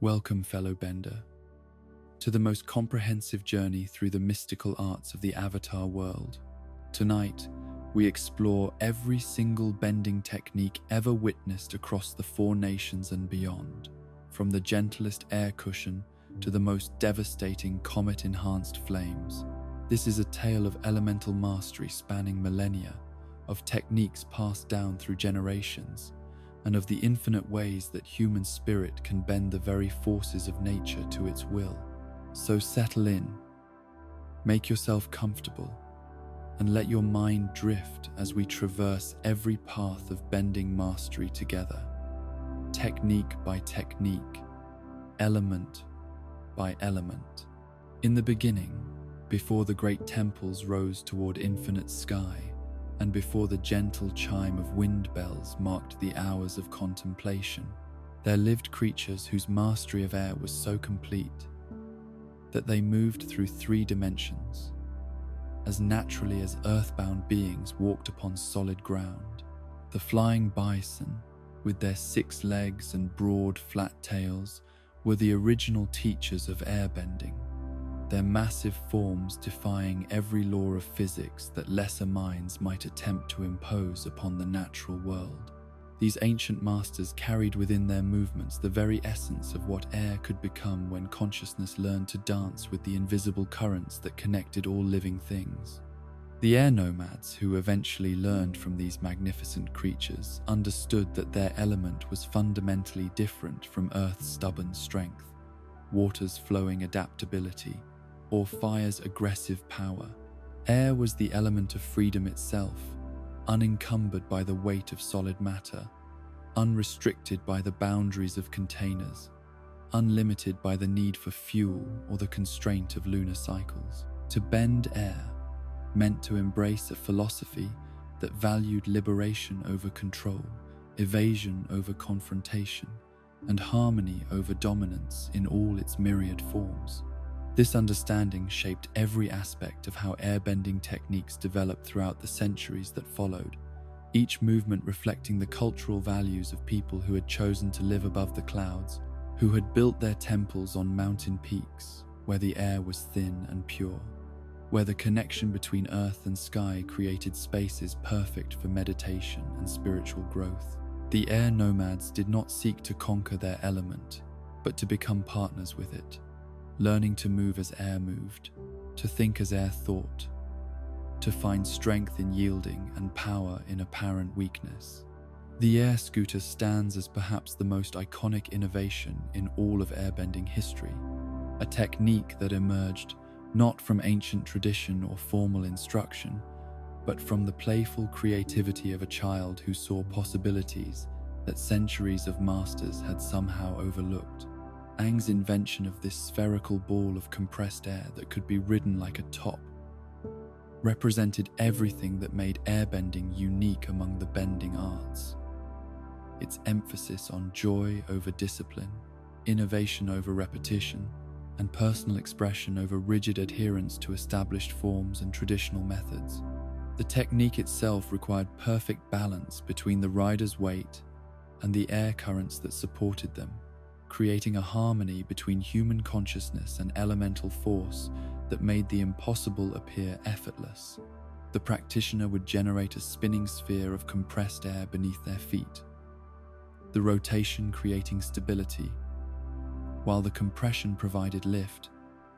Welcome, fellow bender, to the most comprehensive journey through the mystical arts of the Avatar world. Tonight, we explore every single bending technique ever witnessed across the four nations and beyond, from the gentlest air cushion to the most devastating comet-enhanced flames. This is a tale of elemental mastery spanning millennia, of techniques passed down through generations, and of the infinite ways that human spirit can bend the very forces of nature to its will. So settle in, make yourself comfortable, and let your mind drift as we traverse every path of bending mastery together, technique by technique, element by element. In the beginning, before the great temples rose toward infinite sky, and before the gentle chime of wind bells marked the hours of contemplation, there lived creatures whose mastery of air was so complete that they moved through 3 dimensions, as naturally as earthbound beings walked upon solid ground. The flying bison, with their 6 legs and broad, flat tails, were the original teachers of airbending, their massive forms defying every law of physics that lesser minds might attempt to impose upon the natural world. These ancient masters carried within their movements the very essence of what air could become when consciousness learned to dance with the invisible currents that connected all living things. The air nomads, who eventually learned from these magnificent creatures, understood that their element was fundamentally different from Earth's stubborn strength, water's flowing adaptability, or fire's aggressive power. Air was the element of freedom itself, unencumbered by the weight of solid matter, unrestricted by the boundaries of containers, unlimited by the need for fuel or the constraint of lunar cycles. To bend air meant to embrace a philosophy that valued liberation over control, evasion over confrontation, and harmony over dominance in all its myriad forms. This understanding shaped every aspect of how airbending techniques developed throughout the centuries that followed, each movement reflecting the cultural values of people who had chosen to live above the clouds, who had built their temples on mountain peaks where the air was thin and pure, where the connection between earth and sky created spaces perfect for meditation and spiritual growth. The air nomads did not seek to conquer their element, but to become partners with it, learning to move as air moved, to think as air thought, to find strength in yielding and power in apparent weakness. The air scooter stands as perhaps the most iconic innovation in all of airbending history, a technique that emerged not from ancient tradition or formal instruction, but from the playful creativity of a child who saw possibilities that centuries of masters had somehow overlooked. Aang's invention of this spherical ball of compressed air that could be ridden like a top represented everything that made airbending unique among the bending arts. Its emphasis on joy over discipline, innovation over repetition, and personal expression over rigid adherence to established forms and traditional methods. The technique itself required perfect balance between the rider's weight and the air currents that supported them, creating a harmony between human consciousness and elemental force that made the impossible appear effortless. The practitioner would generate a spinning sphere of compressed air beneath their feet, the rotation creating stability, while the compression provided lift,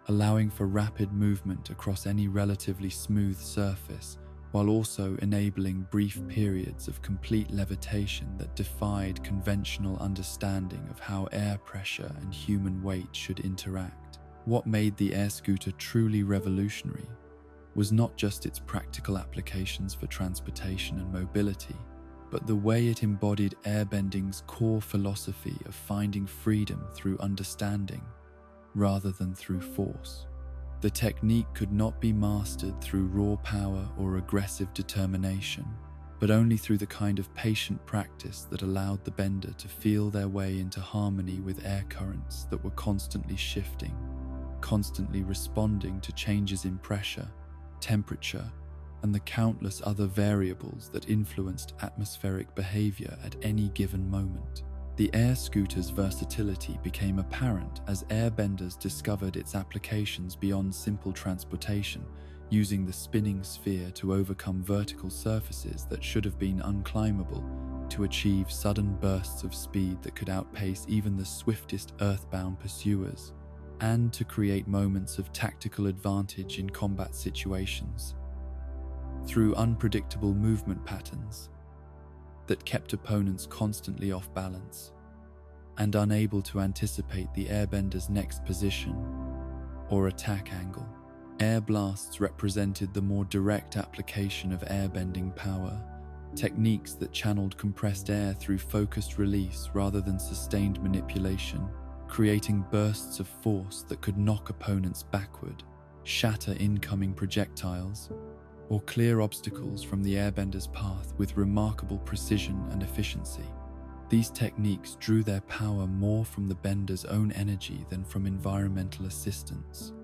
allowing for rapid movement across any relatively smooth surface, while also enabling brief periods of complete levitation that defied conventional understanding of how air pressure and human weight should interact. What made the air scooter truly revolutionary was not just its practical applications for transportation and mobility, but the way it embodied airbending's core philosophy of finding freedom through understanding rather than through force. The technique could not be mastered through raw power or aggressive determination, but only through the kind of patient practice that allowed the bender to feel their way into harmony with air currents that were constantly shifting, constantly responding to changes in pressure, temperature, and the countless other variables that influenced atmospheric behavior at any given moment. The air scooter's versatility became apparent as airbenders discovered its applications beyond simple transportation, using the spinning sphere to overcome vertical surfaces that should have been unclimbable, to achieve sudden bursts of speed that could outpace even the swiftest earthbound pursuers, and to create moments of tactical advantage in combat situations through unpredictable movement patterns that kept opponents constantly off balance and unable to anticipate the airbender's next position or attack angle. Air blasts represented the more direct application of airbending power, techniques that channeled compressed air through focused release rather than sustained manipulation, creating bursts of force that could knock opponents backward, shatter incoming projectiles, or clear obstacles from the airbender's path with remarkable precision and efficiency. These techniques drew their power more from the bender's own energy than from environmental assistance,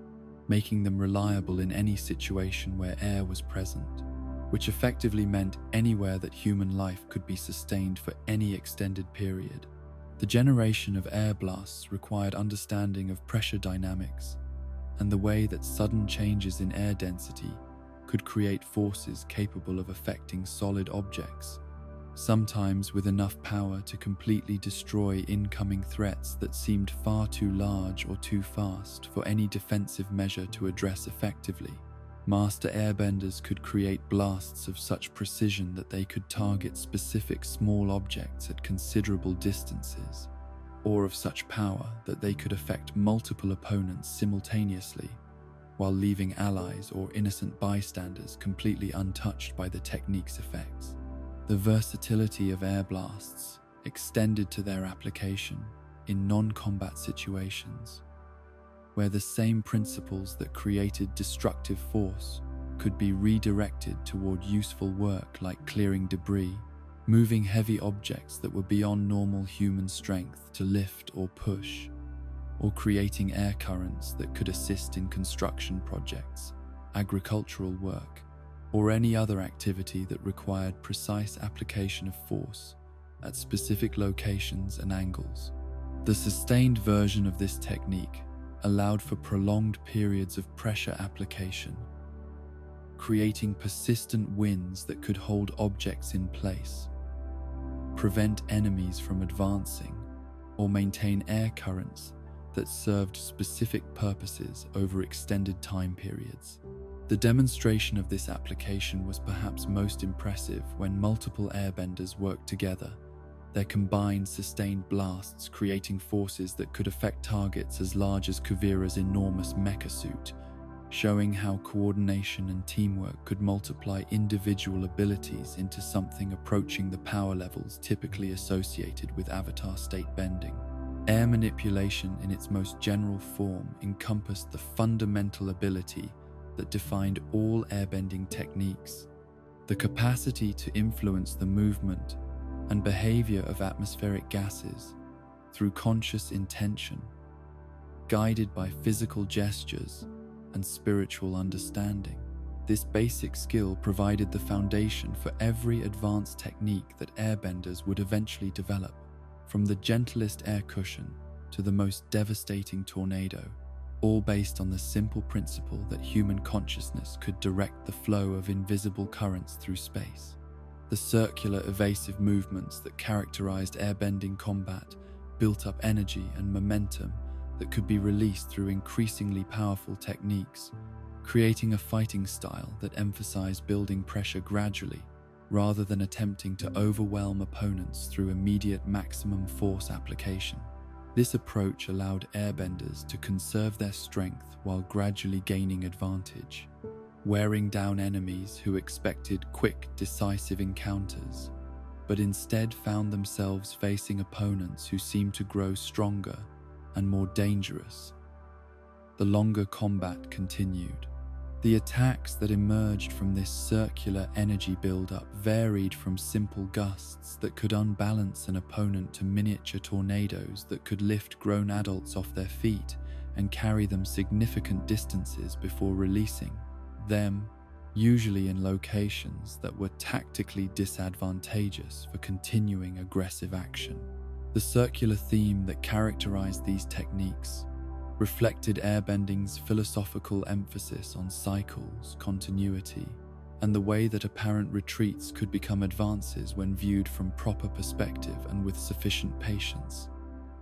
making them reliable in any situation where air was present, which effectively meant anywhere that human life could be sustained for any extended period. The generation of air blasts required understanding of pressure dynamics and the way that sudden changes in air density could create forces capable of affecting solid objects, sometimes with enough power to completely destroy incoming threats that seemed far too large or too fast for any defensive measure to address effectively. Master airbenders could create blasts of such precision that they could target specific small objects at considerable distances, or of such power that they could affect multiple opponents simultaneously, while leaving allies or innocent bystanders completely untouched by the technique's effects. The versatility of air blasts extended to their application in non-combat situations, where the same principles that created destructive force could be redirected toward useful work like clearing debris, moving heavy objects that were beyond normal human strength to lift or push, or creating air currents that could assist in construction projects, agricultural work, or any other activity that required precise application of force at specific locations and angles. The sustained version of this technique allowed for prolonged periods of pressure application, creating persistent winds that could hold objects in place, prevent enemies from advancing, or maintain air currents that served specific purposes over extended time periods. The demonstration of this application was perhaps most impressive when multiple airbenders worked together, their combined sustained blasts creating forces that could affect targets as large as Kuvira's enormous mecha suit, showing how coordination and teamwork could multiply individual abilities into something approaching the power levels typically associated with Avatar state bending. Air manipulation in its most general form encompassed the fundamental ability that defined all airbending techniques, the capacity to influence the movement and behavior of atmospheric gases through conscious intention, guided by physical gestures and spiritual understanding. This basic skill provided the foundation for every advanced technique that airbenders would eventually develop, from the gentlest air cushion to the most devastating tornado, all based on the simple principle that human consciousness could direct the flow of invisible currents through space. The circular, evasive movements that characterized airbending combat built up energy and momentum that could be released through increasingly powerful techniques, creating a fighting style that emphasized building pressure gradually, rather than attempting to overwhelm opponents through immediate maximum force application. This approach allowed airbenders to conserve their strength while gradually gaining advantage, wearing down enemies who expected quick, decisive encounters, but instead found themselves facing opponents who seemed to grow stronger and more dangerous. The longer combat continued. The attacks that emerged from this circular energy buildup varied from simple gusts that could unbalance an opponent to miniature tornadoes that could lift grown adults off their feet and carry them significant distances before releasing them, usually in locations that were tactically disadvantageous for continuing aggressive action. The circular theme that characterized these techniques reflected airbending's philosophical emphasis on cycles, continuity, and the way that apparent retreats could become advances when viewed from proper perspective and with sufficient patience.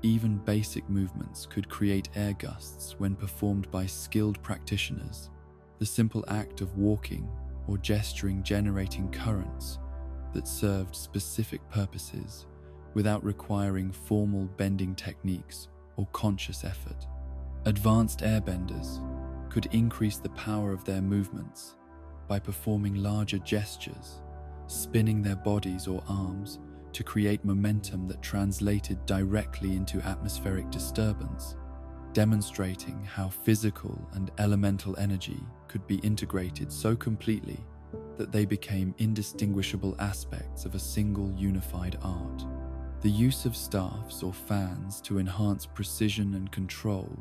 Even basic movements could create air gusts when performed by skilled practitioners. The simple act of walking or gesturing generating currents that served specific purposes without requiring formal bending techniques or conscious effort. Advanced airbenders could increase the power of their movements by performing larger gestures, spinning their bodies or arms to create momentum that translated directly into atmospheric disturbance, demonstrating how physical and elemental energy could be integrated so completely that they became indistinguishable aspects of a single unified art. The use of staffs or fans to enhance precision and control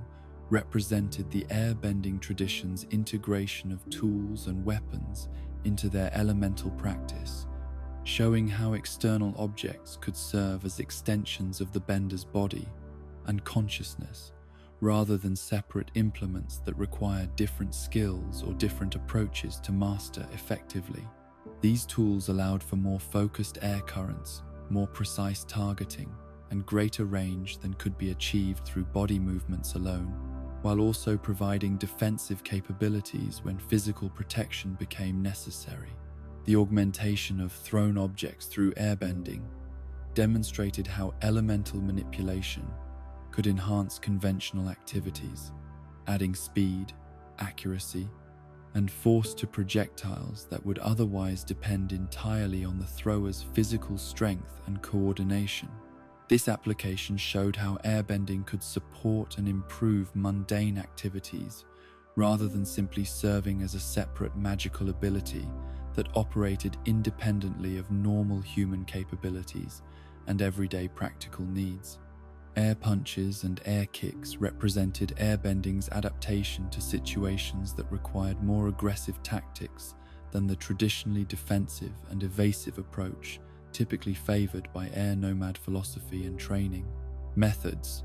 represented the airbending tradition's integration of tools and weapons into their elemental practice, showing how external objects could serve as extensions of the bender's body and consciousness, rather than separate implements that required different skills or different approaches to master effectively. These tools allowed for more focused air currents, more precise targeting, and greater range than could be achieved through body movements alone, while also providing defensive capabilities when physical protection became necessary. The augmentation of thrown objects through airbending demonstrated how elemental manipulation could enhance conventional activities, adding speed, accuracy, and force to projectiles that would otherwise depend entirely on the thrower's physical strength and coordination. This application showed how airbending could support and improve mundane activities rather than simply serving as a separate magical ability that operated independently of normal human capabilities and everyday practical needs. Air punches and air kicks represented airbending's adaptation to situations that required more aggressive tactics than the traditionally defensive and evasive approach typically favored by air nomad philosophy and training. Methods.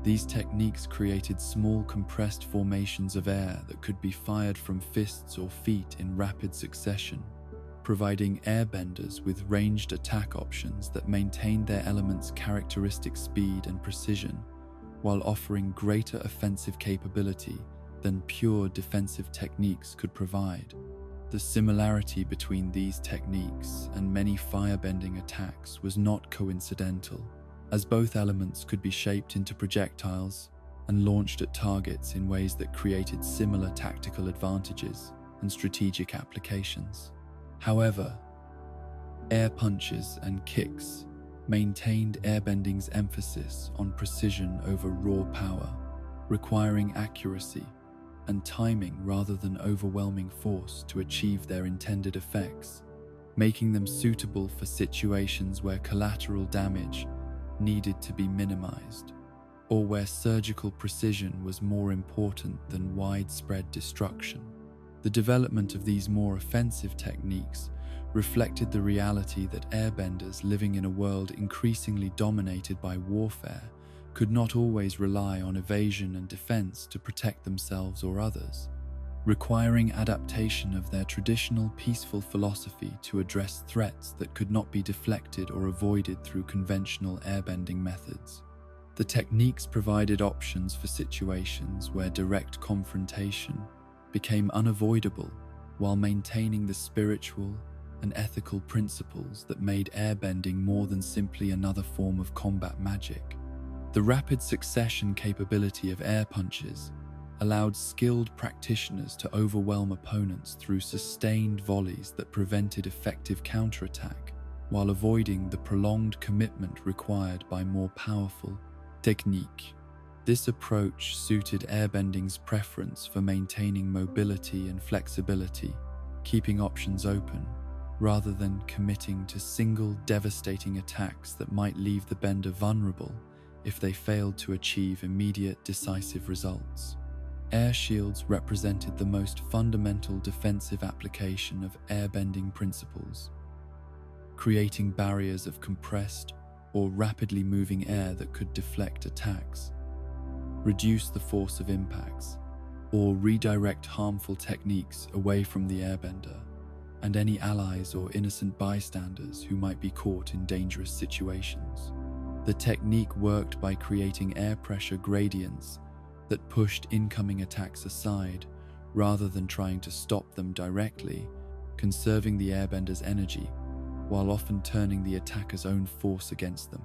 These techniques created small compressed formations of air that could be fired from fists or feet in rapid succession, providing airbenders with ranged attack options that maintained their element's characteristic speed and precision, while offering greater offensive capability than pure defensive techniques could provide. The similarity between these techniques and many firebending attacks was not coincidental, as both elements could be shaped into projectiles and launched at targets in ways that created similar tactical advantages and strategic applications. However, air punches and kicks maintained airbending's emphasis on precision over raw power, requiring accuracy and timing rather than overwhelming force to achieve their intended effects, making them suitable for situations where collateral damage needed to be minimized, or where surgical precision was more important than widespread destruction. The development of these more offensive techniques reflected the reality that airbenders living in a world increasingly dominated by warfare could not always rely on evasion and defense to protect themselves or others, requiring adaptation of their traditional peaceful philosophy to address threats that could not be deflected or avoided through conventional airbending methods. The techniques provided options for situations where direct confrontation became unavoidable, while maintaining the spiritual and ethical principles that made airbending more than simply another form of combat magic. The rapid succession capability of air punches allowed skilled practitioners to overwhelm opponents through sustained volleys that prevented effective counterattack, while avoiding the prolonged commitment required by more powerful technique. This approach suited airbending's preference for maintaining mobility and flexibility, keeping options open, rather than committing to single devastating attacks that might leave the bender vulnerable if they failed to achieve immediate decisive results. Air shields represented the most fundamental defensive application of airbending principles, creating barriers of compressed or rapidly moving air that could deflect attacks, reduce the force of impacts, or redirect harmful techniques away from the airbender and any allies or innocent bystanders who might be caught in dangerous situations. The technique worked by creating air pressure gradients that pushed incoming attacks aside rather than trying to stop them directly, conserving the airbender's energy while often turning the attacker's own force against them.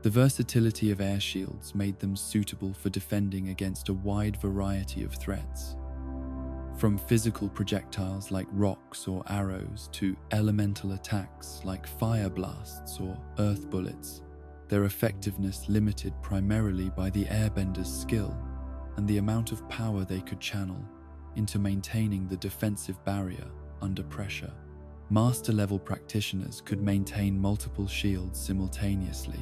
The versatility of air shields made them suitable for defending against a wide variety of threats. From physical projectiles like rocks or arrows to elemental attacks like fire blasts or earth bullets, their effectiveness limited primarily by the airbender's skill and the amount of power they could channel into maintaining the defensive barrier under pressure. Master-level practitioners could maintain multiple shields simultaneously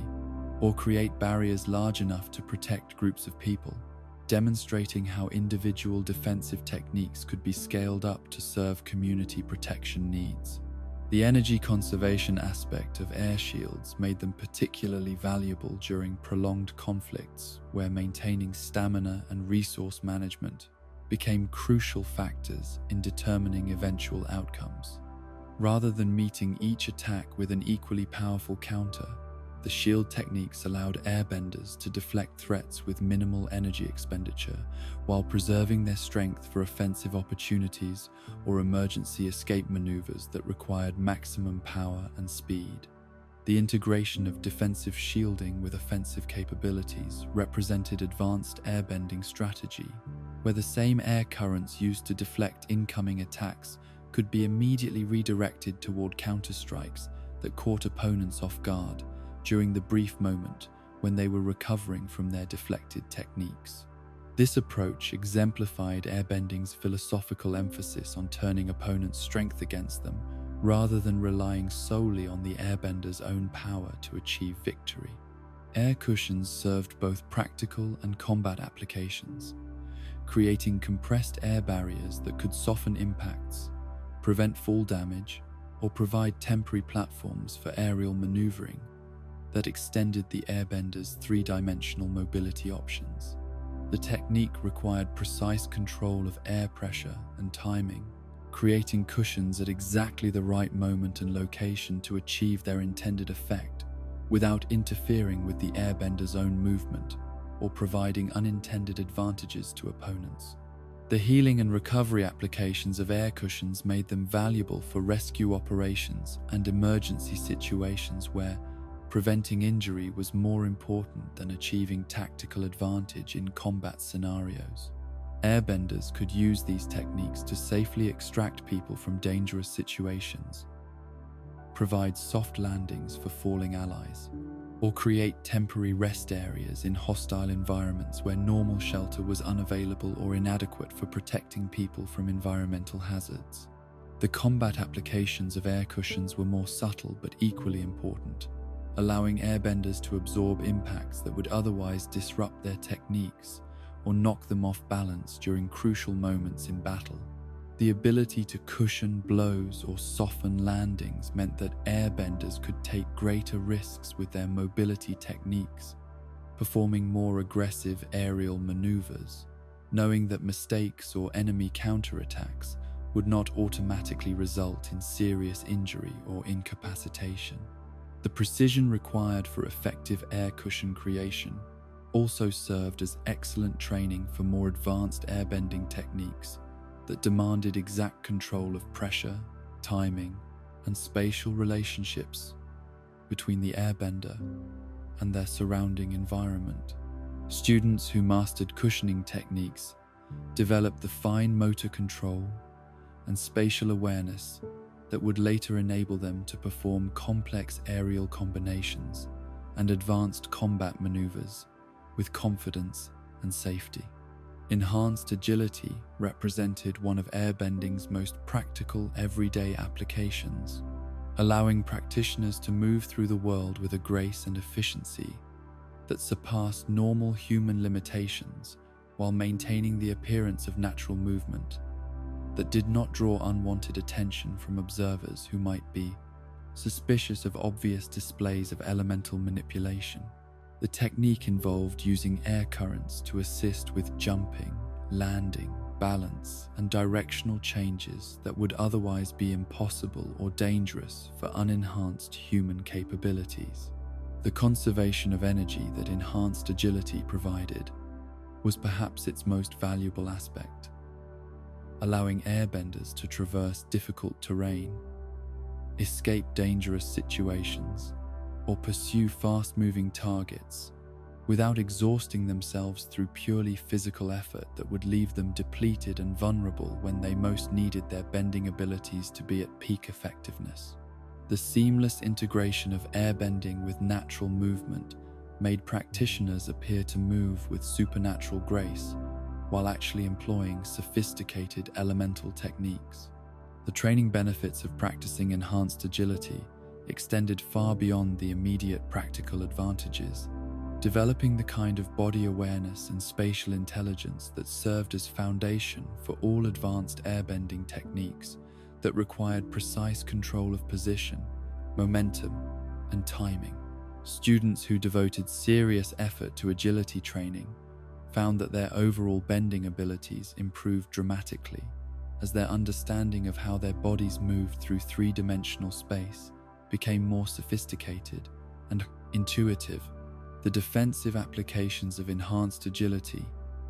or create barriers large enough to protect groups of people, demonstrating how individual defensive techniques could be scaled up to serve community protection needs. The energy conservation aspect of air shields made them particularly valuable during prolonged conflicts where maintaining stamina and resource management became crucial factors in determining eventual outcomes. Rather than meeting each attack with an equally powerful counter, the shield techniques allowed airbenders to deflect threats with minimal energy expenditure while preserving their strength for offensive opportunities or emergency escape maneuvers that required maximum power and speed. The integration of defensive shielding with offensive capabilities represented advanced airbending strategy, where the same air currents used to deflect incoming attacks could be immediately redirected toward counterstrikes that caught opponents off guard during the brief moment when they were recovering from their deflected techniques. This approach exemplified airbending's philosophical emphasis on turning opponents' strength against them rather than relying solely on the airbender's own power to achieve victory. Air cushions served both practical and combat applications, creating compressed air barriers that could soften impacts, prevent fall damage, or provide temporary platforms for aerial maneuvering that extended the airbender's three-dimensional mobility options. The technique required precise control of air pressure and timing, creating cushions at exactly the right moment and location to achieve their intended effect without interfering with the airbender's own movement or providing unintended advantages to opponents. The healing and recovery applications of air cushions made them valuable for rescue operations and emergency situations where preventing injury was more important than achieving tactical advantage in combat scenarios. Airbenders could use these techniques to safely extract people from dangerous situations, provide soft landings for falling allies, or create temporary rest areas in hostile environments where normal shelter was unavailable or inadequate for protecting people from environmental hazards. The combat applications of air cushions were more subtle but equally important, allowing airbenders to absorb impacts that would otherwise disrupt their techniques or knock them off balance during crucial moments in battle. The ability to cushion blows or soften landings meant that airbenders could take greater risks with their mobility techniques, performing more aggressive aerial maneuvers, knowing that mistakes or enemy counterattacks would not automatically result in serious injury or incapacitation. The precision required for effective air cushion creation also served as excellent training for more advanced airbending techniques that demanded exact control of pressure, timing, and spatial relationships between the airbender and their surrounding environment. Students who mastered cushioning techniques developed the fine motor control and spatial awareness that would later enable them to perform complex aerial combinations and advanced combat maneuvers with confidence and safety. Enhanced agility represented one of airbending's most practical everyday applications, allowing practitioners to move through the world with a grace and efficiency that surpassed normal human limitations while maintaining the appearance of natural movement that did not draw unwanted attention from observers who might be suspicious of obvious displays of elemental manipulation. The technique involved using air currents to assist with jumping, landing, balance, and directional changes that would otherwise be impossible or dangerous for unenhanced human capabilities. The conservation of energy that enhanced agility provided was perhaps its most valuable aspect, allowing airbenders to traverse difficult terrain, escape dangerous situations, or pursue fast-moving targets without exhausting themselves through purely physical effort that would leave them depleted and vulnerable when they most needed their bending abilities to be at peak effectiveness. The seamless integration of airbending with natural movement made practitioners appear to move with supernatural grace while actually employing sophisticated elemental techniques. The training benefits of practicing enhanced agility extended far beyond the immediate practical advantages, developing the kind of body awareness and spatial intelligence that served as foundation for all advanced airbending techniques that required precise control of position, momentum, and timing. Students who devoted serious effort to agility training found that their overall bending abilities improved dramatically as their understanding of how their bodies moved through three-dimensional space became more sophisticated and intuitive. The defensive applications of enhanced agility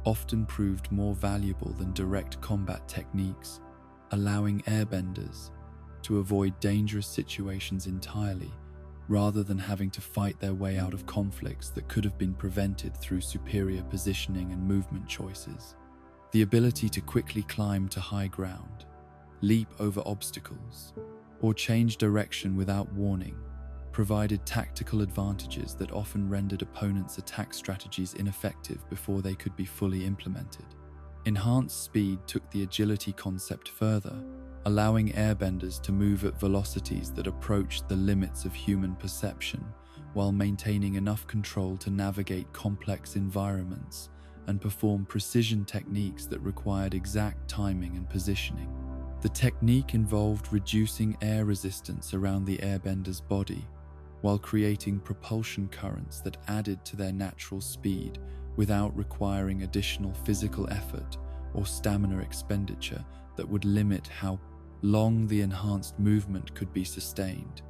often proved more valuable than direct combat techniques, allowing airbenders to avoid dangerous situations entirely rather than having to fight their way out of conflicts that could have been prevented through superior positioning and movement choices. The ability to quickly climb to high ground, leap over obstacles, or change direction without warning provided tactical advantages that often rendered opponents' attack strategies ineffective before they could be fully implemented. Enhanced speed took the agility concept further, allowing airbenders to move at velocities that approached the limits of human perception while maintaining enough control to navigate complex environments and perform precision techniques that required exact timing and positioning. The technique involved reducing air resistance around the airbender's body while creating propulsion currents that added to their natural speed without requiring additional physical effort or stamina expenditure that would limit how long the enhanced movement could be sustained.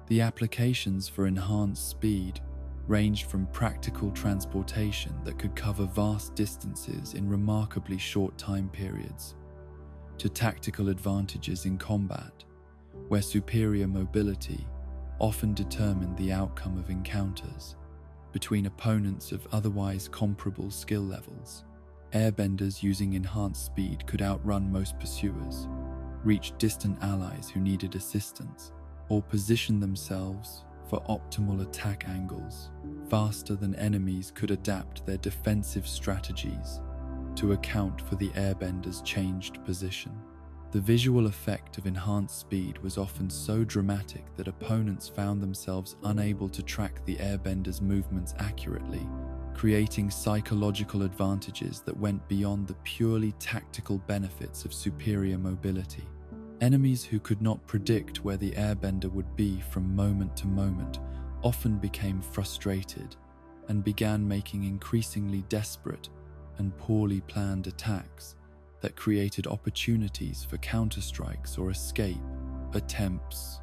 The applications for enhanced speed ranged from practical transportation that could cover vast distances in remarkably short time periods, to tactical advantages in combat, where superior mobility often determined the outcome of encounters between opponents of otherwise comparable skill levels. Airbenders using enhanced speed could outrun most pursuers, reach distant allies who needed assistance, or position themselves for optimal attack angles faster than enemies could adapt their defensive strategies to account for the airbender's changed position. The visual effect of enhanced speed was often so dramatic that opponents found themselves unable to track the airbender's movements accurately, creating psychological advantages that went beyond the purely tactical benefits of superior mobility. Enemies who could not predict where the airbender would be from moment to moment often became frustrated and began making increasingly desperate and poorly planned attacks that created opportunities for counterstrikes or escape attempts.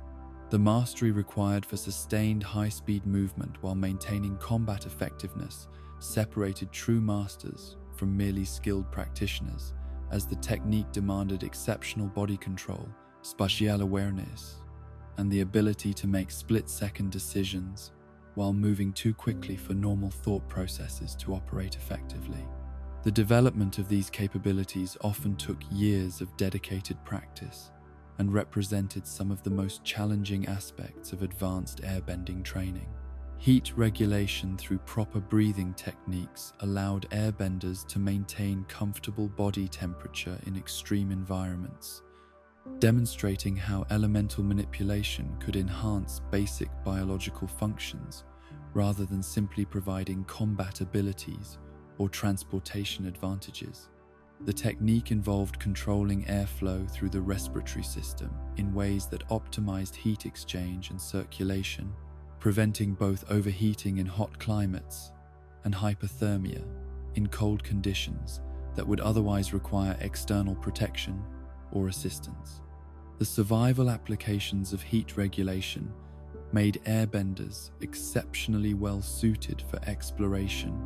The mastery required for sustained high-speed movement while maintaining combat effectiveness separated true masters from merely skilled practitioners, as the technique demanded exceptional body control, spatial awareness, and the ability to make split-second decisions while moving too quickly for normal thought processes to operate effectively. The development of these capabilities often took years of dedicated practice and represented some of the most challenging aspects of advanced airbending training. Heat regulation through proper breathing techniques allowed airbenders to maintain comfortable body temperature in extreme environments, demonstrating how elemental manipulation could enhance basic biological functions rather than simply providing combat abilities or transportation advantages. The technique involved controlling airflow through the respiratory system in ways that optimized heat exchange and circulation, preventing both overheating in hot climates and hypothermia in cold conditions that would otherwise require external protection or assistance. The survival applications of heat regulation made airbenders exceptionally well suited for exploration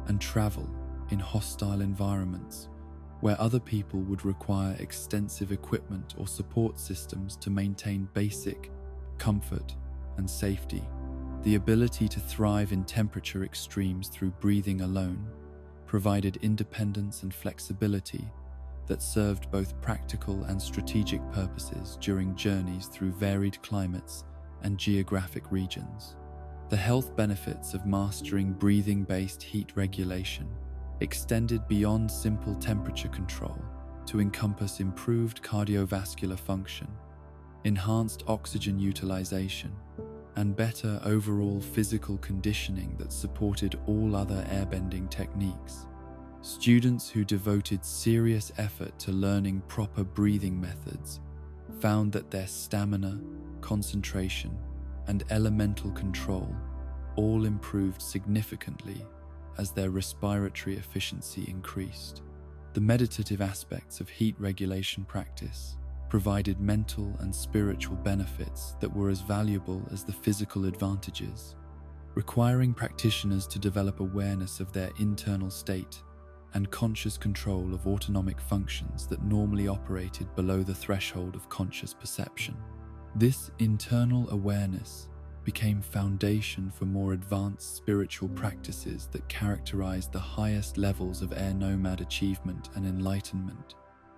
and travel in hostile environments, where other people would require extensive equipment or support systems to maintain basic comfort and safety. The ability to thrive in temperature extremes through breathing alone provided independence and flexibility that served both practical and strategic purposes during journeys through varied climates and geographic regions. The health benefits of mastering breathing-based heat regulation extended beyond simple temperature control to encompass improved cardiovascular function, enhanced oxygen utilization, and better overall physical conditioning that supported all other airbending techniques. Students who devoted serious effort to learning proper breathing methods found that their stamina, concentration, and elemental control all improved significantly as their respiratory efficiency increased. The meditative aspects of heat regulation practice provided mental and spiritual benefits that were as valuable as the physical advantages, requiring practitioners to develop awareness of their internal state and conscious control of autonomic functions that normally operated below the threshold of conscious perception. This internal awareness became foundation for more advanced spiritual practices that characterized the highest levels of air nomad achievement and enlightenment.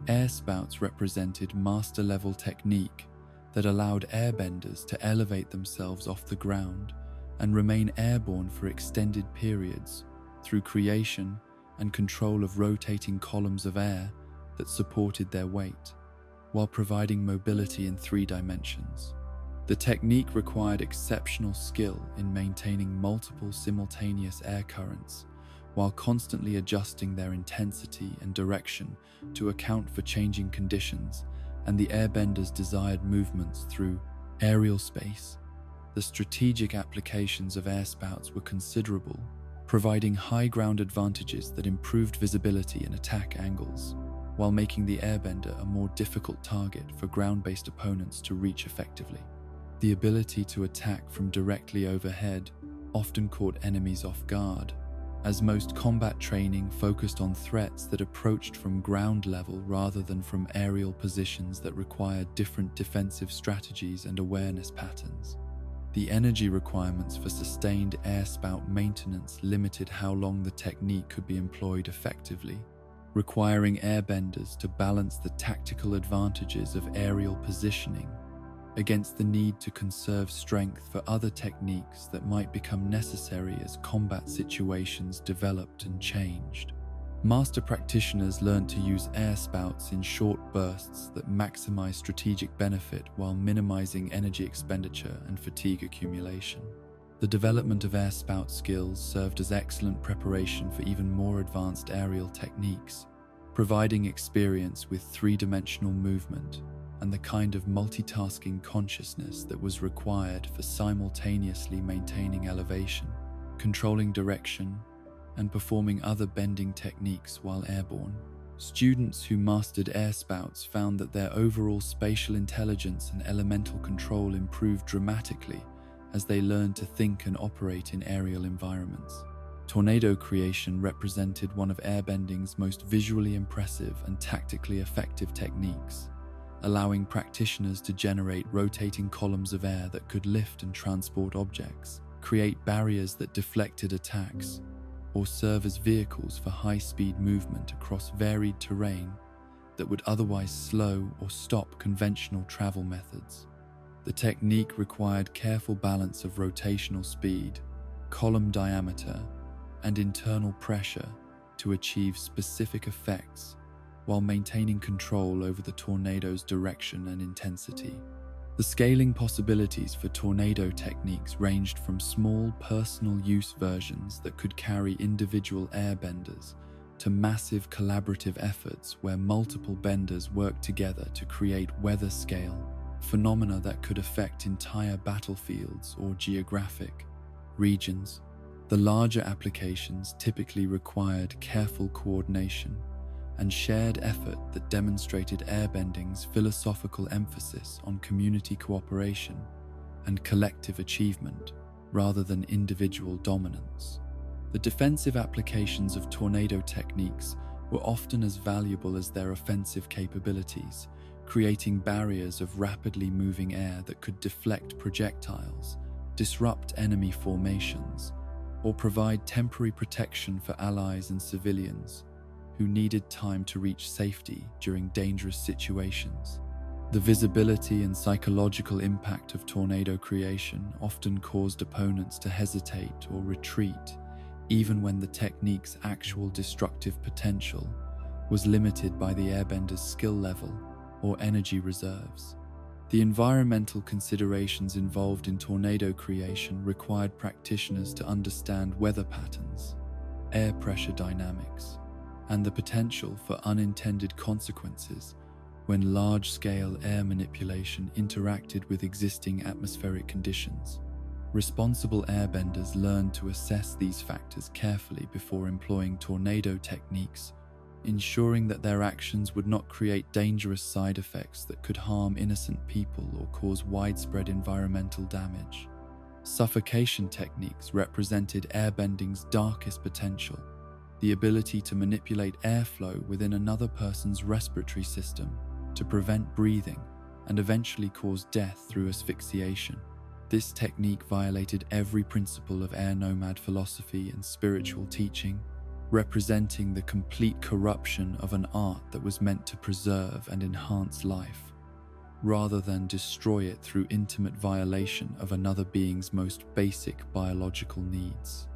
Air spouts represented master-level technique that allowed airbenders to elevate themselves off the ground and remain airborne for extended periods through creation and control of rotating columns of air that supported their weight, while providing mobility in 3 dimensions. The technique required exceptional skill in maintaining multiple simultaneous air currents while constantly adjusting their intensity and direction to account for changing conditions and the airbender's desired movements through aerial space. The strategic applications of air spouts were considerable, providing high ground advantages that improved visibility and attack angles, while making the airbender a more difficult target for ground-based opponents to reach effectively. The ability to attack from directly overhead often caught enemies off guard, as most combat training focused on threats that approached from ground level rather than from aerial positions that required different defensive strategies and awareness patterns. The energy requirements for sustained air spout maintenance limited how long the technique could be employed effectively, requiring airbenders to balance the tactical advantages of aerial positioning against the need to conserve strength for other techniques that might become necessary as combat situations developed and changed. Master practitioners learned to use air spouts in short bursts that maximize strategic benefit while minimizing energy expenditure and fatigue accumulation. The development of air spout skills served as excellent preparation for even more advanced aerial techniques, providing experience with 3-dimensional movement and the kind of multitasking consciousness that was required for simultaneously maintaining elevation, controlling direction, and performing other bending techniques while airborne. Students who mastered air spouts found that their overall spatial intelligence and elemental control improved dramatically as they learned to think and operate in aerial environments. Tornado creation represented one of airbending's most visually impressive and tactically effective techniques, allowing practitioners to generate rotating columns of air that could lift and transport objects, create barriers that deflected attacks, or serve as vehicles for high-speed movement across varied terrain that would otherwise slow or stop conventional travel methods. The technique required careful balance of rotational speed, column diameter, and internal pressure to achieve specific effects while maintaining control over the tornado's direction and intensity. The scaling possibilities for tornado techniques ranged from small personal use versions that could carry individual airbenders to massive collaborative efforts where multiple benders work together to create weather-scale phenomena that could affect entire battlefields or geographic regions. The larger applications typically required careful coordination and shared effort that demonstrated airbending's philosophical emphasis on community cooperation and collective achievement rather than individual dominance. The defensive applications of tornado techniques were often as valuable as their offensive capabilities, creating barriers of rapidly moving air that could deflect projectiles, disrupt enemy formations, or provide temporary protection for allies and civilians who needed time to reach safety during dangerous situations. The visibility and psychological impact of tornado creation often caused opponents to hesitate or retreat, even when the technique's actual destructive potential was limited by the airbender's skill level or energy reserves. The environmental considerations involved in tornado creation required practitioners to understand weather patterns, air pressure dynamics, and the potential for unintended consequences when large-scale air manipulation interacted with existing atmospheric conditions. Responsible airbenders learned to assess these factors carefully before employing tornado techniques, ensuring that their actions would not create dangerous side effects that could harm innocent people or cause widespread environmental damage. Suffocation techniques represented airbending's darkest potential, the ability to manipulate airflow within another person's respiratory system to prevent breathing and eventually cause death through asphyxiation. This technique violated every principle of air nomad philosophy and spiritual teaching, representing the complete corruption of an art that was meant to preserve and enhance life, rather than destroy it through intimate violation of another being's most basic biological needs.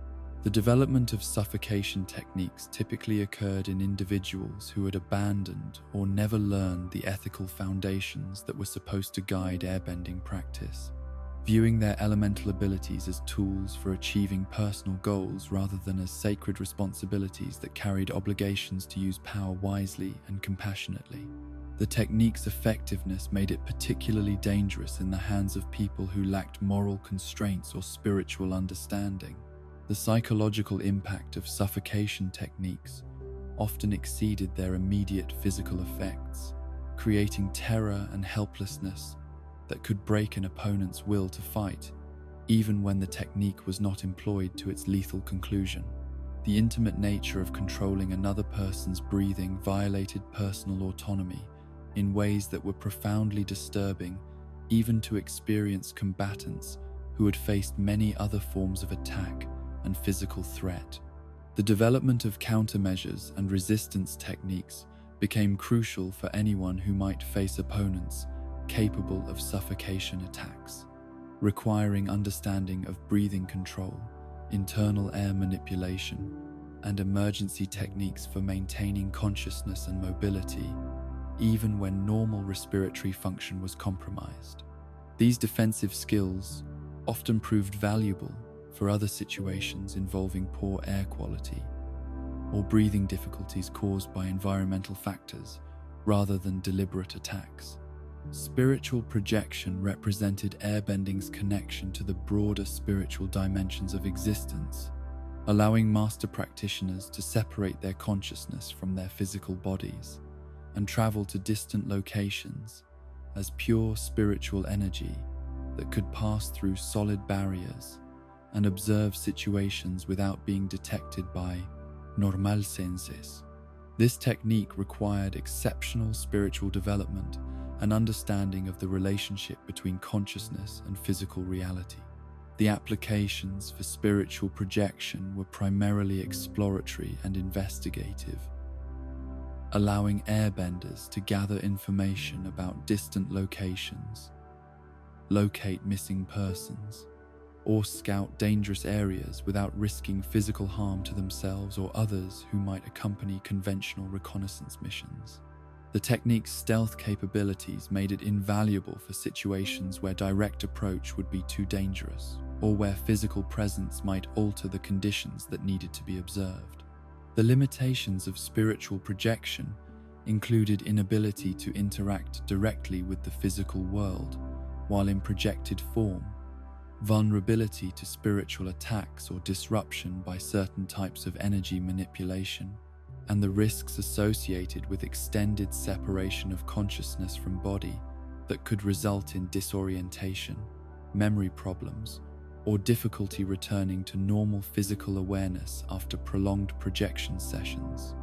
The development of suffocation techniques typically occurred in individuals who had abandoned or never learned the ethical foundations that were supposed to guide airbending practice, viewing their elemental abilities as tools for achieving personal goals rather than as sacred responsibilities that carried obligations to use power wisely and compassionately. The technique's effectiveness made it particularly dangerous in the hands of people who lacked moral constraints or spiritual understanding. The psychological impact of suffocation techniques often exceeded their immediate physical effects, creating terror and helplessness that could break an opponent's will to fight, even when the technique was not employed to its lethal conclusion. The intimate nature of controlling another person's breathing violated personal autonomy in ways that were profoundly disturbing, even to experienced combatants who had faced many other forms of attack and physical threat. The development of countermeasures and resistance techniques became crucial for anyone who might face opponents capable of suffocation attacks, requiring understanding of breathing control, internal air manipulation, and emergency techniques for maintaining consciousness and mobility, even when normal respiratory function was compromised. These defensive skills often proved valuable for other situations involving poor air quality or breathing difficulties caused by environmental factors rather than deliberate attacks. Spiritual projection represented airbending's connection to the broader spiritual dimensions of existence, allowing master practitioners to separate their consciousness from their physical bodies and travel to distant locations as pure spiritual energy that could pass through solid barriers and observe situations without being detected by normal senses. This technique required exceptional spiritual development and understanding of the relationship between consciousness and physical reality. The applications for spiritual projection were primarily exploratory and investigative, allowing airbenders to gather information about distant locations, locate missing persons, or scout dangerous areas without risking physical harm to themselves or others who might accompany conventional reconnaissance missions. The technique's stealth capabilities made it invaluable for situations where direct approach would be too dangerous, or where physical presence might alter the conditions that needed to be observed. The limitations of spiritual projection included inability to interact directly with the physical world while in projected form, vulnerability to spiritual attacks or disruption by certain types of energy manipulation, and the risks associated with extended separation of consciousness from body that could result in disorientation, memory problems, or difficulty returning to normal physical awareness after prolonged projection sessions.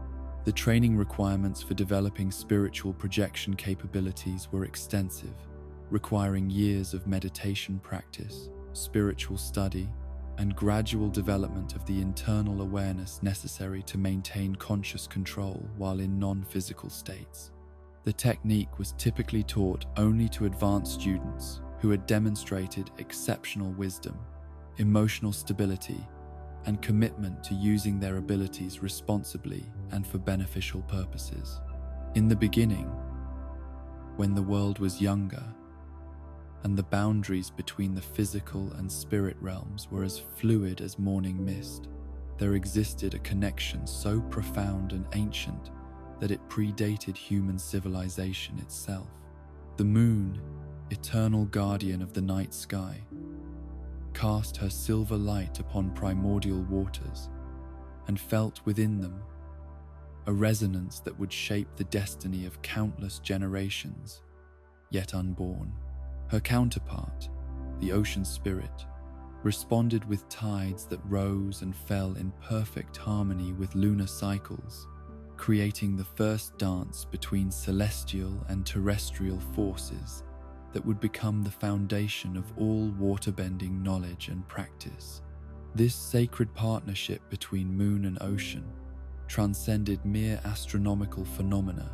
The training requirements for developing spiritual projection capabilities were extensive, requiring years of meditation practice, spiritual study, and gradual development of the internal awareness necessary to maintain conscious control while in non-physical states. The technique was typically taught only to advanced students who had demonstrated exceptional wisdom, emotional stability, and commitment to using their abilities responsibly and for beneficial purposes. In the beginning, when the world was younger, and the boundaries between the physical and spirit realms were as fluid as morning mist, there existed a connection so profound and ancient that it predated human civilization itself. The moon, eternal guardian of the night sky, cast her silver light upon primordial waters and felt within them a resonance that would shape the destiny of countless generations yet unborn. Her counterpart, the ocean spirit, responded with tides that rose and fell in perfect harmony with lunar cycles, creating the first dance between celestial and terrestrial forces that would become the foundation of all waterbending knowledge and practice. This sacred partnership between moon and ocean transcended mere astronomical phenomena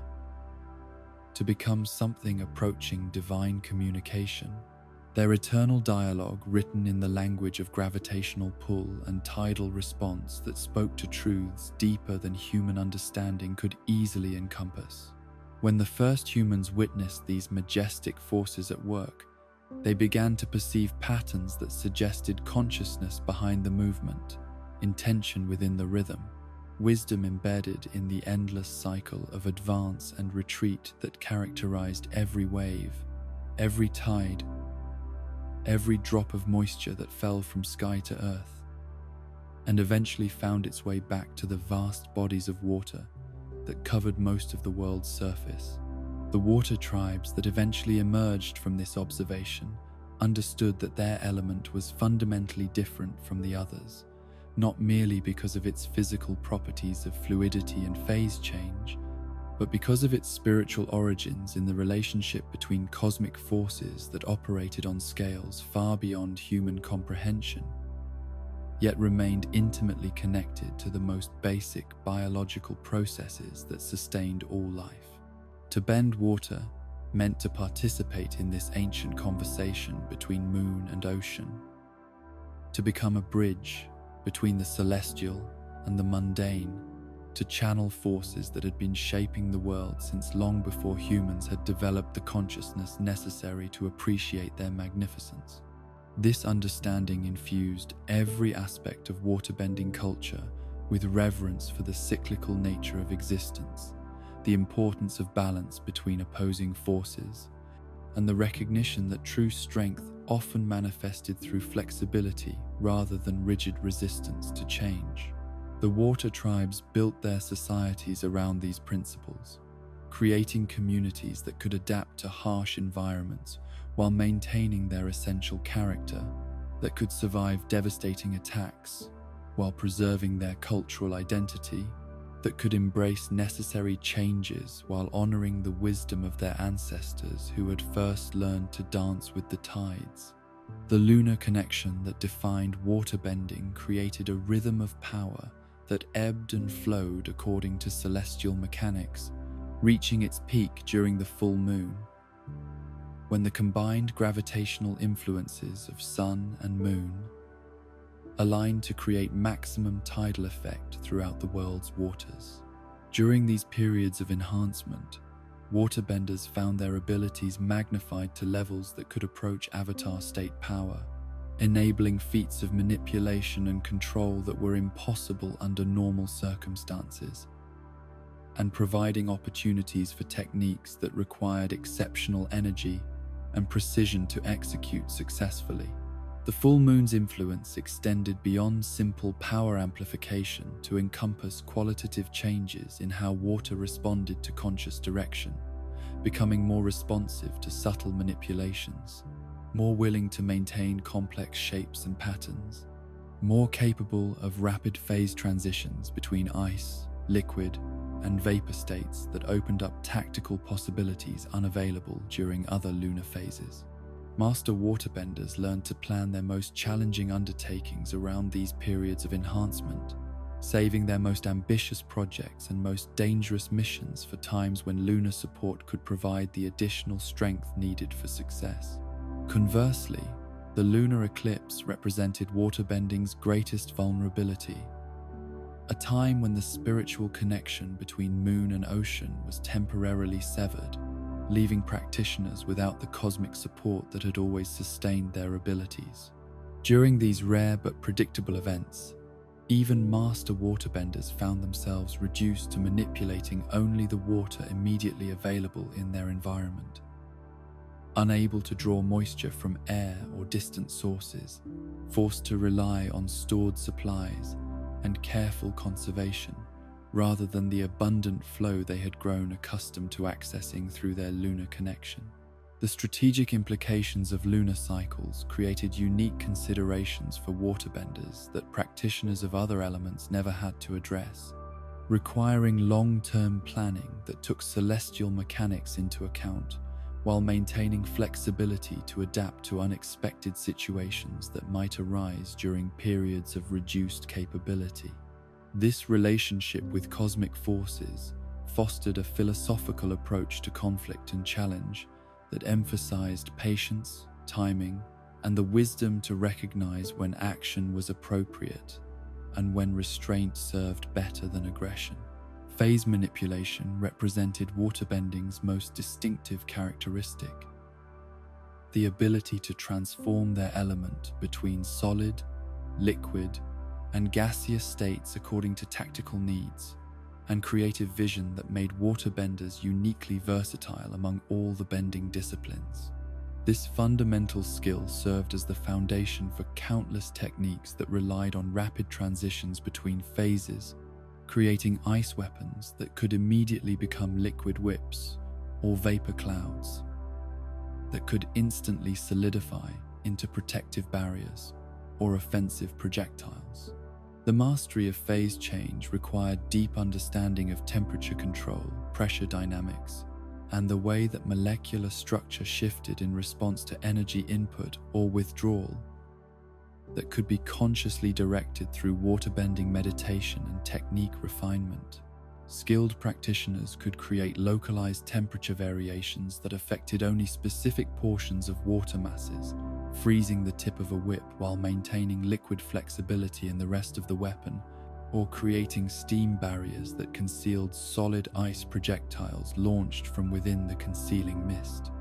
to become something approaching divine communication. Their eternal dialogue, written in the language of gravitational pull and tidal response that spoke to truths deeper than human understanding could easily encompass. When the first humans witnessed these majestic forces at work, they began to perceive patterns that suggested consciousness behind the movement, intention within the rhythm, wisdom embedded in the endless cycle of advance and retreat that characterized every wave, every tide, every drop of moisture that fell from sky to earth, and eventually found its way back to the vast bodies of water that covered most of the world's surface. The water tribes that eventually emerged from this observation understood that their element was fundamentally different from the others, not merely because of its physical properties of fluidity and phase change, but because of its spiritual origins in the relationship between cosmic forces that operated on scales far beyond human comprehension, yet remained intimately connected to the most basic biological processes that sustained all life. To bend water meant to participate in this ancient conversation between moon and ocean, to become a bridge between the celestial and the mundane, to channel forces that had been shaping the world since long before humans had developed the consciousness necessary to appreciate their magnificence. This understanding infused every aspect of waterbending culture with reverence for the cyclical nature of existence, the importance of balance between opposing forces, and the recognition that true strength often manifested through flexibility rather than rigid resistance to change. The water tribes built their societies around these principles, creating communities that could adapt to harsh environments while maintaining their essential character, that could survive devastating attacks while preserving their cultural identity, that could embrace necessary changes while honoring the wisdom of their ancestors who had first learned to dance with the tides. The lunar connection that defined waterbending created a rhythm of power that ebbed and flowed according to celestial mechanics, reaching its peak during the full moon, when the combined gravitational influences of sun and moon aligned to create maximum tidal effect throughout the world's waters. During these periods of enhancement, waterbenders found their abilities magnified to levels that could approach avatar state power, enabling feats of manipulation and control that were impossible under normal circumstances, and providing opportunities for techniques that required exceptional energy and precision to execute successfully. The full moon's influence extended beyond simple power amplification to encompass qualitative changes in how water responded to conscious direction, becoming more responsive to subtle manipulations, more willing to maintain complex shapes and patterns, more capable of rapid phase transitions between ice, liquid, and vapor states that opened up tactical possibilities unavailable during other lunar phases. Master waterbenders learned to plan their most challenging undertakings around these periods of enhancement, saving their most ambitious projects and most dangerous missions for times when lunar support could provide the additional strength needed for success. Conversely, the lunar eclipse represented waterbending's greatest vulnerability, a time when the spiritual connection between moon and ocean was temporarily severed, leaving practitioners without the cosmic support that had always sustained their abilities. During these rare but predictable events, even master waterbenders found themselves reduced to manipulating only the water immediately available in their environment. Unable to draw moisture from air or distant sources, forced to rely on stored supplies and careful conservation, rather than the abundant flow they had grown accustomed to accessing through their lunar connection. The strategic implications of lunar cycles created unique considerations for waterbenders that practitioners of other elements never had to address, requiring long-term planning that took celestial mechanics into account, while maintaining flexibility to adapt to unexpected situations that might arise during periods of reduced capability. This relationship with cosmic forces fostered a philosophical approach to conflict and challenge that emphasized patience, timing, and the wisdom to recognize when action was appropriate and when restraint served better than aggression. Phase manipulation represented waterbending's most distinctive characteristic: the ability to transform their element between solid, liquid, and gaseous states according to tactical needs, and creative vision that made waterbenders uniquely versatile among all the bending disciplines. This fundamental skill served as the foundation for countless techniques that relied on rapid transitions between phases, creating ice weapons that could immediately become liquid whips or vapor clouds that could instantly solidify into protective barriers or offensive projectiles. The mastery of phase change required deep understanding of temperature control, pressure dynamics, and the way that molecular structure shifted in response to energy input or withdrawal, that could be consciously directed through waterbending meditation and technique refinement. Skilled practitioners could create localized temperature variations that affected only specific portions of water masses, freezing the tip of a whip while maintaining liquid flexibility in the rest of the weapon, or creating steam barriers that concealed solid ice projectiles launched from within the concealing mist.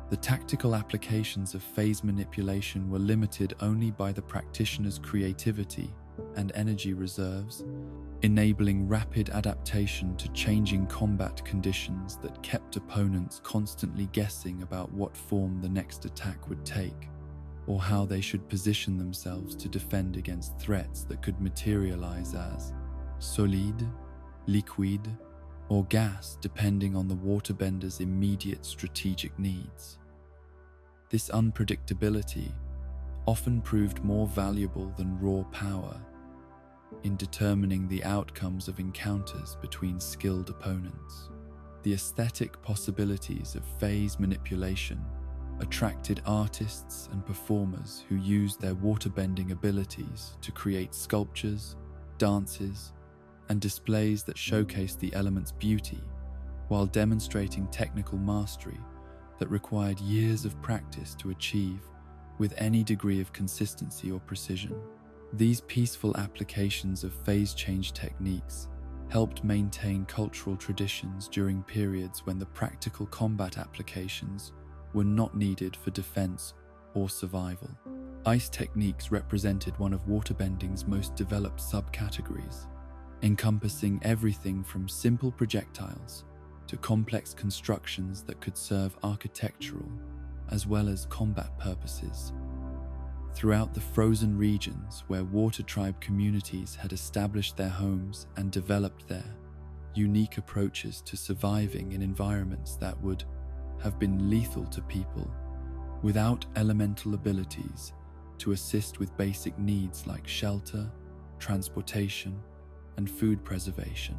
The tactical applications of phase manipulation were limited only by the practitioner's creativity and energy reserves, enabling rapid adaptation to changing combat conditions that kept opponents constantly guessing about what form the next attack would take, or how they should position themselves to defend against threats that could materialize as solide, liquid, or gas, depending on the waterbender's immediate strategic needs. This unpredictability often proved more valuable than raw power in determining the outcomes of encounters between skilled opponents. The aesthetic possibilities of phase manipulation attracted artists and performers who used their waterbending abilities to create sculptures, dances, and displays that showcased the element's beauty, while demonstrating technical mastery that required years of practice to achieve with any degree of consistency or precision. These peaceful applications of phase change techniques helped maintain cultural traditions during periods when the practical combat applications were not needed for defense or survival. Ice techniques represented one of waterbending's most developed subcategories, encompassing everything from simple projectiles to complex constructions that could serve architectural as well as combat purposes. Throughout the frozen regions where water tribe communities had established their homes and developed their unique approaches to surviving in environments that would have been lethal to people without elemental abilities to assist with basic needs like shelter, transportation, and food preservation.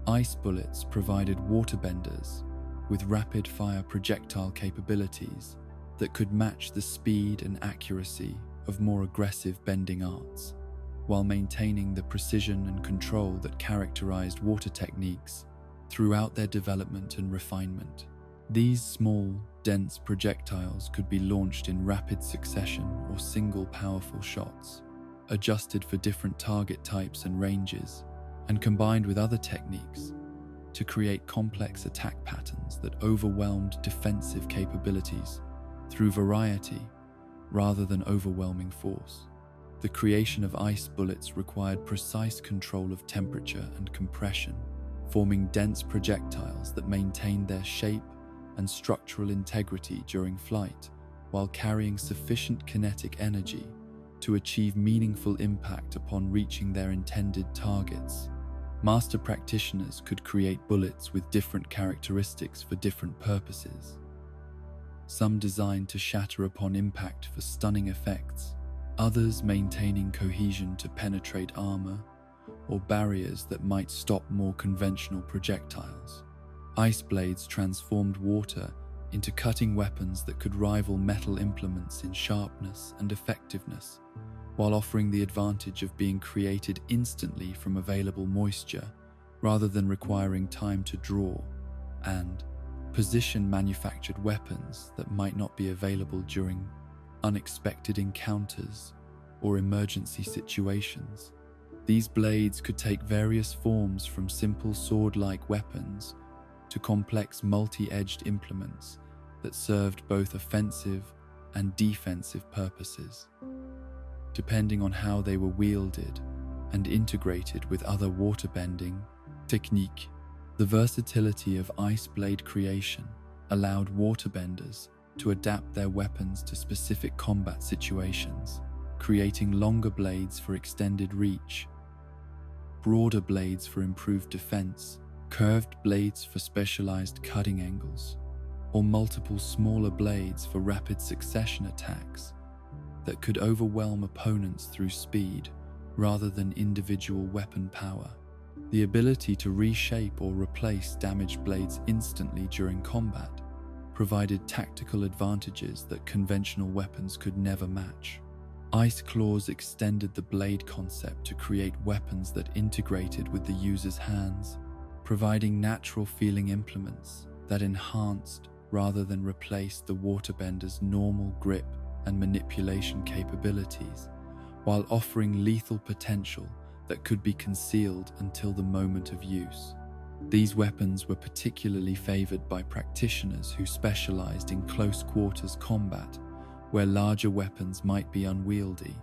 Ice bullets provided waterbenders with rapid-fire projectile capabilities that could match the speed and accuracy of more aggressive bending arts, while maintaining the precision and control that characterized water techniques throughout their development and refinement. These small, dense projectiles could be launched in rapid succession or single powerful shots, adjusted for different target types and ranges, and combined with other techniques to create complex attack patterns that overwhelmed defensive capabilities through variety rather than overwhelming force. The creation of ice bullets required precise control of temperature and compression, forming dense projectiles that maintained their shape and structural integrity during flight, while carrying sufficient kinetic energy to achieve meaningful impact upon reaching their intended targets. Master practitioners could create bullets with different characteristics for different purposes, some designed to shatter upon impact for stunning effects, others maintaining cohesion to penetrate armor or barriers that might stop more conventional projectiles. Ice blades transformed water into cutting weapons that could rival metal implements in sharpness and effectiveness, while offering the advantage of being created instantly from available moisture rather than requiring time to draw, and position manufactured weapons that might not be available during unexpected encounters or emergency situations. These blades could take various forms, from simple sword-like weapons to complex multi-edged implements that served both offensive and defensive purposes, depending on how they were wielded and integrated with other waterbending technique. The versatility of ice blade creation allowed waterbenders to adapt their weapons to specific combat situations, creating longer blades for extended reach, broader blades for improved defense, curved blades for specialized cutting angles, or multiple smaller blades for rapid succession attacks that could overwhelm opponents through speed rather than individual weapon power. The ability to reshape or replace damaged blades instantly during combat provided tactical advantages that conventional weapons could never match. Ice claws extended the blade concept to create weapons that integrated with the user's hands, providing natural-feeling implements that enhanced rather than replaced the waterbender's normal grip and manipulation capabilities, while offering lethal potential that could be concealed until the moment of use. These weapons were particularly favored by practitioners who specialized in close-quarters combat, where larger weapons might be unwieldy,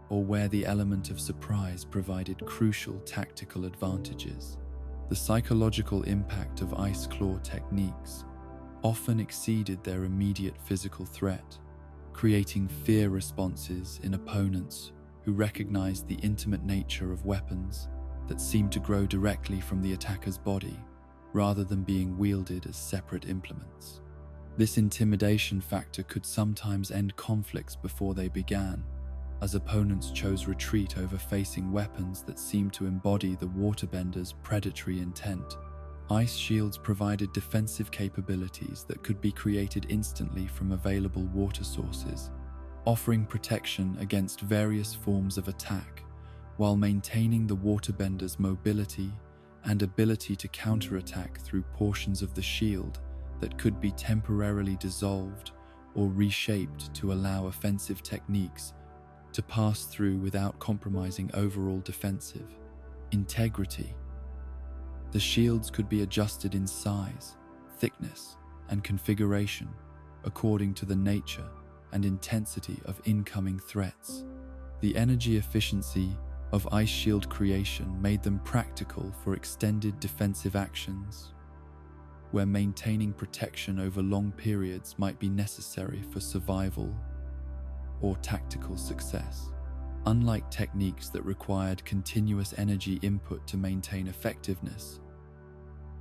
or where the element of surprise provided crucial tactical advantages. The psychological impact of ice claw techniques often exceeded their immediate physical threat, creating fear responses in opponents who recognized the intimate nature of weapons that seemed to grow directly from the attacker's body, rather than being wielded as separate implements. This intimidation factor could sometimes end conflicts before they began, as opponents chose retreat over facing weapons that seemed to embody the waterbender's predatory intent. Ice shields provided defensive capabilities that could be created instantly from available water sources, offering protection against various forms of attack, while maintaining the waterbender's mobility and ability to counterattack through portions of the shield that could be temporarily dissolved or reshaped to allow offensive techniques to pass through without compromising overall defensive integrity. The shields could be adjusted in size, thickness, and configuration according to the nature and intensity of incoming threats. The energy efficiency of ice shield creation made them practical for extended defensive actions, where maintaining protection over long periods might be necessary for survival or tactical success. Unlike techniques that required continuous energy input to maintain effectiveness,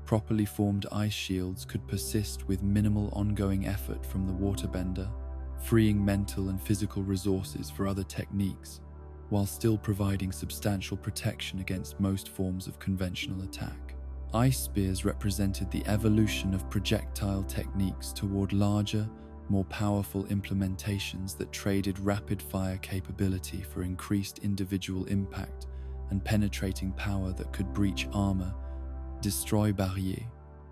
properly formed ice shields could persist with minimal ongoing effort from the waterbender, freeing mental and physical resources for other techniques, while still providing substantial protection against most forms of conventional attack. Ice spears represented the evolution of projectile techniques toward larger, more powerful implementations that traded rapid-fire capability for increased individual impact and penetrating power that could breach armor, destroy barriers,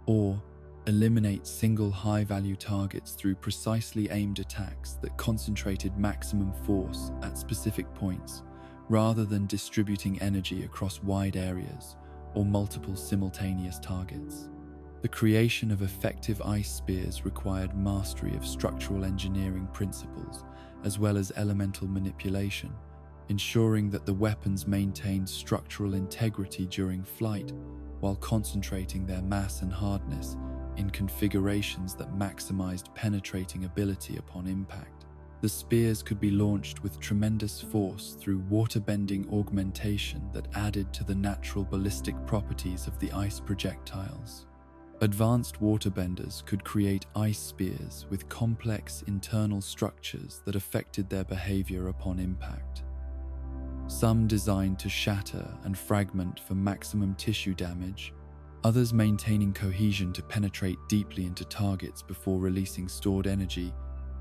or eliminate single high-value targets through precisely aimed attacks that concentrated maximum force at specific points, rather than distributing energy across wide areas or multiple simultaneous targets. The creation of effective ice spears required mastery of structural engineering principles as well as elemental manipulation, ensuring that the weapons maintained structural integrity during flight while concentrating their mass and hardness in configurations that maximized penetrating ability upon impact. The spears could be launched with tremendous force through water-bending augmentation that added to the natural ballistic properties of the ice projectiles. Advanced waterbenders could create ice spears with complex internal structures that affected their behavior upon impact. Some designed to shatter and fragment for maximum tissue damage, others maintaining cohesion to penetrate deeply into targets before releasing stored energy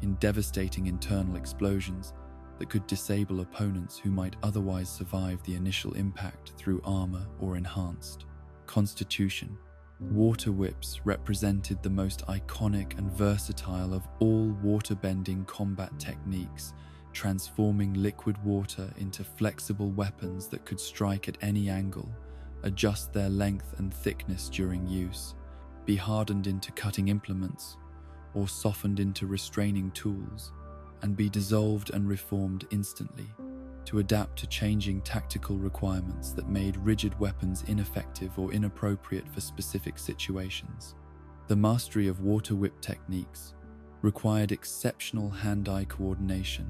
in devastating internal explosions that could disable opponents who might otherwise survive the initial impact through armor or enhanced constitution. Water whips represented the most iconic and versatile of all water-bending combat techniques, transforming liquid water into flexible weapons that could strike at any angle, adjust their length and thickness during use, be hardened into cutting implements, or softened into restraining tools, and be dissolved and reformed instantly to adapt to changing tactical requirements that made rigid weapons ineffective or inappropriate for specific situations. The mastery of water whip techniques required exceptional hand-eye coordination,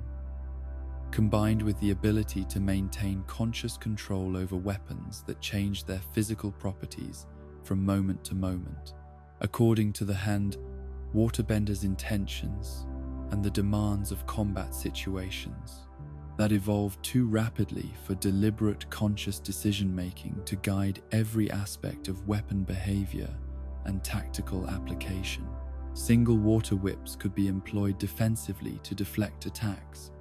combined with the ability to maintain conscious control over weapons that changed their physical properties from moment to moment, according to the hand, waterbender's intentions, and the demands of combat situations that evolved too rapidly for deliberate, conscious decision-making to guide every aspect of weapon behavior and tactical application. Single water whips could be employed defensively to deflect attacks,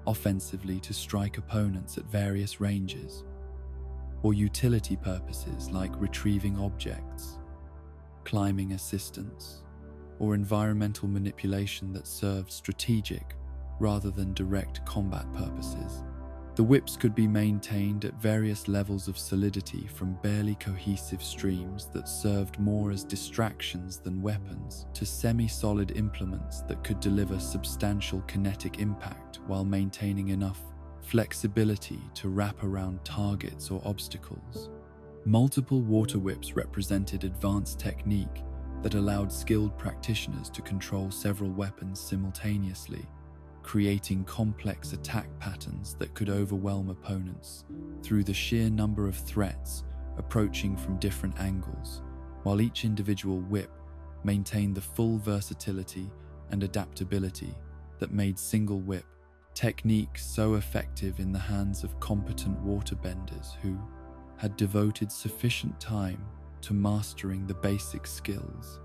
offensively to strike opponents at various ranges, or utility purposes like retrieving objects, climbing assistance, or environmental manipulation that served strategic rather than direct combat purposes. The whips could be maintained at various levels of solidity, from barely cohesive streams that served more as distractions than weapons to semi-solid implements that could deliver substantial kinetic impact while maintaining enough flexibility to wrap around targets or obstacles. Multiple water whips represented advanced technique that allowed skilled practitioners to control several weapons simultaneously, creating complex attack patterns that could overwhelm opponents through the sheer number of threats approaching from different angles, while each individual whip maintained the full versatility and adaptability that made single whip technique so effective in the hands of competent waterbenders who had devoted sufficient time to mastering the basic skills.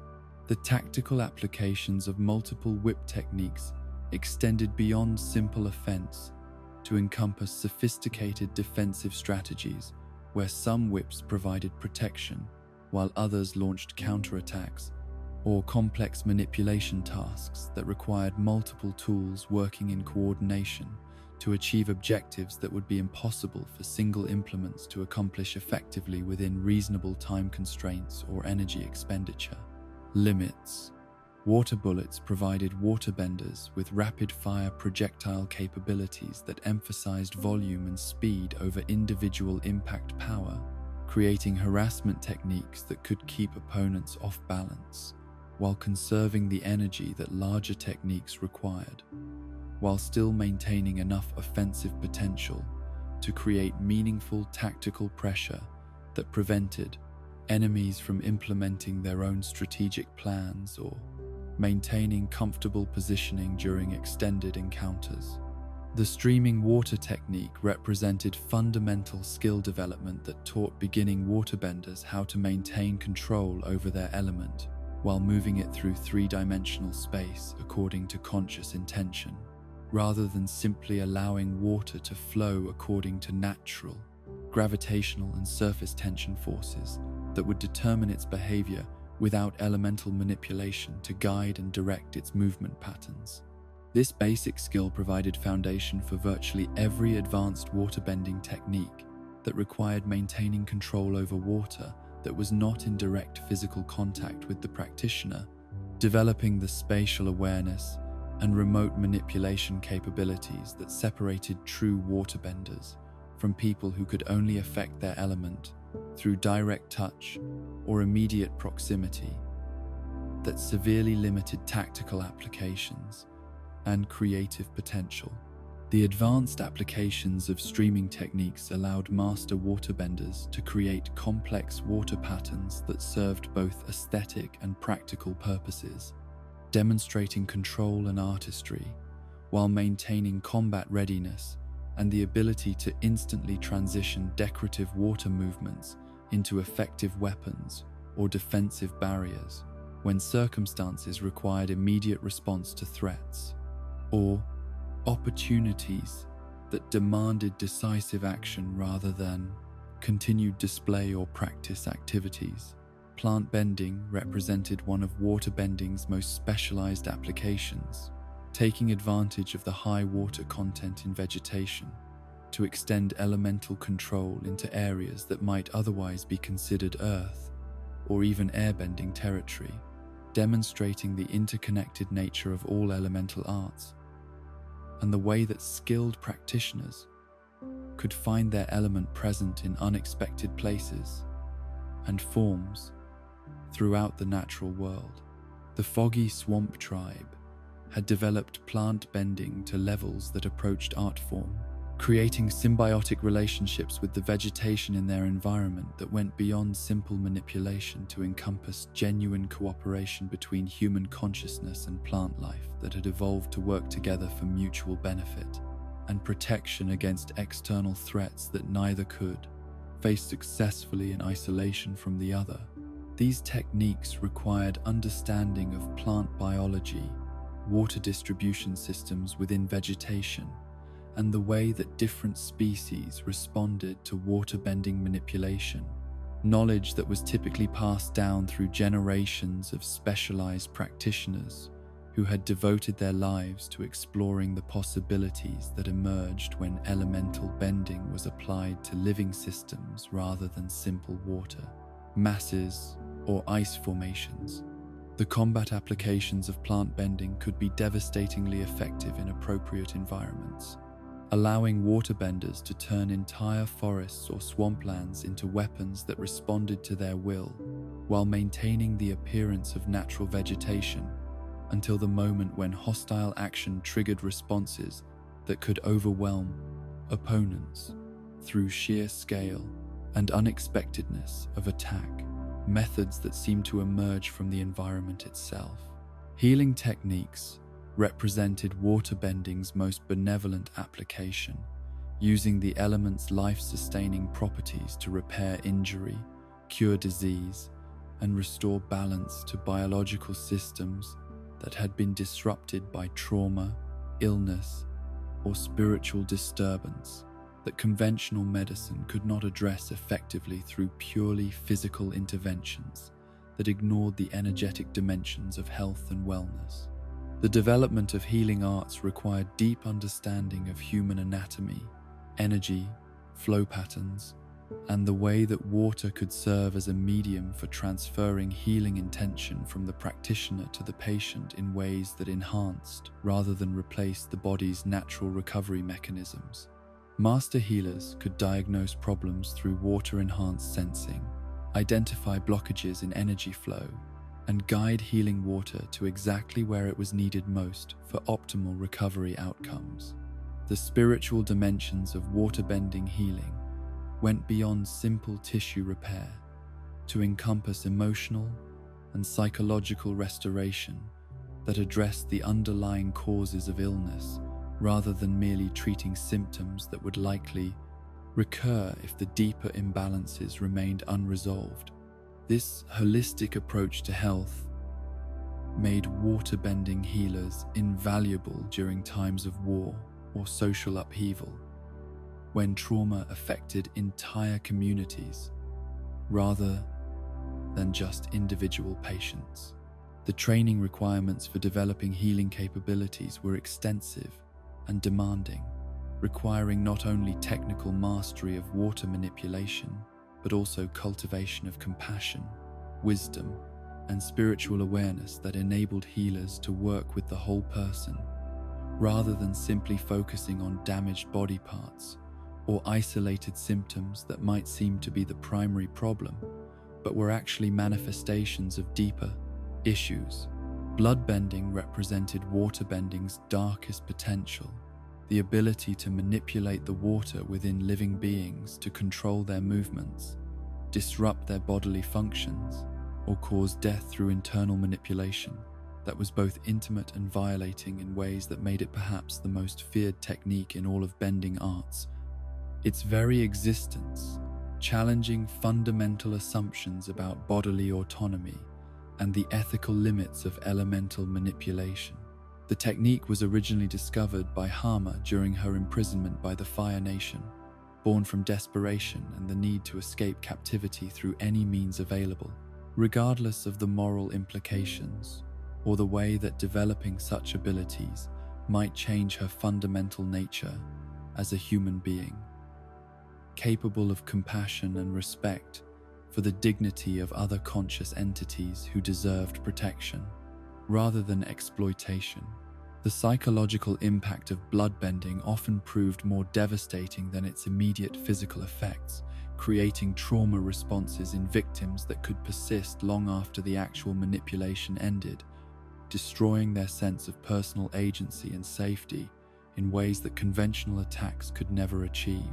The tactical applications of multiple whip techniques extended beyond simple offense to encompass sophisticated defensive strategies where some whips provided protection while others launched counterattacks, or complex manipulation tasks that required multiple tools working in coordination to achieve objectives that would be impossible for single implements to accomplish effectively within reasonable time constraints or energy expenditure limits. Water bullets provided waterbenders with rapid-fire projectile capabilities that emphasized volume and speed over individual impact power, creating harassment techniques that could keep opponents off balance, while conserving the energy that larger techniques required, while still maintaining enough offensive potential to create meaningful tactical pressure that prevented enemies from implementing their own strategic plans or maintaining comfortable positioning during extended encounters. The streaming water technique represented fundamental skill development that taught beginning waterbenders how to maintain control over their element while moving it through three-dimensional space according to conscious intention, rather than simply allowing water to flow according to natural, gravitational and surface tension forces that would determine its behavior without elemental manipulation to guide and direct its movement patterns. This basic skill provided foundation for virtually every advanced waterbending technique that required maintaining control over water that was not in direct physical contact with the practitioner, developing the spatial awareness and remote manipulation capabilities that separated true waterbenders from people who could only affect their element through direct touch or immediate proximity, that severely limited tactical applications and creative potential. The advanced applications of streaming techniques allowed master waterbenders to create complex water patterns that served both aesthetic and practical purposes, demonstrating control and artistry, while maintaining combat readiness and the ability to instantly transition decorative water movements into effective weapons or defensive barriers when circumstances required immediate response to threats, or opportunities that demanded decisive action rather than continued display or practice activities. Plant bending represented one of waterbending's most specialized applications, taking advantage of the high water content in vegetation to extend elemental control into areas that might otherwise be considered earth or even airbending territory, demonstrating the interconnected nature of all elemental arts and the way that skilled practitioners could find their element present in unexpected places and forms throughout the natural world. The Foggy Swamp tribe had developed plant bending to levels that approached art form, creating symbiotic relationships with the vegetation in their environment that went beyond simple manipulation to encompass genuine cooperation between human consciousness and plant life that had evolved to work together for mutual benefit and protection against external threats that neither could face successfully in isolation from the other. These techniques required understanding of plant biology, water distribution systems within vegetation, and the way that different species responded to water-bending manipulation, knowledge that was typically passed down through generations of specialized practitioners who had devoted their lives to exploring the possibilities that emerged when elemental bending was applied to living systems rather than simple water, masses, or ice formations. The combat applications of plant bending could be devastatingly effective in appropriate environments, allowing waterbenders to turn entire forests or swamplands into weapons that responded to their will, while maintaining the appearance of natural vegetation until the moment when hostile action triggered responses that could overwhelm opponents through sheer scale and unexpectedness of attack, methods that seem to emerge from the environment itself. Healing techniques represented waterbending's most benevolent application, using the element's life-sustaining properties to repair injury, cure disease, and restore balance to biological systems that had been disrupted by trauma, illness, or spiritual disturbance that conventional medicine could not address effectively through purely physical interventions that ignored the energetic dimensions of health and wellness. The development of healing arts required deep understanding of human anatomy, energy, flow patterns, and the way that water could serve as a medium for transferring healing intention from the practitioner to the patient in ways that enhanced rather than replaced the body's natural recovery mechanisms. Master healers could diagnose problems through water-enhanced sensing, identify blockages in energy flow, and guide healing water to exactly where it was needed most for optimal recovery outcomes. The spiritual dimensions of water-bending healing went beyond simple tissue repair to encompass emotional and psychological restoration that addressed the underlying causes of illness rather than merely treating symptoms that would likely recur if the deeper imbalances remained unresolved. This holistic approach to health made water-bending healers invaluable during times of war or social upheaval, when trauma affected entire communities rather than just individual patients. The training requirements for developing healing capabilities were extensive and demanding, requiring not only technical mastery of water manipulation, but also cultivation of compassion, wisdom, and spiritual awareness that enabled healers to work with the whole person, rather than simply focusing on damaged body parts or isolated symptoms that might seem to be the primary problem, but were actually manifestations of deeper issues. Bloodbending represented waterbending's darkest potential, the ability to manipulate the water within living beings to control their movements, disrupt their bodily functions, or cause death through internal manipulation that was both intimate and violating in ways that made it perhaps the most feared technique in all of bending arts. Its very existence, challenging fundamental assumptions about bodily autonomy and the ethical limits of elemental manipulation. The technique was originally discovered by Hama during her imprisonment by the Fire Nation, born from desperation and the need to escape captivity through any means available, regardless of the moral implications or the way that developing such abilities might change her fundamental nature as a human being, capable of compassion and respect for the dignity of other conscious entities who deserved protection, rather than exploitation. The psychological impact of bloodbending often proved more devastating than its immediate physical effects, creating trauma responses in victims that could persist long after the actual manipulation ended, destroying their sense of personal agency and safety in ways that conventional attacks could never achieve.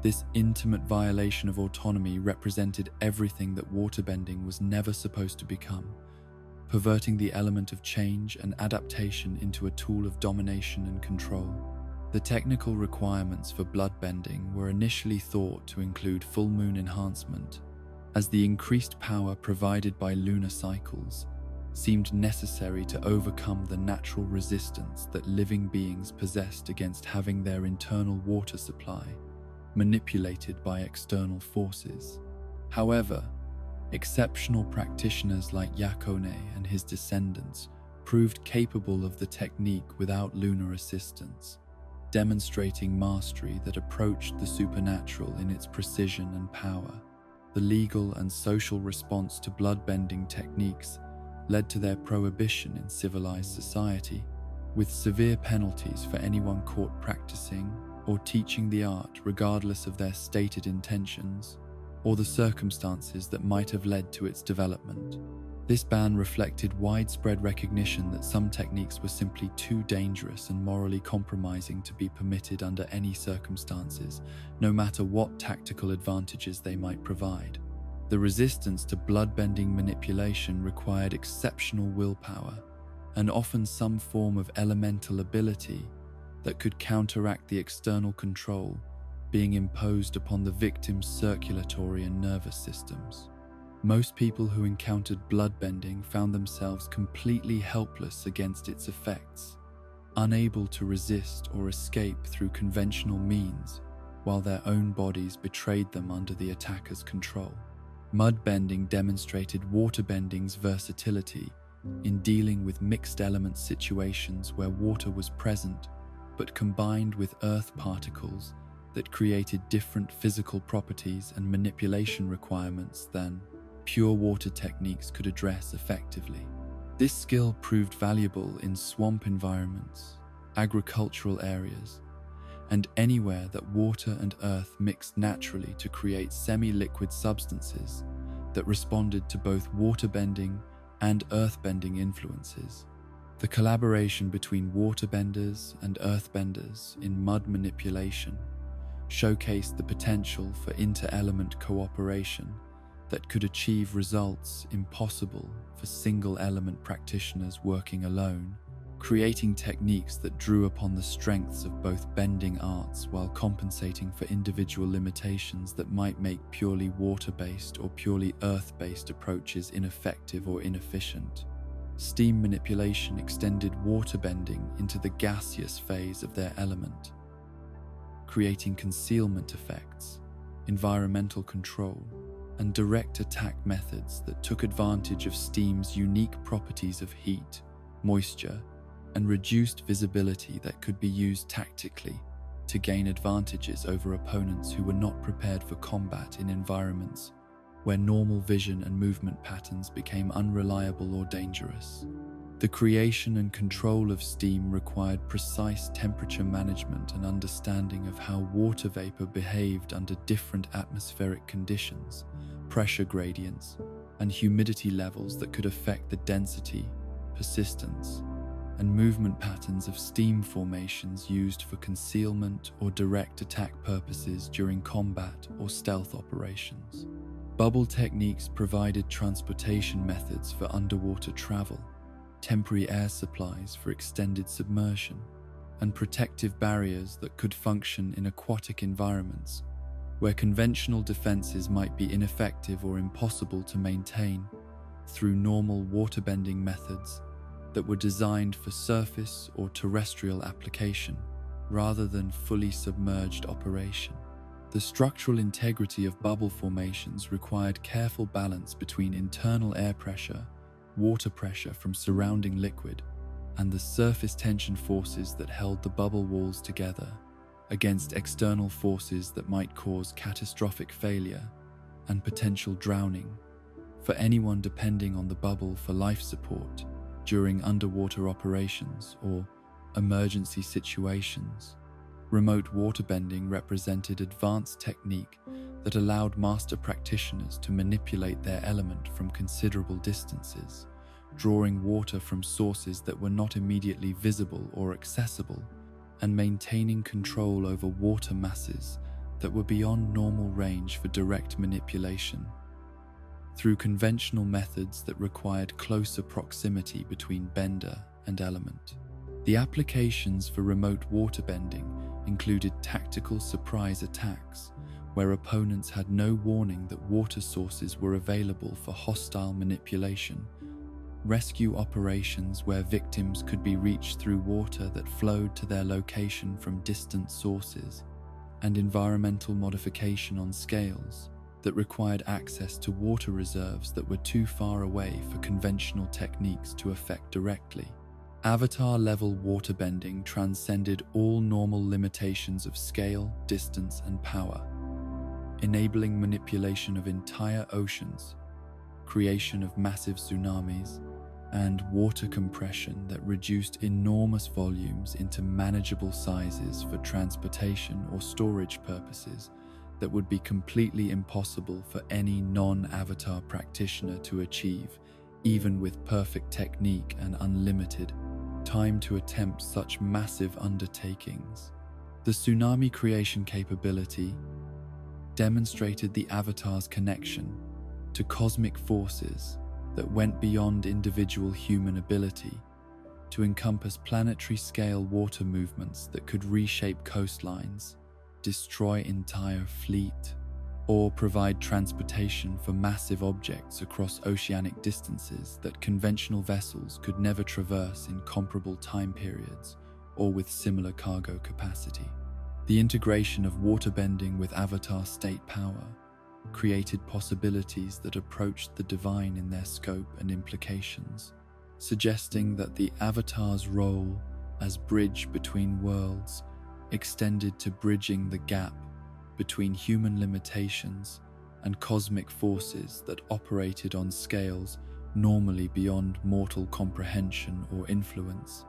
This intimate violation of autonomy represented everything that waterbending was never supposed to become, perverting the element of change and adaptation into a tool of domination and control. The technical requirements for bloodbending were initially thought to include full moon enhancement, as the increased power provided by lunar cycles seemed necessary to overcome the natural resistance that living beings possessed against having their internal water supply manipulated by external forces. However, exceptional practitioners like Yakone and his descendants proved capable of the technique without lunar assistance, demonstrating mastery that approached the supernatural in its precision and power. The legal and social response to bloodbending techniques led to their prohibition in civilized society, with severe penalties for anyone caught practicing or teaching the art regardless of their stated intentions or the circumstances that might have led to its development. This ban reflected widespread recognition that some techniques were simply too dangerous and morally compromising to be permitted under any circumstances, no matter what tactical advantages they might provide. The resistance to bloodbending manipulation required exceptional willpower and often some form of elemental ability that could counteract the external control being imposed upon the victim's circulatory and nervous systems. Most people who encountered bloodbending found themselves completely helpless against its effects, unable to resist or escape through conventional means, while their own bodies betrayed them under the attacker's control. Mudbending demonstrated waterbending's versatility in dealing with mixed element situations where water was present but combined with earth particles that created different physical properties and manipulation requirements than pure water techniques could address effectively. This skill proved valuable in swamp environments, agricultural areas, and anywhere that water and earth mixed naturally to create semi-liquid substances that responded to both water-bending and earth-bending influences. The collaboration between waterbenders and earthbenders in mud manipulation showcased the potential for inter-element cooperation that could achieve results impossible for single-element practitioners working alone, creating techniques that drew upon the strengths of both bending arts while compensating for individual limitations that might make purely water-based or purely earth-based approaches ineffective or inefficient. Steam manipulation extended water bending into the gaseous phase of their element, creating concealment effects, environmental control, and direct attack methods that took advantage of steam's unique properties of heat, moisture, and reduced visibility that could be used tactically to gain advantages over opponents who were not prepared for combat in environments where normal vision and movement patterns became unreliable or dangerous. The creation and control of steam required precise temperature management and understanding of how water vapor behaved under different atmospheric conditions, pressure gradients, and humidity levels that could affect the density, persistence, and movement patterns of steam formations used for concealment or direct attack purposes during combat or stealth operations. Bubble techniques provided transportation methods for underwater travel, temporary air supplies for extended submersion, and protective barriers that could function in aquatic environments where conventional defenses might be ineffective or impossible to maintain through normal waterbending methods that were designed for surface or terrestrial application rather than fully submerged operation. The structural integrity of bubble formations required careful balance between internal air pressure, water pressure from surrounding liquid, and the surface tension forces that held the bubble walls together against external forces that might cause catastrophic failure and potential drowning for anyone depending on the bubble for life support during underwater operations or emergency situations. Remote waterbending represented advanced technique that allowed master practitioners to manipulate their element from considerable distances, drawing water from sources that were not immediately visible or accessible, and maintaining control over water masses that were beyond normal range for direct manipulation. Through conventional methods that required closer proximity between bender and element. The applications for remote waterbending included tactical surprise attacks, where opponents had no warning that water sources were available for hostile manipulation, rescue operations where victims could be reached through water that flowed to their location from distant sources, and environmental modification on scales that required access to water reserves that were too far away for conventional techniques to affect directly. Avatar-level waterbending transcended all normal limitations of scale, distance, and power, enabling manipulation of entire oceans, creation of massive tsunamis, and water compression that reduced enormous volumes into manageable sizes for transportation or storage purposes that would be completely impossible for any non-avatar practitioner to achieve, even with perfect technique and unlimited time to attempt such massive undertakings. The tsunami creation capability demonstrated the Avatar's connection to cosmic forces that went beyond individual human ability to encompass planetary-scale water movements that could reshape coastlines, destroy entire fleet, or provide transportation for massive objects across oceanic distances that conventional vessels could never traverse in comparable time periods or with similar cargo capacity. The integration of waterbending with Avatar state power created possibilities that approached the divine in their scope and implications, suggesting that the Avatar's role as bridge between worlds extended to bridging the gap between human limitations and cosmic forces that operated on scales normally beyond mortal comprehension or influence,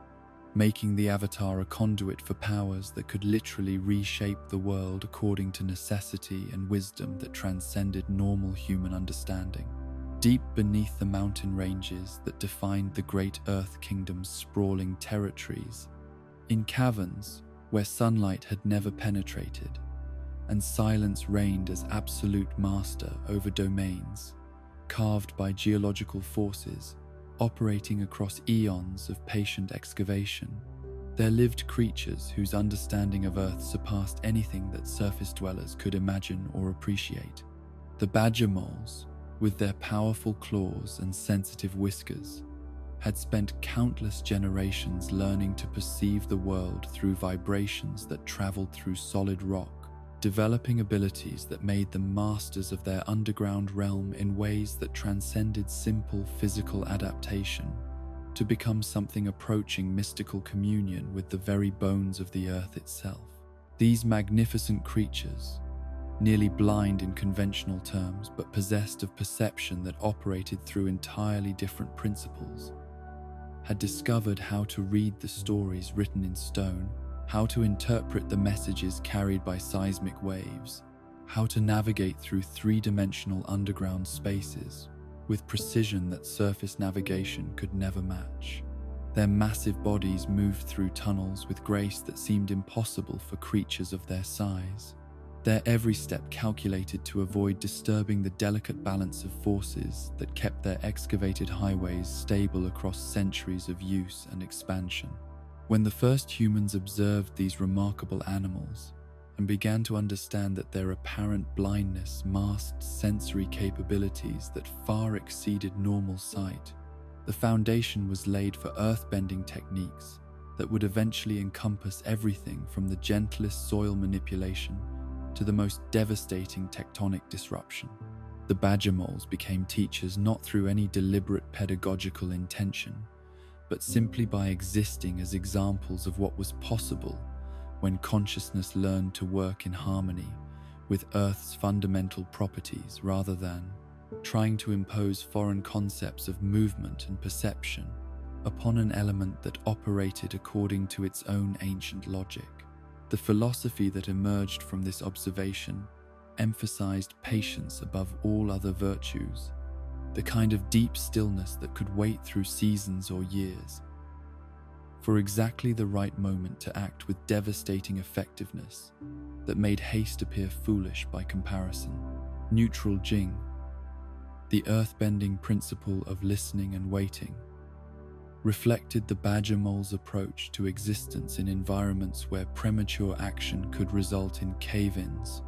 making the Avatar a conduit for powers that could literally reshape the world according to necessity and wisdom that transcended normal human understanding. Deep beneath the mountain ranges that defined the great Earth Kingdom's sprawling territories, in caverns where sunlight had never penetrated, and silence reigned as absolute master over domains carved by geological forces operating across eons of patient excavation, there lived creatures whose understanding of Earth surpassed anything that surface dwellers could imagine or appreciate. The badger moles, with their powerful claws and sensitive whiskers, had spent countless generations learning to perceive the world through vibrations that traveled through solid rock, developing abilities that made them masters of their underground realm in ways that transcended simple physical adaptation to become something approaching mystical communion with the very bones of the earth itself. These magnificent creatures, nearly blind in conventional terms but possessed of perception that operated through entirely different principles, had discovered how to read the stories written in stone, how to interpret the messages carried by seismic waves, how to navigate through three-dimensional underground spaces with precision that surface navigation could never match. Their massive bodies moved through tunnels with grace that seemed impossible for creatures of their size, their every step calculated to avoid disturbing the delicate balance of forces that kept their excavated highways stable across centuries of use and expansion. When the first humans observed these remarkable animals and began to understand that their apparent blindness masked sensory capabilities that far exceeded normal sight, the foundation was laid for earthbending techniques that would eventually encompass everything from the gentlest soil manipulation to the most devastating tectonic disruption. The badger moles became teachers not through any deliberate pedagogical intention, but simply by existing as examples of what was possible when consciousness learned to work in harmony with Earth's fundamental properties rather than trying to impose foreign concepts of movement and perception upon an element that operated according to its own ancient logic. The philosophy that emerged from this observation emphasized patience above all other virtues, the kind of deep stillness that could wait through seasons or years, for exactly the right moment to act with devastating effectiveness that made haste appear foolish by comparison. Neutral Jing, the earthbending principle of listening and waiting, reflected the badger mole's approach to existence in environments where premature action could result in cave-ins,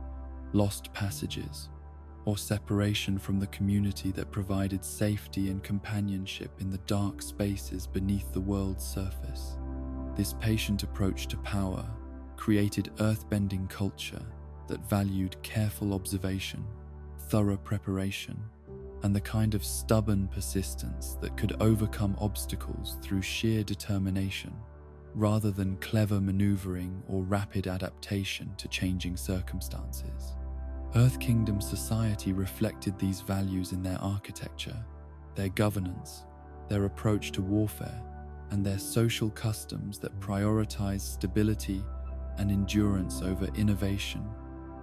lost passages, or separation from the community that provided safety and companionship in the dark spaces beneath the world's surface. This patient approach to power created earthbending culture that valued careful observation, thorough preparation, and the kind of stubborn persistence that could overcome obstacles through sheer determination, rather than clever maneuvering or rapid adaptation to changing circumstances. Earth Kingdom society reflected these values in their architecture, their governance, their approach to warfare, and their social customs that prioritized stability and endurance over innovation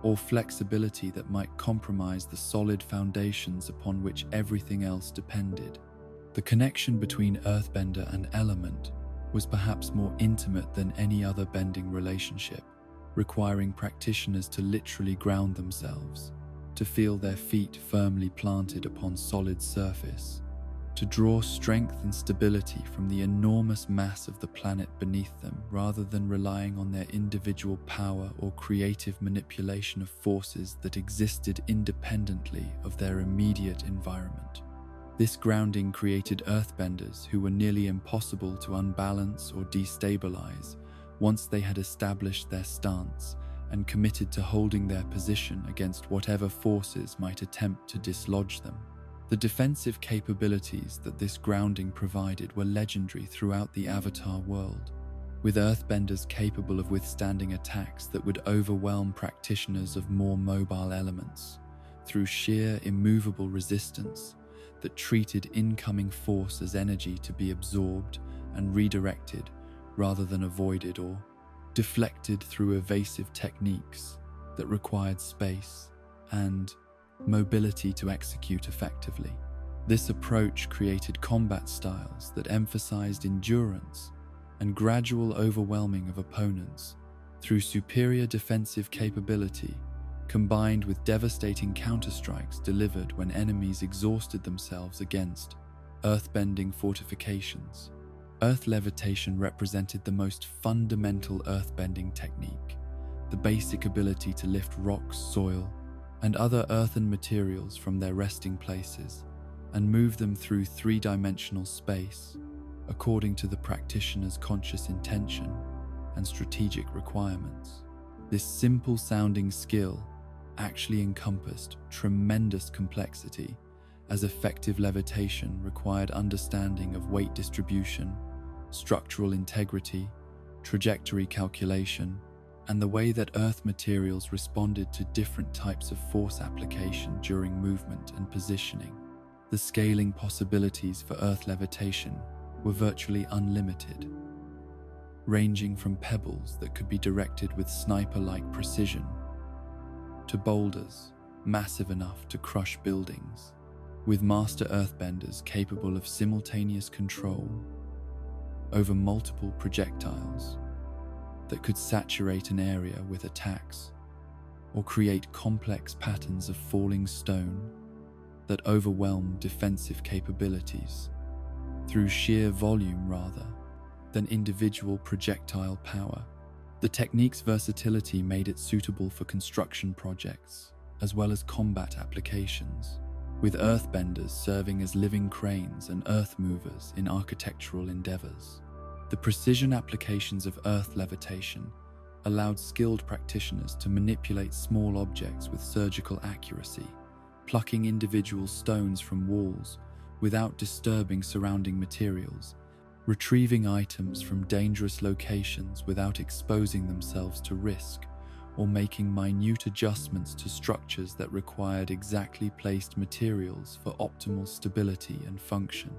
or flexibility that might compromise the solid foundations upon which everything else depended. The connection between earthbender and element was perhaps more intimate than any other bending relationship, requiring practitioners to literally ground themselves, to feel their feet firmly planted upon solid surface, to draw strength and stability from the enormous mass of the planet beneath them rather than relying on their individual power or creative manipulation of forces that existed independently of their immediate environment. This grounding created earthbenders who were nearly impossible to unbalance or destabilize once they had established their stance and committed to holding their position against whatever forces might attempt to dislodge them. The defensive capabilities that this grounding provided were legendary throughout the Avatar world, with earthbenders capable of withstanding attacks that would overwhelm practitioners of more mobile elements through sheer immovable resistance that treated incoming force as energy to be absorbed and redirected rather than avoided or deflected through evasive techniques that required space and mobility to execute effectively. This approach created combat styles that emphasized endurance and gradual overwhelming of opponents through superior defensive capability, combined with devastating counterstrikes delivered when enemies exhausted themselves against earthbending fortifications. Earth levitation represented the most fundamental earthbending technique, the basic ability to lift rocks, soil, and other earthen materials from their resting places and move them through three-dimensional space according to the practitioner's conscious intention and strategic requirements. This simple-sounding skill actually encompassed tremendous complexity, as effective levitation required understanding of weight distribution, structural integrity, trajectory calculation, and the way that earth materials responded to different types of force application during movement and positioning. The scaling possibilities for earth levitation were virtually unlimited, ranging from pebbles that could be directed with sniper-like precision to boulders massive enough to crush buildings, with master earthbenders capable of simultaneous control over multiple projectiles that could saturate an area with attacks or create complex patterns of falling stone that overwhelm defensive capabilities through sheer volume rather than individual projectile power. The technique's versatility made it suitable for construction projects as well as combat applications, with earthbenders serving as living cranes and earth movers in architectural endeavors. The precision applications of earth levitation allowed skilled practitioners to manipulate small objects with surgical accuracy, plucking individual stones from walls without disturbing surrounding materials, retrieving items from dangerous locations without exposing themselves to risk, or making minute adjustments to structures that required exactly placed materials for optimal stability and function.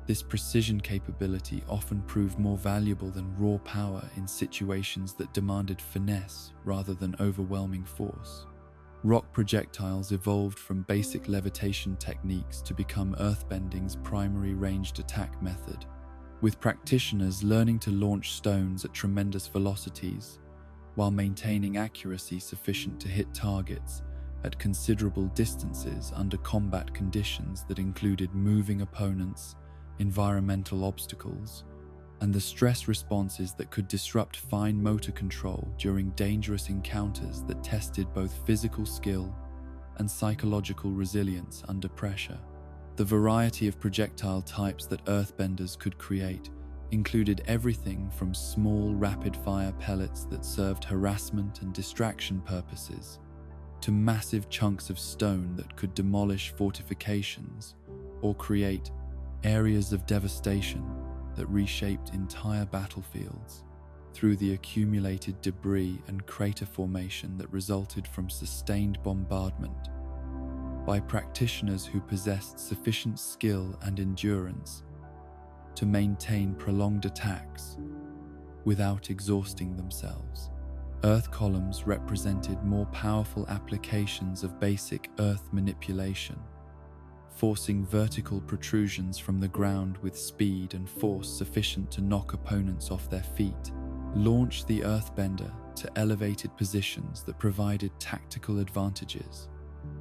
This precision capability often proved more valuable than raw power in situations that demanded finesse rather than overwhelming force. Rock projectiles evolved from basic levitation techniques to become earthbending's primary ranged attack method, with practitioners learning to launch stones at tremendous velocities while maintaining accuracy sufficient to hit targets at considerable distances under combat conditions that included moving opponents, environmental obstacles, and the stress responses that could disrupt fine motor control during dangerous encounters that tested both physical skill and psychological resilience under pressure. The variety of projectile types that earthbenders could create included everything from small rapid-fire pellets that served harassment and distraction purposes to massive chunks of stone that could demolish fortifications or create areas of devastation that reshaped entire battlefields through the accumulated debris and crater formation that resulted from sustained bombardment by practitioners who possessed sufficient skill and endurance to maintain prolonged attacks without exhausting themselves. Earth columns represented more powerful applications of basic earth manipulation, forcing vertical protrusions from the ground with speed and force sufficient to knock opponents off their feet, launch the earthbender to elevated positions that provided tactical advantages,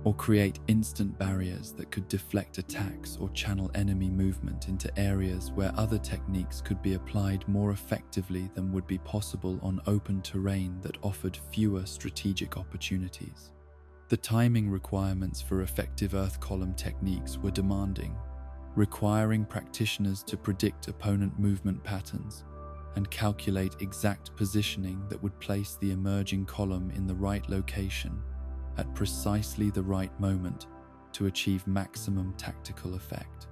or create instant barriers that could deflect attacks or channel enemy movement into areas where other techniques could be applied more effectively than would be possible on open terrain that offered fewer strategic opportunities. The timing requirements for effective earth column techniques were demanding, requiring practitioners to predict opponent movement patterns and calculate exact positioning that would place the emerging column in the right location at precisely the right moment to achieve maximum tactical effect.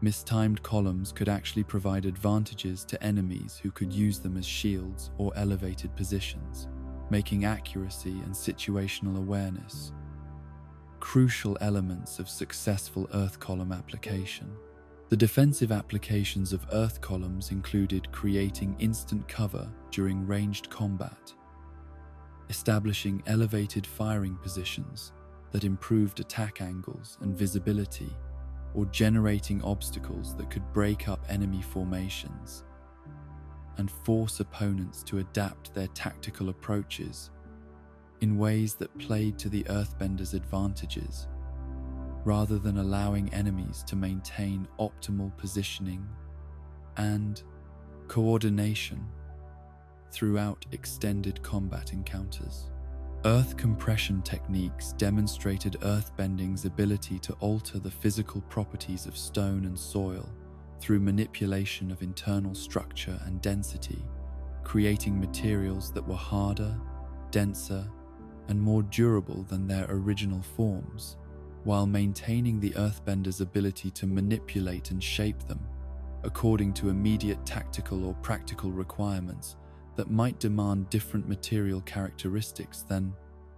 Mistimed columns could actually provide advantages to enemies who could use them as shields or elevated positions, making accuracy and situational awareness crucial elements of successful earth column application. The defensive applications of earth columns included creating instant cover during ranged combat, establishing elevated firing positions that improved attack angles and visibility, or generating obstacles that could break up enemy formations and force opponents to adapt their tactical approaches in ways that played to the Earthbender's advantages, rather than allowing enemies to maintain optimal positioning and coordination throughout extended combat encounters. Earth compression techniques demonstrated earthbending's ability to alter the physical properties of stone and soil through manipulation of internal structure and density, creating materials that were harder, denser, and more durable than their original forms, while maintaining the earthbender's ability to manipulate and shape them according to immediate tactical or practical requirements that might demand different material characteristics than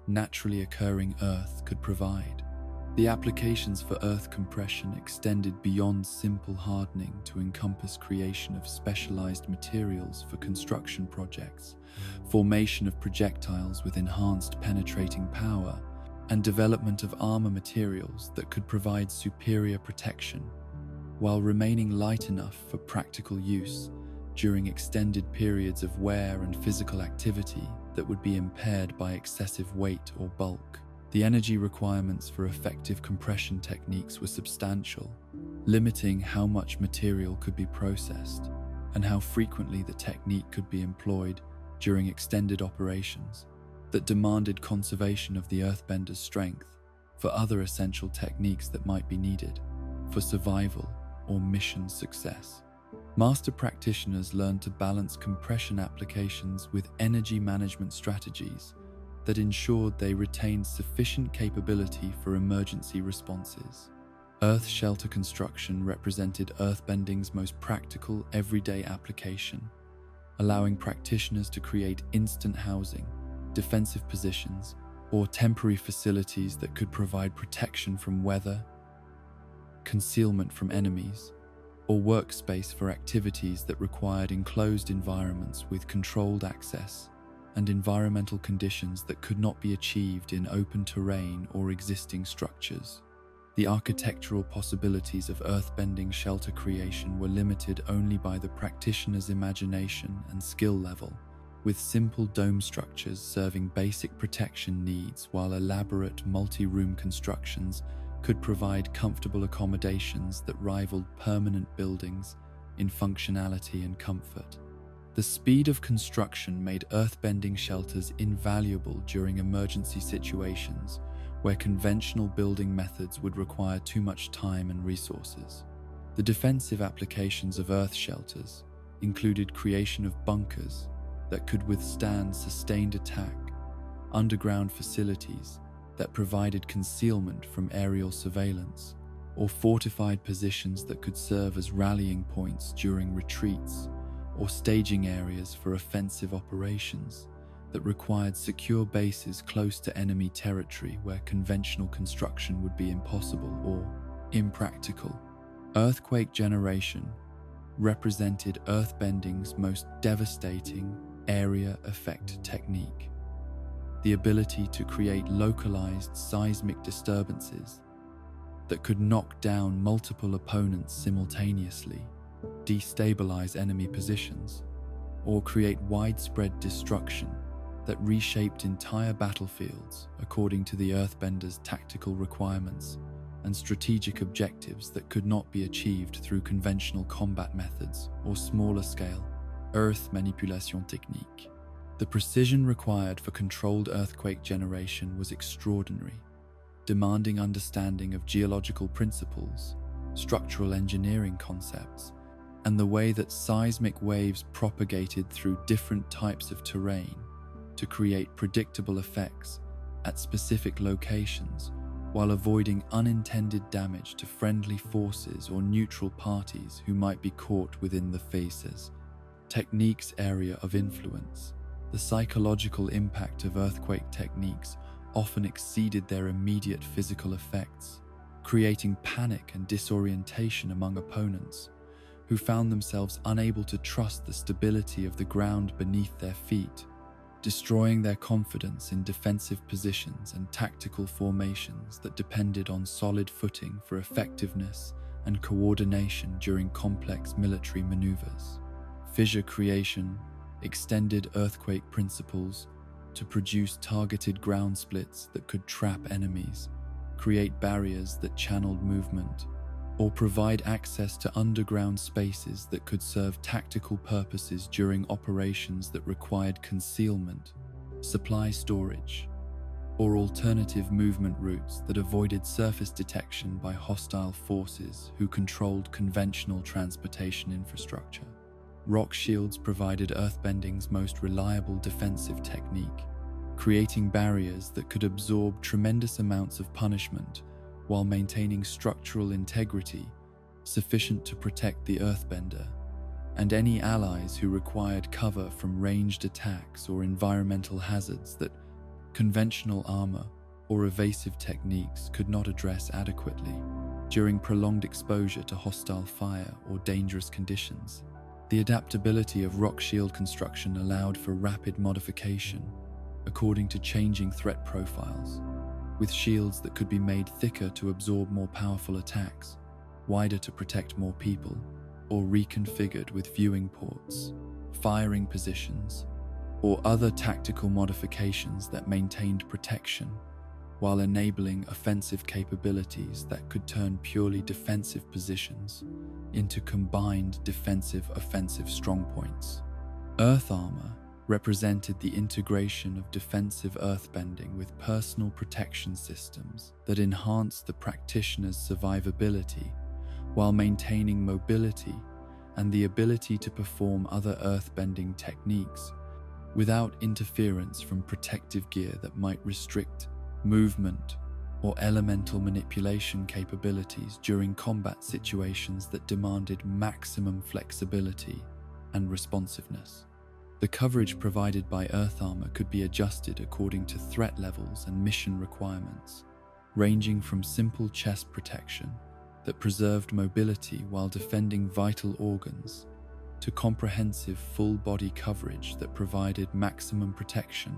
naturally occurring earth could provide. The applications for earth compression extended beyond simple hardening to encompass creation of specialized materials for construction projects, formation of projectiles with enhanced penetrating power, and development of armor materials that could provide superior protection while remaining light enough for practical use during extended periods of wear and physical activity that would be impaired by excessive weight or bulk. The energy requirements for effective compression techniques were substantial, limiting how much material could be processed and how frequently the technique could be employed during extended operations that demanded conservation of the earthbender's strength for other essential techniques that might be needed for survival or mission success. Master practitioners learned to balance compression applications with energy management strategies that ensured they retained sufficient capability for emergency responses. Earth shelter construction represented earthbending's most practical, everyday application, allowing practitioners to create instant housing, defensive positions, or temporary facilities that could provide protection from weather, concealment from enemies, or workspace for activities that required enclosed environments with controlled access and environmental conditions that could not be achieved in open terrain or existing structures. The architectural possibilities of earthbending shelter creation were limited only by the practitioner's imagination and skill level, with simple dome structures serving basic protection needs while elaborate multi-room constructions could provide comfortable accommodations that rivaled permanent buildings in functionality and comfort. The speed of construction made earthbending shelters invaluable during emergency situations where conventional building methods would require too much time and resources. The defensive applications of earth shelters included creation of bunkers that could withstand sustained attack, underground facilities that provided concealment from aerial surveillance, or fortified positions that could serve as rallying points during retreats or staging areas for offensive operations that required secure bases close to enemy territory where conventional construction would be impossible or impractical. Earthquake generation represented earthbending's most devastating area effect technique. The ability to create localized seismic disturbances that could knock down multiple opponents simultaneously, destabilize enemy positions, or create widespread destruction that reshaped entire battlefields according to the earthbender's tactical requirements and strategic objectives that could not be achieved through conventional combat methods or smaller-scale earth manipulation technique. The precision required for controlled earthquake generation was extraordinary, demanding understanding of geological principles, structural engineering concepts, and the way that seismic waves propagated through different types of terrain to create predictable effects at specific locations while avoiding unintended damage to friendly forces or neutral parties who might be caught within the phases. Techniques' area of influence. The psychological impact of earthquake techniques often exceeded their immediate physical effects, creating panic and disorientation among opponents, who found themselves unable to trust the stability of the ground beneath their feet, destroying their confidence in defensive positions and tactical formations that depended on solid footing for effectiveness and coordination during complex military maneuvers. Fissure creation extended earthquake principles to produce targeted ground splits that could trap enemies, create barriers that channeled movement, or provide access to underground spaces that could serve tactical purposes during operations that required concealment, supply storage, or alternative movement routes that avoided surface detection by hostile forces who controlled conventional transportation infrastructure. Rock shields provided earthbending's most reliable defensive technique, creating barriers that could absorb tremendous amounts of punishment while maintaining structural integrity sufficient to protect the earthbender and any allies who required cover from ranged attacks or environmental hazards that conventional armor or evasive techniques could not address adequately. During prolonged exposure to hostile fire or dangerous conditions, the adaptability of rock shield construction allowed for rapid modification according to changing threat profiles, with shields that could be made thicker to absorb more powerful attacks, wider to protect more people, or reconfigured with viewing ports, firing positions, or other tactical modifications that maintained protection while enabling offensive capabilities that could turn purely defensive positions into combined defensive-offensive strongpoints. Earth armor represented the integration of defensive earthbending with personal protection systems that enhanced the practitioner's survivability while maintaining mobility and the ability to perform other earthbending techniques without interference from protective gear that might restrict movement or elemental manipulation capabilities during combat situations that demanded maximum flexibility and responsiveness. The coverage provided by earth armor could be adjusted according to threat levels and mission requirements, ranging from simple chest protection that preserved mobility while defending vital organs to comprehensive full-body coverage that provided maximum protection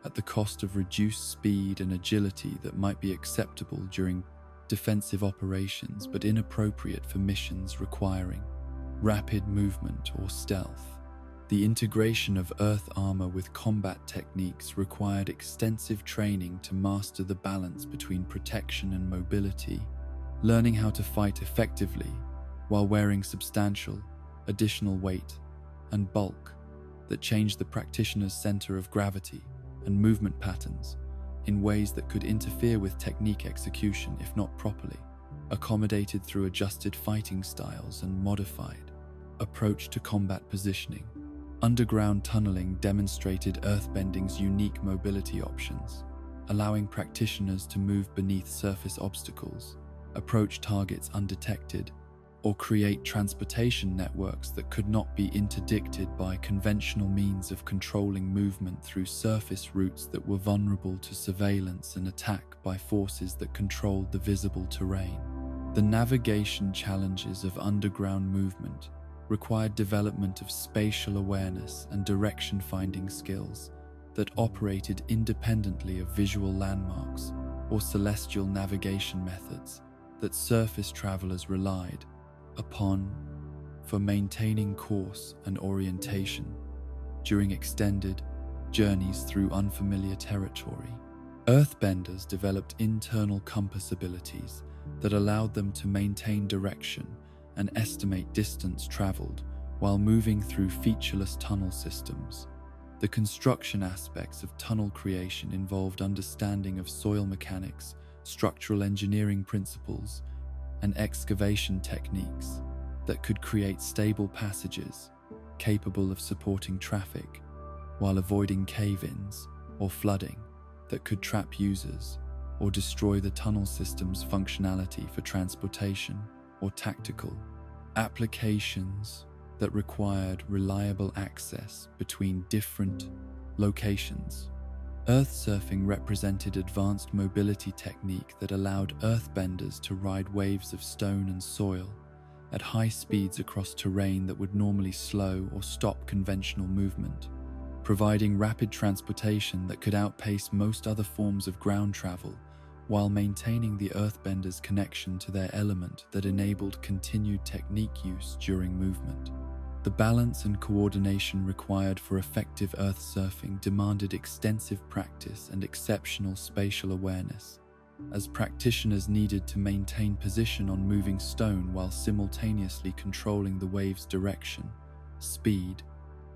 at the cost of reduced speed and agility that might be acceptable during defensive operations but inappropriate for missions requiring rapid movement or stealth. The integration of earth armor with combat techniques required extensive training to master the balance between protection and mobility, learning how to fight effectively while wearing substantial, additional weight and bulk that changed the practitioner's center of gravity and movement patterns in ways that could interfere with technique execution if not properly accommodated through adjusted fighting styles and modified approach to combat positioning. Underground tunneling demonstrated earthbending's unique mobility options, allowing practitioners to move beneath surface obstacles, approach targets undetected, or create transportation networks that could not be interdicted by conventional means of controlling movement through surface routes that were vulnerable to surveillance and attack by forces that controlled the visible terrain. The navigation challenges of underground movement required development of spatial awareness and direction-finding skills that operated independently of visual landmarks or celestial navigation methods that surface travelers relied upon for maintaining course and orientation during extended journeys through unfamiliar territory. Earthbenders developed internal compass abilities that allowed them to maintain direction and estimate distance traveled while moving through featureless tunnel systems. The construction aspects of tunnel creation involved understanding of soil mechanics, structural engineering principles, and excavation techniques that could create stable passages capable of supporting traffic while avoiding cave-ins or flooding that could trap users or destroy the tunnel system's functionality for transportation or tactical applications that required reliable access between different locations. Earth surfing represented advanced mobility technique that allowed earthbenders to ride waves of stone and soil at high speeds across terrain that would normally slow or stop conventional movement, providing rapid transportation that could outpace most other forms of ground travel while maintaining the earthbender's connection to their element that enabled continued technique use during movement. The balance and coordination required for effective earth surfing demanded extensive practice and exceptional spatial awareness, as practitioners needed to maintain position on moving stone while simultaneously controlling the wave's direction, speed,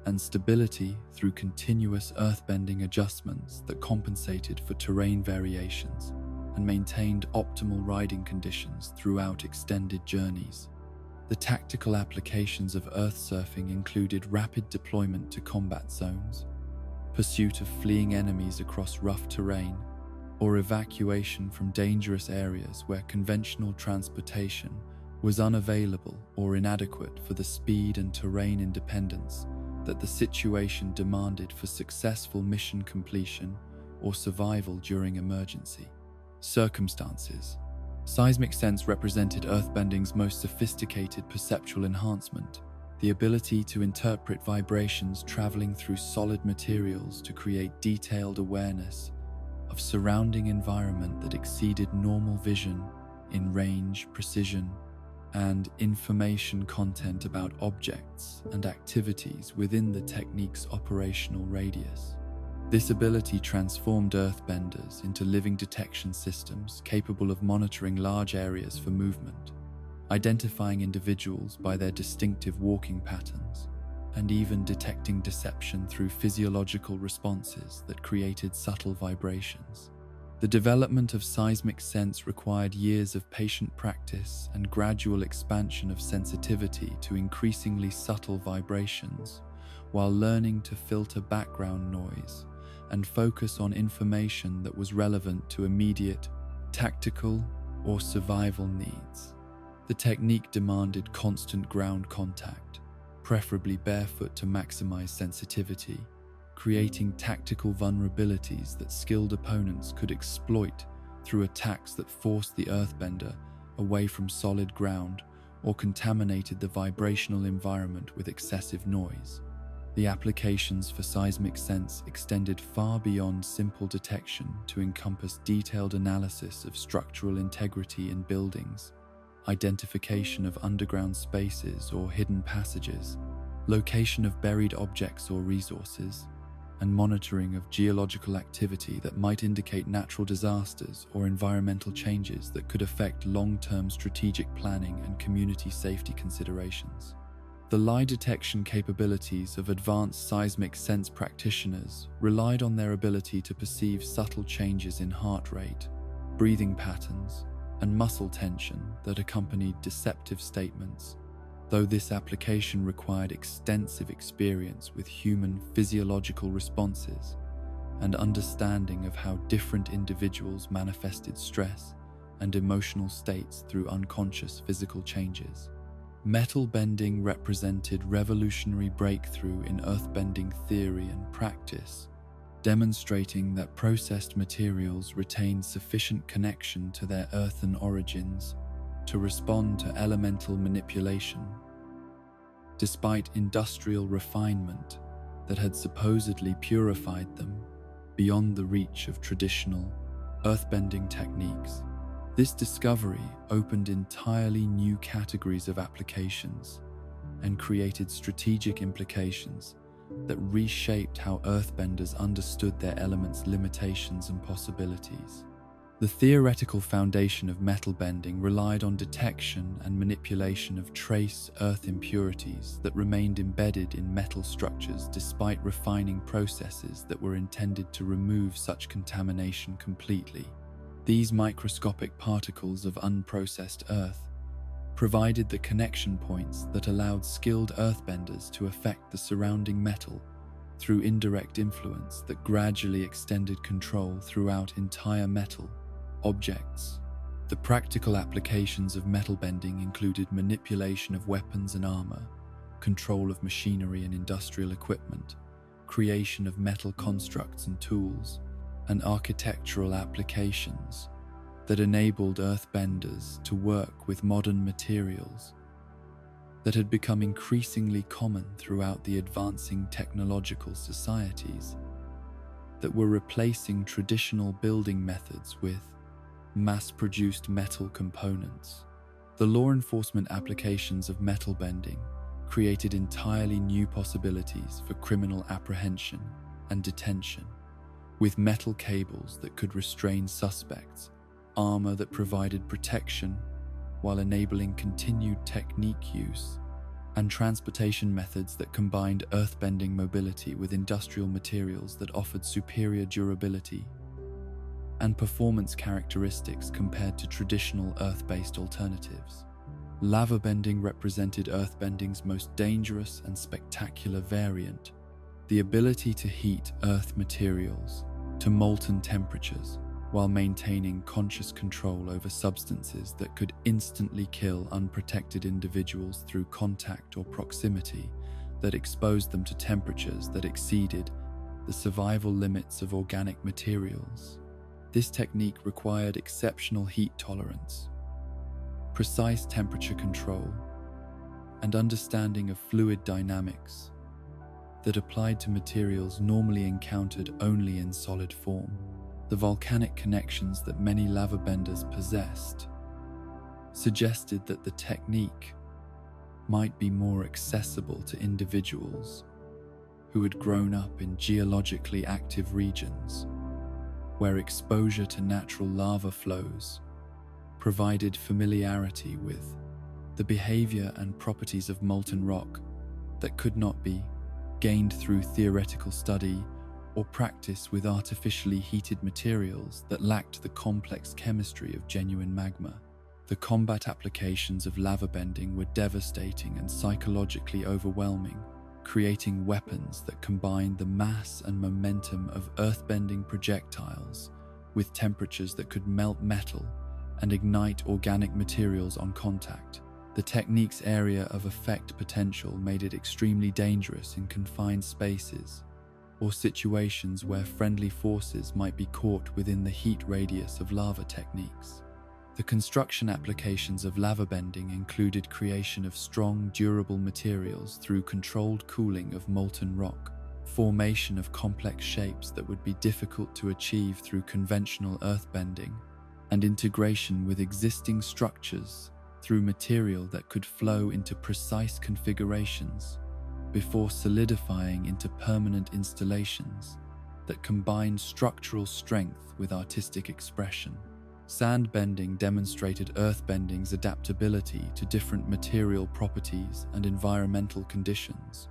and stability through continuous earthbending adjustments that compensated for terrain variations and maintained optimal riding conditions throughout extended journeys. The tactical applications of earth surfing included rapid deployment to combat zones, pursuit of fleeing enemies across rough terrain, or evacuation from dangerous areas where conventional transportation was unavailable or inadequate for the speed and terrain independence that the situation demanded for successful mission completion or survival during emergency circumstances. Seismic sense represented earthbending's most sophisticated perceptual enhancement, the ability to interpret vibrations traveling through solid materials to create detailed awareness of surrounding environment that exceeded normal vision in range, precision, and information content about objects and activities within the technique's operational radius. This ability transformed earthbenders into living detection systems capable of monitoring large areas for movement, identifying individuals by their distinctive walking patterns, and even detecting deception through physiological responses that created subtle vibrations. The development of seismic sense required years of patient practice and gradual expansion of sensitivity to increasingly subtle vibrations, while learning to filter background noise and focus on information that was relevant to immediate, tactical, or survival needs. The technique demanded constant ground contact, preferably barefoot to maximize sensitivity, creating tactical vulnerabilities that skilled opponents could exploit through attacks that forced the earthbender away from solid ground or contaminated the vibrational environment with excessive noise. The applications for seismic sense extended far beyond simple detection to encompass detailed analysis of structural integrity in buildings, identification of underground spaces or hidden passages, location of buried objects or resources, and monitoring of geological activity that might indicate natural disasters or environmental changes that could affect long-term strategic planning and community safety considerations. The lie detection capabilities of advanced seismic sense practitioners relied on their ability to perceive subtle changes in heart rate, breathing patterns, and muscle tension that accompanied deceptive statements, though this application required extensive experience with human physiological responses and understanding of how different individuals manifested stress and emotional states through unconscious physical changes. Metal bending represented revolutionary breakthrough in earthbending theory and practice, demonstrating that processed materials retain sufficient connection to their earthen origins to respond to elemental manipulation, despite industrial refinement that had supposedly purified them beyond the reach of traditional earthbending techniques. This discovery opened entirely new categories of applications and created strategic implications that reshaped how earthbenders understood their element's limitations and possibilities. The theoretical foundation of metal bending relied on detection and manipulation of trace earth impurities that remained embedded in metal structures despite refining processes that were intended to remove such contamination completely. These microscopic particles of unprocessed earth provided the connection points that allowed skilled earthbenders to affect the surrounding metal through indirect influence that gradually extended control throughout entire metal objects. The practical applications of metal bending included manipulation of weapons and armor, control of machinery and industrial equipment, creation of metal constructs and tools, and architectural applications that enabled earthbenders to work with modern materials that had become increasingly common throughout the advancing technological societies that were replacing traditional building methods with mass-produced metal components. The law enforcement applications of metal bending created entirely new possibilities for criminal apprehension and detention, with metal cables that could restrain suspects, armor that provided protection while enabling continued technique use, and transportation methods that combined earthbending mobility with industrial materials that offered superior durability and performance characteristics compared to traditional earth-based alternatives. Lava bending represented earthbending's most dangerous and spectacular variant, the ability to heat earth materials to molten temperatures while maintaining conscious control over substances that could instantly kill unprotected individuals through contact or proximity that exposed them to temperatures that exceeded the survival limits of organic materials. This technique required exceptional heat tolerance, precise temperature control, and understanding of fluid dynamics that applied to materials normally encountered only in solid form. The volcanic connections that many lava benders possessed suggested that the technique might be more accessible to individuals who had grown up in geologically active regions, where exposure to natural lava flows provided familiarity with the behavior and properties of molten rock that could not be gained through theoretical study or practice with artificially heated materials that lacked the complex chemistry of genuine magma. The combat applications of lava bending were devastating and psychologically overwhelming, creating weapons that combined the mass and momentum of earthbending projectiles with temperatures that could melt metal and ignite organic materials on contact. The technique's area of effect potential made it extremely dangerous in confined spaces or situations where friendly forces might be caught within the heat radius of lava techniques. The construction applications of lava bending included creation of strong, durable materials through controlled cooling of molten rock, formation of complex shapes that would be difficult to achieve through conventional earthbending, and integration with existing structures through material that could flow into precise configurations before solidifying into permanent installations that combined structural strength with artistic expression. Sand bending demonstrated earthbending's adaptability to different material properties and environmental conditions,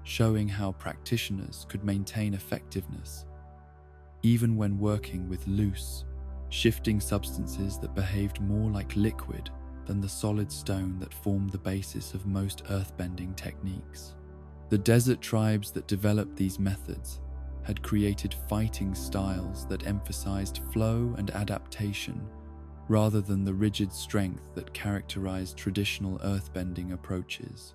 showing how practitioners could maintain effectiveness even when working with loose, shifting substances that behaved more like liquid than the solid stone that formed the basis of most earthbending techniques. The desert tribes that developed these methods had created fighting styles that emphasized flow and adaptation rather than the rigid strength that characterized traditional earthbending approaches.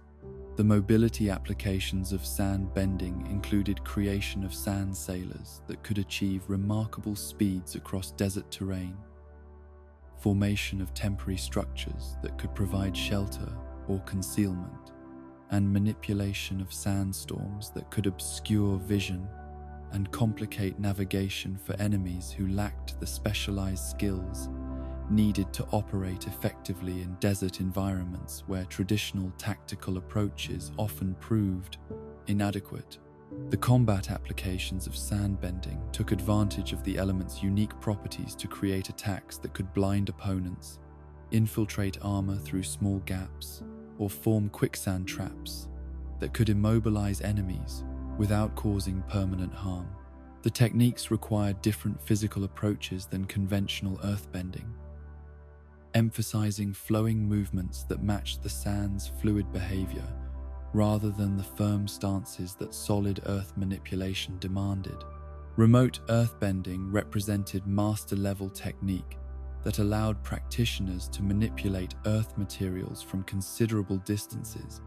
The mobility applications of sand bending included creation of sand sailors that could achieve remarkable speeds across desert terrain, formation of temporary structures that could provide shelter or concealment, and manipulation of sandstorms that could obscure vision and complicate navigation for enemies who lacked the specialized skills needed to operate effectively in desert environments where traditional tactical approaches often proved inadequate. The combat applications of sand bending took advantage of the element's unique properties to create attacks that could blind opponents, infiltrate armor through small gaps, or form quicksand traps that could immobilize enemies without causing permanent harm. The techniques required different physical approaches than conventional earthbending, emphasizing flowing movements that matched the sand's fluid behavior rather than the firm stances that solid earth manipulation demanded. Remote earthbending represented master-level technique that allowed practitioners to manipulate earth materials from considerable distances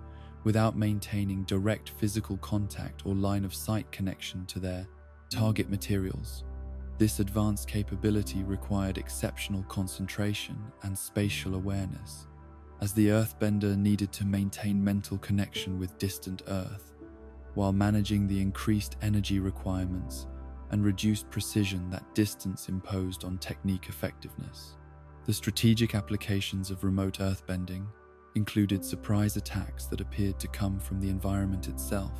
without maintaining direct physical contact or line-of-sight connection to their target materials. This advanced capability required exceptional concentration and spatial awareness, as the earthbender needed to maintain mental connection with distant Earth, while managing the increased energy requirements and reduced precision that distance imposed on technique effectiveness. The strategic applications of remote earthbending included surprise attacks that appeared to come from the environment itself,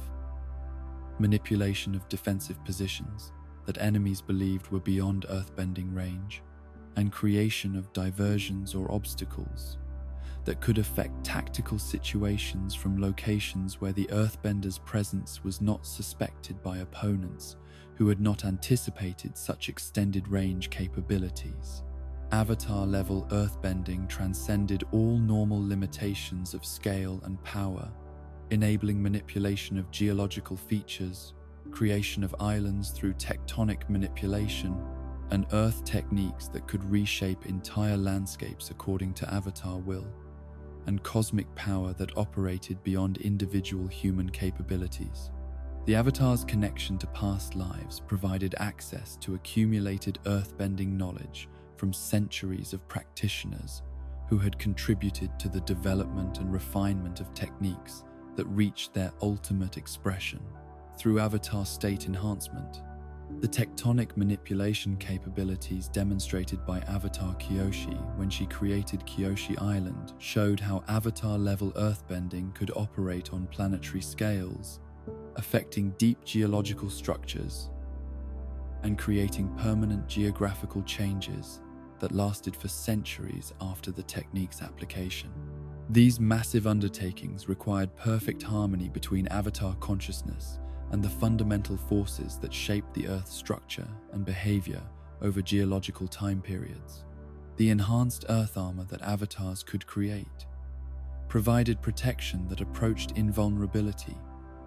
manipulation of defensive positions that enemies believed were beyond earthbending range, and creation of diversions or obstacles that could affect tactical situations from locations where the earthbender's presence was not suspected by opponents who had not anticipated such extended range capabilities. Avatar-level earthbending transcended all normal limitations of scale and power, enabling manipulation of geological features, creation of islands through tectonic manipulation, and earth techniques that could reshape entire landscapes according to Avatar will, and cosmic power that operated beyond individual human capabilities. The Avatar's connection to past lives provided access to accumulated earthbending knowledge from centuries of practitioners who had contributed to the development and refinement of techniques that reached their ultimate expression through Avatar state enhancement. The tectonic manipulation capabilities demonstrated by Avatar Kyoshi when she created Kyoshi Island showed how Avatar-level earthbending could operate on planetary scales, affecting deep geological structures and creating permanent geographical changes that lasted for centuries after the technique's application. These massive undertakings required perfect harmony between Avatar consciousness and the fundamental forces that shaped the Earth's structure and behavior over geological time periods. The enhanced Earth armor that Avatars could create provided protection that approached invulnerability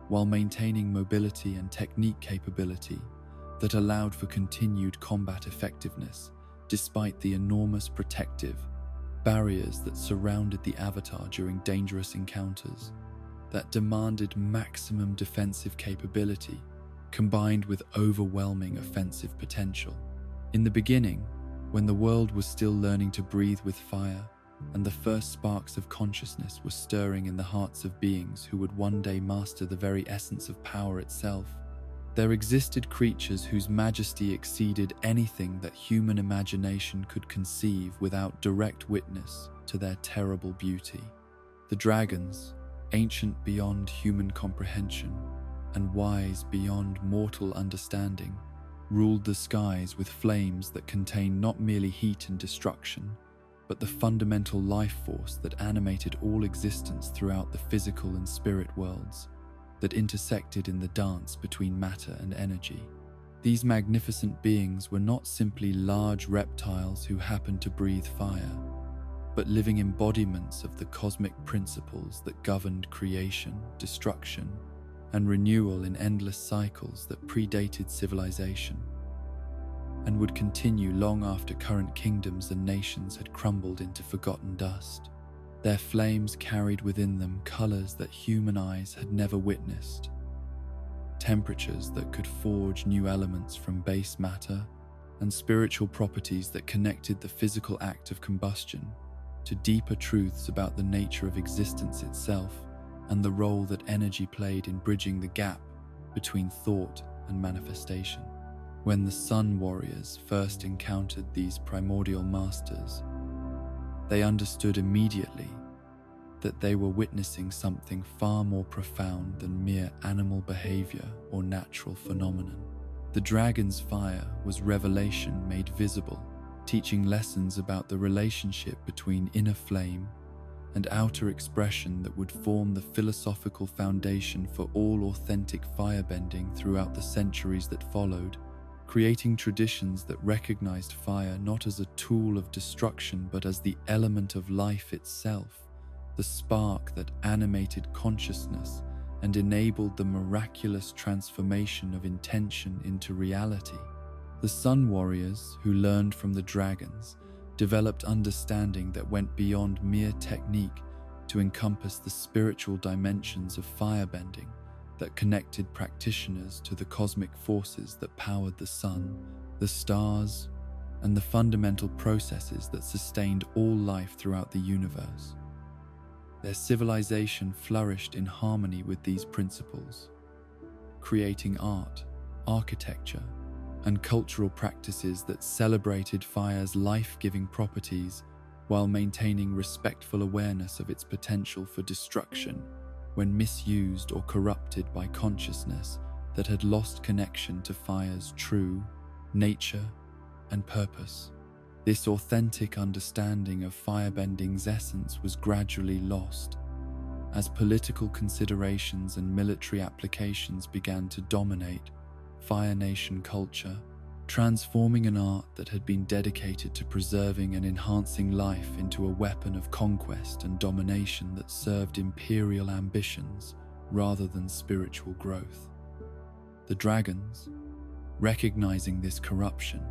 while maintaining mobility and technique capability that allowed for continued combat effectiveness despite the enormous protective barriers that surrounded the Avatar during dangerous encounters that demanded maximum defensive capability combined with overwhelming offensive potential. In the beginning, when the world was still learning to breathe with fire and the first sparks of consciousness were stirring in the hearts of beings who would one day master the very essence of power itself, there existed creatures whose majesty exceeded anything that human imagination could conceive without direct witness to their terrible beauty. The dragons, ancient beyond human comprehension and wise beyond mortal understanding, ruled the skies with flames that contained not merely heat and destruction, but the fundamental life force that animated all existence throughout the physical and spirit worlds that intersected in the dance between matter and energy. These magnificent beings were not simply large reptiles who happened to breathe fire, but living embodiments of the cosmic principles that governed creation, destruction, and renewal in endless cycles that predated civilization, and would continue long after current kingdoms and nations had crumbled into forgotten dust. Their flames carried within them colors that human eyes had never witnessed, temperatures that could forge new elements from base matter, and spiritual properties that connected the physical act of combustion to deeper truths about the nature of existence itself and the role that energy played in bridging the gap between thought and manifestation. When the Sun Warriors first encountered these primordial masters, they understood immediately that they were witnessing something far more profound than mere animal behavior or natural phenomenon. The dragon's fire was revelation made visible, teaching lessons about the relationship between inner flame and outer expression that would form the philosophical foundation for all authentic firebending throughout the centuries that followed, creating traditions that recognized fire not as a tool of destruction but as the element of life itself, the spark that animated consciousness and enabled the miraculous transformation of intention into reality. The Sun Warriors, who learned from the dragons, developed understanding that went beyond mere technique to encompass the spiritual dimensions of firebending that connected practitioners to the cosmic forces that powered the sun, the stars, and the fundamental processes that sustained all life throughout the universe. Their civilization flourished in harmony with these principles, creating art, architecture, and cultural practices that celebrated fire's life-giving properties while maintaining respectful awareness of its potential for destruction when misused or corrupted by consciousness that had lost connection to fire's true nature and purpose. This authentic understanding of firebending's essence was gradually lost as political considerations and military applications began to dominate Fire Nation culture, transforming an art that had been dedicated to preserving and enhancing life into a weapon of conquest and domination that served imperial ambitions rather than spiritual growth. The dragons, recognizing this corruption,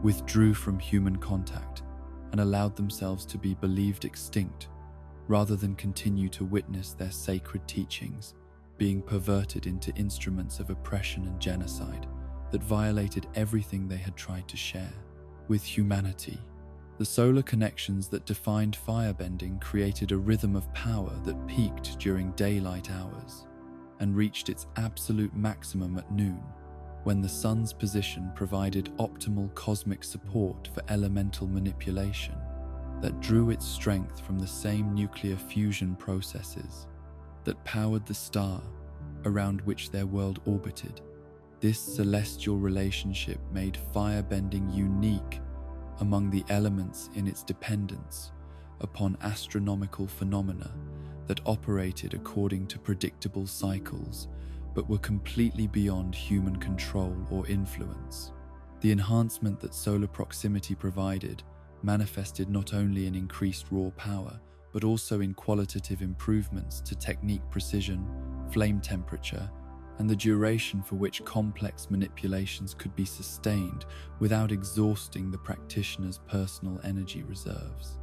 withdrew from human contact and allowed themselves to be believed extinct rather than continue to witness their sacred teachings being perverted into instruments of oppression and genocide that violated everything they had tried to share with humanity. The solar connections that defined firebending created a rhythm of power that peaked during daylight hours and reached its absolute maximum at noon, when the sun's position provided optimal cosmic support for elemental manipulation that drew its strength from the same nuclear fusion processes that powered the star around which their world orbited. This celestial relationship made firebending unique among the elements in its dependence upon astronomical phenomena that operated according to predictable cycles but were completely beyond human control or influence. The enhancement that solar proximity provided manifested not only in increased raw power, but also in qualitative improvements to technique precision, flame temperature, and the duration for which complex manipulations could be sustained without exhausting the practitioner's personal energy reserves.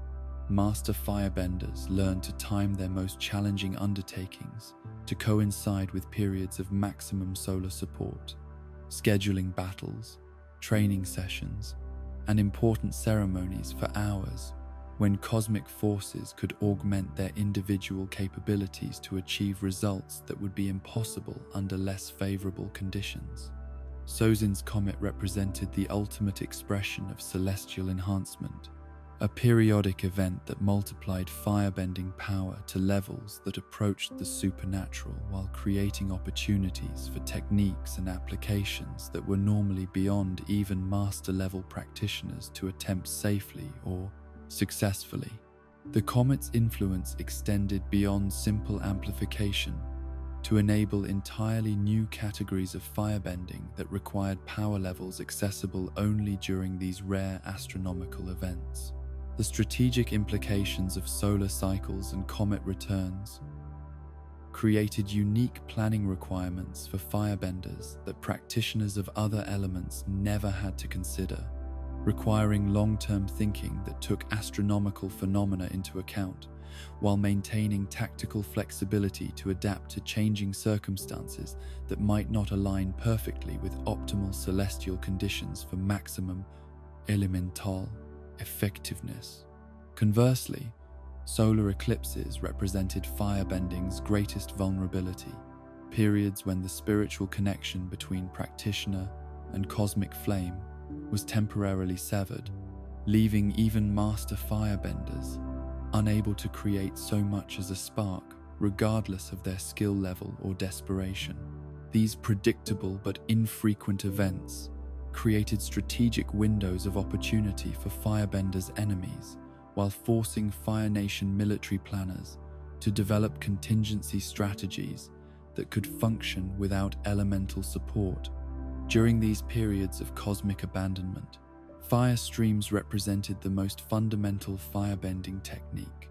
Master firebenders learned to time their most challenging undertakings to coincide with periods of maximum solar support, scheduling battles, training sessions, and important ceremonies for hours when cosmic forces could augment their individual capabilities to achieve results that would be impossible under less favorable conditions. Sozin's comet represented the ultimate expression of celestial enhancement, a periodic event that multiplied firebending power to levels that approached the supernatural while creating opportunities for techniques and applications that were normally beyond even master-level practitioners to attempt safely or successfully. The comet's influence extended beyond simple amplification to enable entirely new categories of firebending that required power levels accessible only during these rare astronomical events. The strategic implications of solar cycles and comet returns created unique planning requirements for firebenders that practitioners of other elements never had to consider, requiring long-term thinking that took astronomical phenomena into account, while maintaining tactical flexibility to adapt to changing circumstances that might not align perfectly with optimal celestial conditions for maximum elemental effectiveness. Conversely, solar eclipses represented firebending's greatest vulnerability, periods when the spiritual connection between practitioner and cosmic flame was temporarily severed, leaving even master firebenders unable to create so much as a spark, regardless of their skill level or desperation. These predictable but infrequent events created strategic windows of opportunity for firebenders' enemies, while forcing Fire Nation military planners to develop contingency strategies that could function without elemental support. During these periods of cosmic abandonment, fire streams represented the most fundamental firebending technique,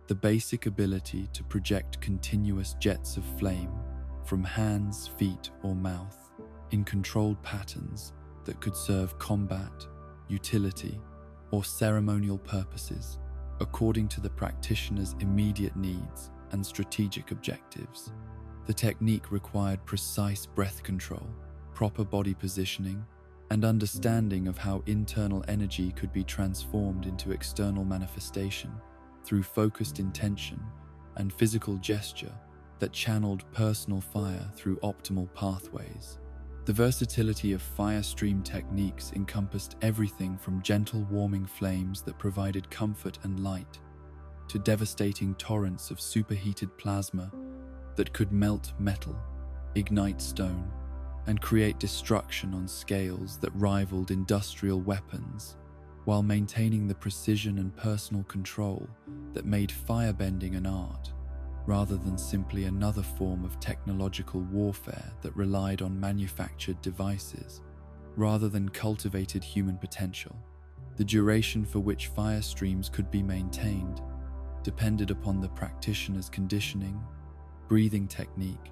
The basic ability to project continuous jets of flame from hands, feet, or mouth in controlled patterns that could serve combat, utility, or ceremonial purposes according to the practitioner's immediate needs and strategic objectives. The technique required precise breath control, proper body positioning, and understanding of how internal energy could be transformed into external manifestation through focused intention and physical gesture that channeled personal fire through optimal pathways. The versatility of fire stream techniques encompassed everything from gentle warming flames that provided comfort and light to devastating torrents of superheated plasma that could melt metal, ignite stone, and create destruction on scales that rivaled industrial weapons, while maintaining the precision and personal control that made firebending an art, rather than simply another form of technological warfare that relied on manufactured devices, rather than cultivated human potential. The duration for which fire streams could be maintained depended upon the practitioner's conditioning, breathing technique,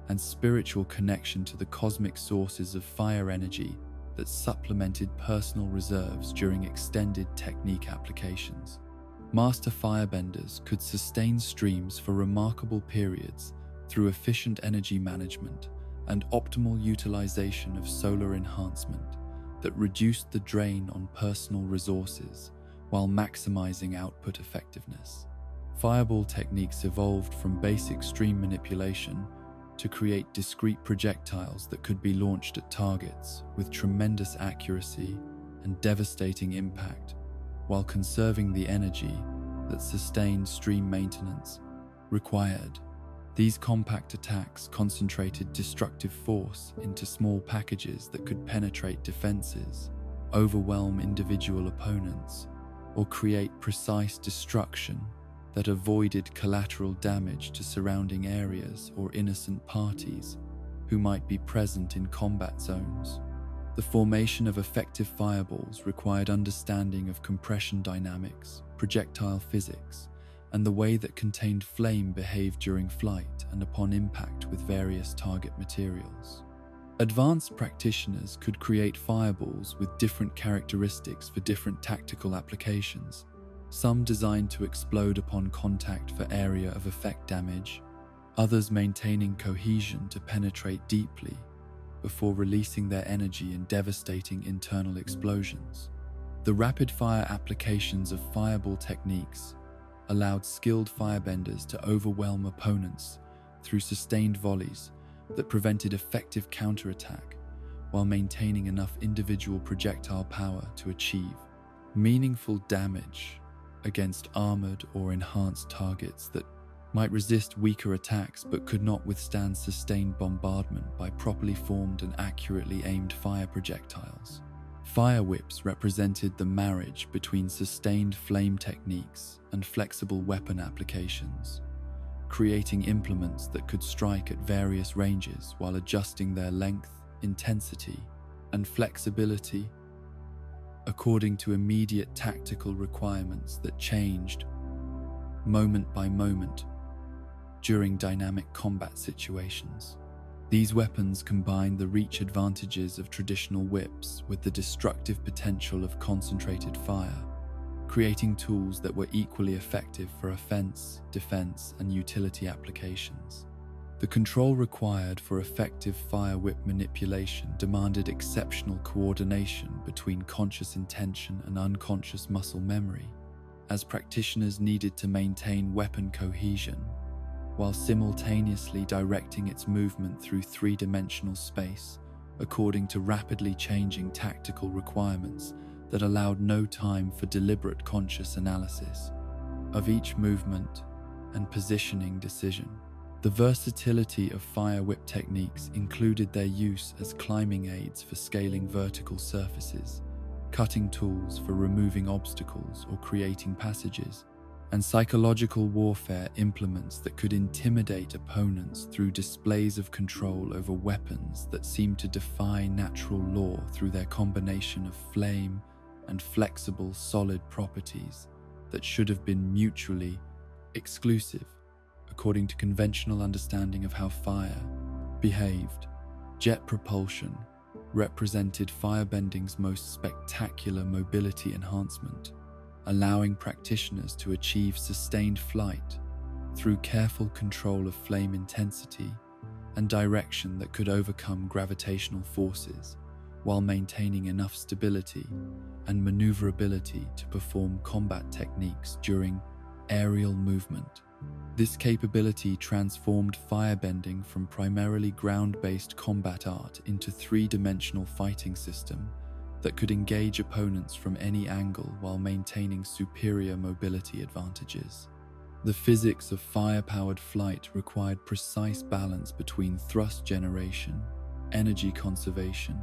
and spiritual connection to the cosmic sources of fire energy that supplemented personal reserves during extended technique applications. Master firebenders could sustain streams for remarkable periods through efficient energy management and optimal utilization of solar enhancement that reduced the drain on personal resources while maximizing output effectiveness. Fireball techniques evolved from basic stream manipulation to create discrete projectiles that could be launched at targets with tremendous accuracy and devastating impact, while conserving the energy that sustained stream maintenance required. These compact attacks concentrated destructive force into small packages that could penetrate defenses, overwhelm individual opponents, or create precise destruction that avoided collateral damage to surrounding areas or innocent parties who might be present in combat zones. The formation of effective fireballs required understanding of compression dynamics, projectile physics, and the way that contained flame behaved during flight and upon impact with various target materials. Advanced practitioners could create fireballs with different characteristics for different tactical applications, some designed to explode upon contact for area of effect damage, others maintaining cohesion to penetrate deeply before releasing their energy in devastating internal explosions. The rapid-fire applications of fireball techniques allowed skilled firebenders to overwhelm opponents through sustained volleys that prevented effective counterattack while maintaining enough individual projectile power to achieve meaningful damage against armored or enhanced targets that might resist weaker attacks but could not withstand sustained bombardment by properly formed and accurately aimed fire projectiles. Fire whips represented the marriage between sustained flame techniques and flexible weapon applications, creating implements that could strike at various ranges while adjusting their length, intensity, and flexibility according to immediate tactical requirements that changed moment by moment during dynamic combat situations. These weapons combined the reach advantages of traditional whips with the destructive potential of concentrated fire, creating tools that were equally effective for offense, defense, and utility applications. The control required for effective fire whip manipulation demanded exceptional coordination between conscious intention and unconscious muscle memory, as practitioners needed to maintain weapon cohesion while simultaneously directing its movement through three-dimensional space according to rapidly changing tactical requirements that allowed no time for deliberate conscious analysis of each movement and positioning decision. The versatility of fire whip techniques included their use as climbing aids for scaling vertical surfaces, cutting tools for removing obstacles or creating passages, and psychological warfare implements that could intimidate opponents through displays of control over weapons that seemed to defy natural law through their combination of flame and flexible, solid properties that should have been mutually exclusive, according to conventional understanding of how fire behaved. Jet propulsion represented firebending's most spectacular mobility enhancement, allowing practitioners to achieve sustained flight through careful control of flame intensity and direction that could overcome gravitational forces while maintaining enough stability and maneuverability to perform combat techniques during aerial movement. This capability transformed firebending from primarily ground-based combat art into three-dimensional fighting system that could engage opponents from any angle while maintaining superior mobility advantages. The physics of fire-powered flight required precise balance between thrust generation, energy conservation,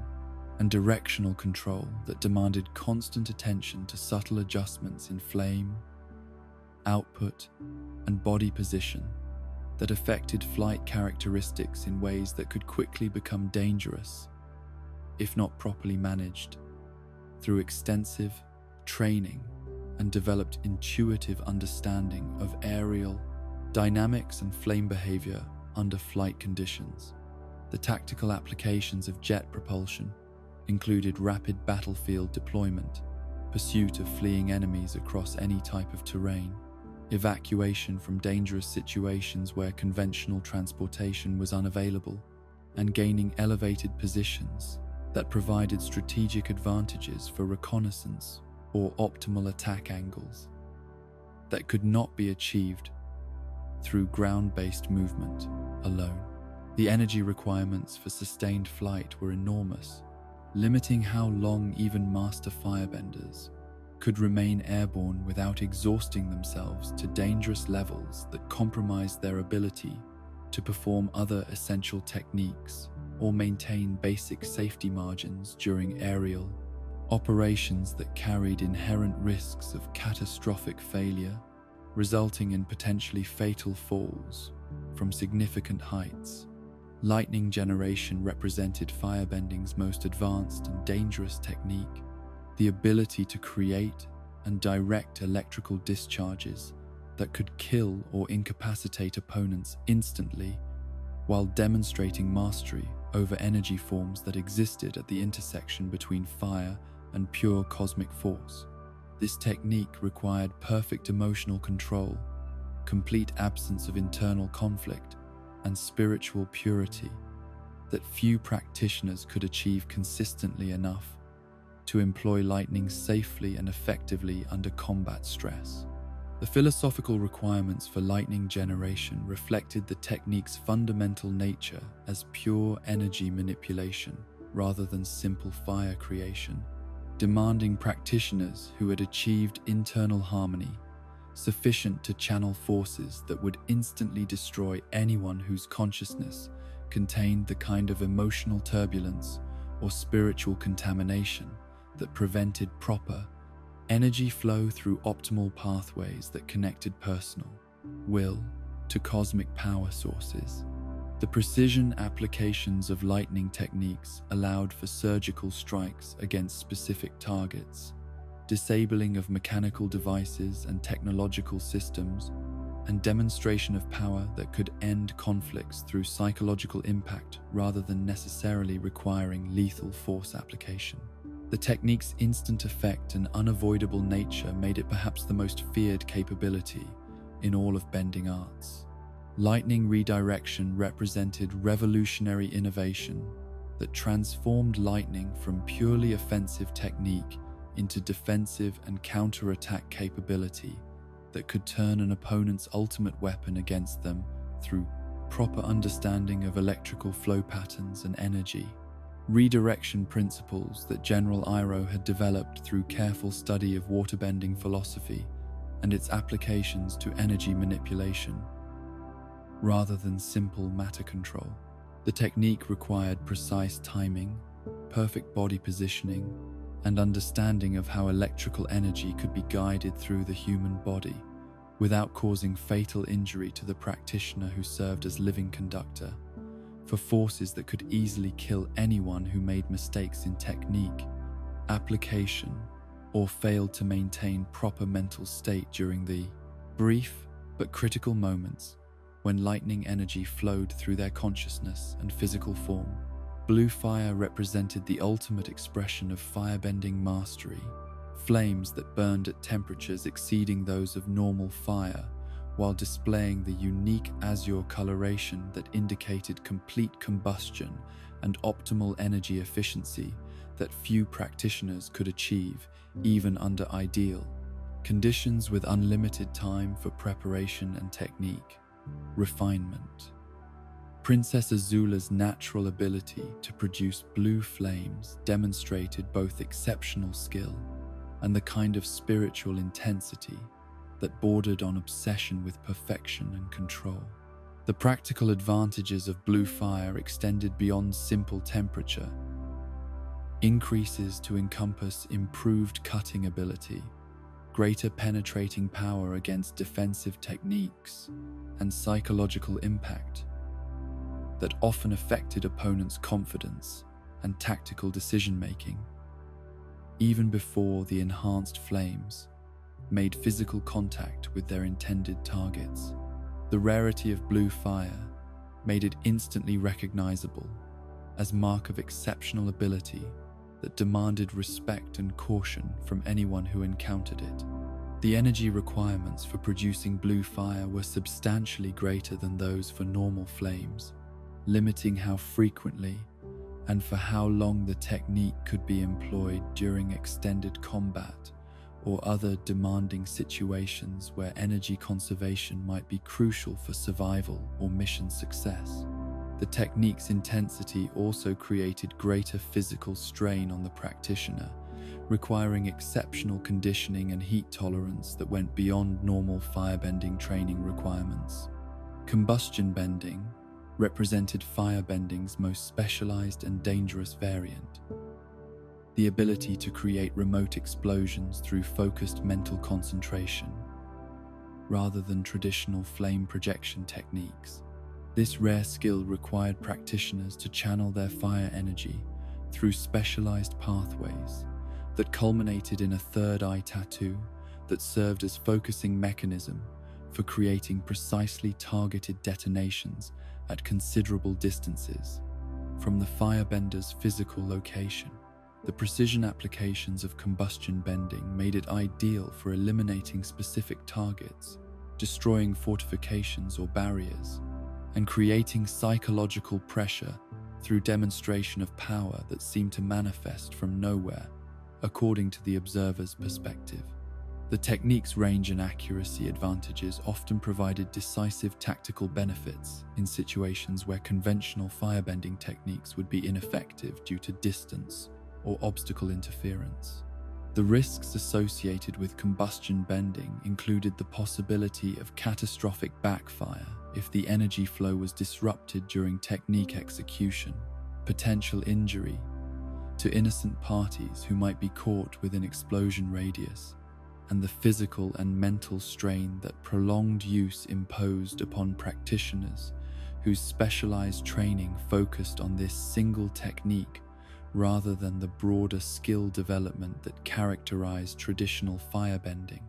and directional control that demanded constant attention to subtle adjustments in flame, output, and body position that affected flight characteristics in ways that could quickly become dangerous if not properly managed. Through extensive training and developed intuitive understanding of aerial dynamics and flame behavior under flight conditions, the tactical applications of jet propulsion included rapid battlefield deployment, pursuit of fleeing enemies across any type of terrain, evacuation from dangerous situations where conventional transportation was unavailable, and gaining elevated positions that provided strategic advantages for reconnaissance or optimal attack angles that could not be achieved through ground-based movement alone. The energy requirements for sustained flight were enormous, limiting how long even master firebenders could remain airborne without exhausting themselves to dangerous levels that compromised their ability to perform other essential techniques or maintain basic safety margins during aerial operations that carried inherent risks of catastrophic failure, resulting in potentially fatal falls from significant heights. Lightning generation represented firebending's most advanced and dangerous technique, the ability to create and direct electrical discharges that could kill or incapacitate opponents instantly, while demonstrating mastery over energy forms that existed at the intersection between fire and pure cosmic force. This technique required perfect emotional control, complete absence of internal conflict, and spiritual purity that few practitioners could achieve consistently enough to employ lightning safely and effectively under combat stress. The philosophical requirements for lightning generation reflected the technique's fundamental nature as pure energy manipulation rather than simple fire creation, demanding practitioners who had achieved internal harmony sufficient to channel forces that would instantly destroy anyone whose consciousness contained the kind of emotional turbulence or spiritual contamination that prevented proper energy flow through optimal pathways that connected personal will to cosmic power sources. The precision applications of lightning techniques allowed for surgical strikes against specific targets, disabling of mechanical devices and technological systems, and demonstration of power that could end conflicts through psychological impact rather than necessarily requiring lethal force application. The technique's instant effect and unavoidable nature made it perhaps the most feared capability in all of bending arts. Lightning redirection represented revolutionary innovation that transformed lightning from purely offensive technique into defensive and counter-attack capability that could turn an opponent's ultimate weapon against them through proper understanding of electrical flow patterns and energy. Redirection principles that General Iroh had developed through careful study of waterbending philosophy and its applications to energy manipulation, rather than simple matter control. The technique required precise timing, perfect body positioning, and understanding of how electrical energy could be guided through the human body without causing fatal injury to the practitioner who served as living conductor for forces that could easily kill anyone who made mistakes in technique, application, or failed to maintain proper mental state during the brief but critical moments when lightning energy flowed through their consciousness and physical form. Blue fire represented the ultimate expression of firebending mastery, flames that burned at temperatures exceeding those of normal fire, while displaying the unique azure coloration that indicated complete combustion and optimal energy efficiency that few practitioners could achieve, even under ideal conditions with unlimited time for preparation and technique. Refinement. Princess Azula's natural ability to produce blue flames demonstrated both exceptional skill and the kind of spiritual intensity that bordered on obsession with perfection and control. The practical advantages of blue fire extended beyond simple temperature increases to encompass improved cutting ability, greater penetrating power against defensive techniques, and psychological impact that often affected opponents' confidence and tactical decision-making, even before the enhanced flames made physical contact with their intended targets. The rarity of blue fire made it instantly recognizable as mark of exceptional ability that demanded respect and caution from anyone who encountered it. The energy requirements for producing blue fire were substantially greater than those for normal flames, limiting how frequently and for how long the technique could be employed during extended combat or other demanding situations where energy conservation might be crucial for survival or mission success. The technique's intensity also created greater physical strain on the practitioner, requiring exceptional conditioning and heat tolerance that went beyond normal firebending training requirements. Combustion bending represented firebending's most specialized and dangerous variant. The ability to create remote explosions through focused mental concentration, rather than traditional flame projection techniques. This rare skill required practitioners to channel their fire energy through specialized pathways that culminated in a third eye tattoo that served as focusing mechanism for creating precisely targeted detonations at considerable distances from the firebender's physical location. The precision applications of combustion bending made it ideal for eliminating specific targets, destroying fortifications or barriers, and creating psychological pressure through demonstration of power that seemed to manifest from nowhere, according to the observer's perspective. The technique's range and accuracy advantages often provided decisive tactical benefits in situations where conventional firebending techniques would be ineffective due to distance or obstacle interference. The risks associated with combustion bending included the possibility of catastrophic backfire if the energy flow was disrupted during technique execution, potential injury to innocent parties who might be caught within explosion radius, and the physical and mental strain that prolonged use imposed upon practitioners whose specialized training focused on this single technique rather than the broader skill development that characterized traditional firebending.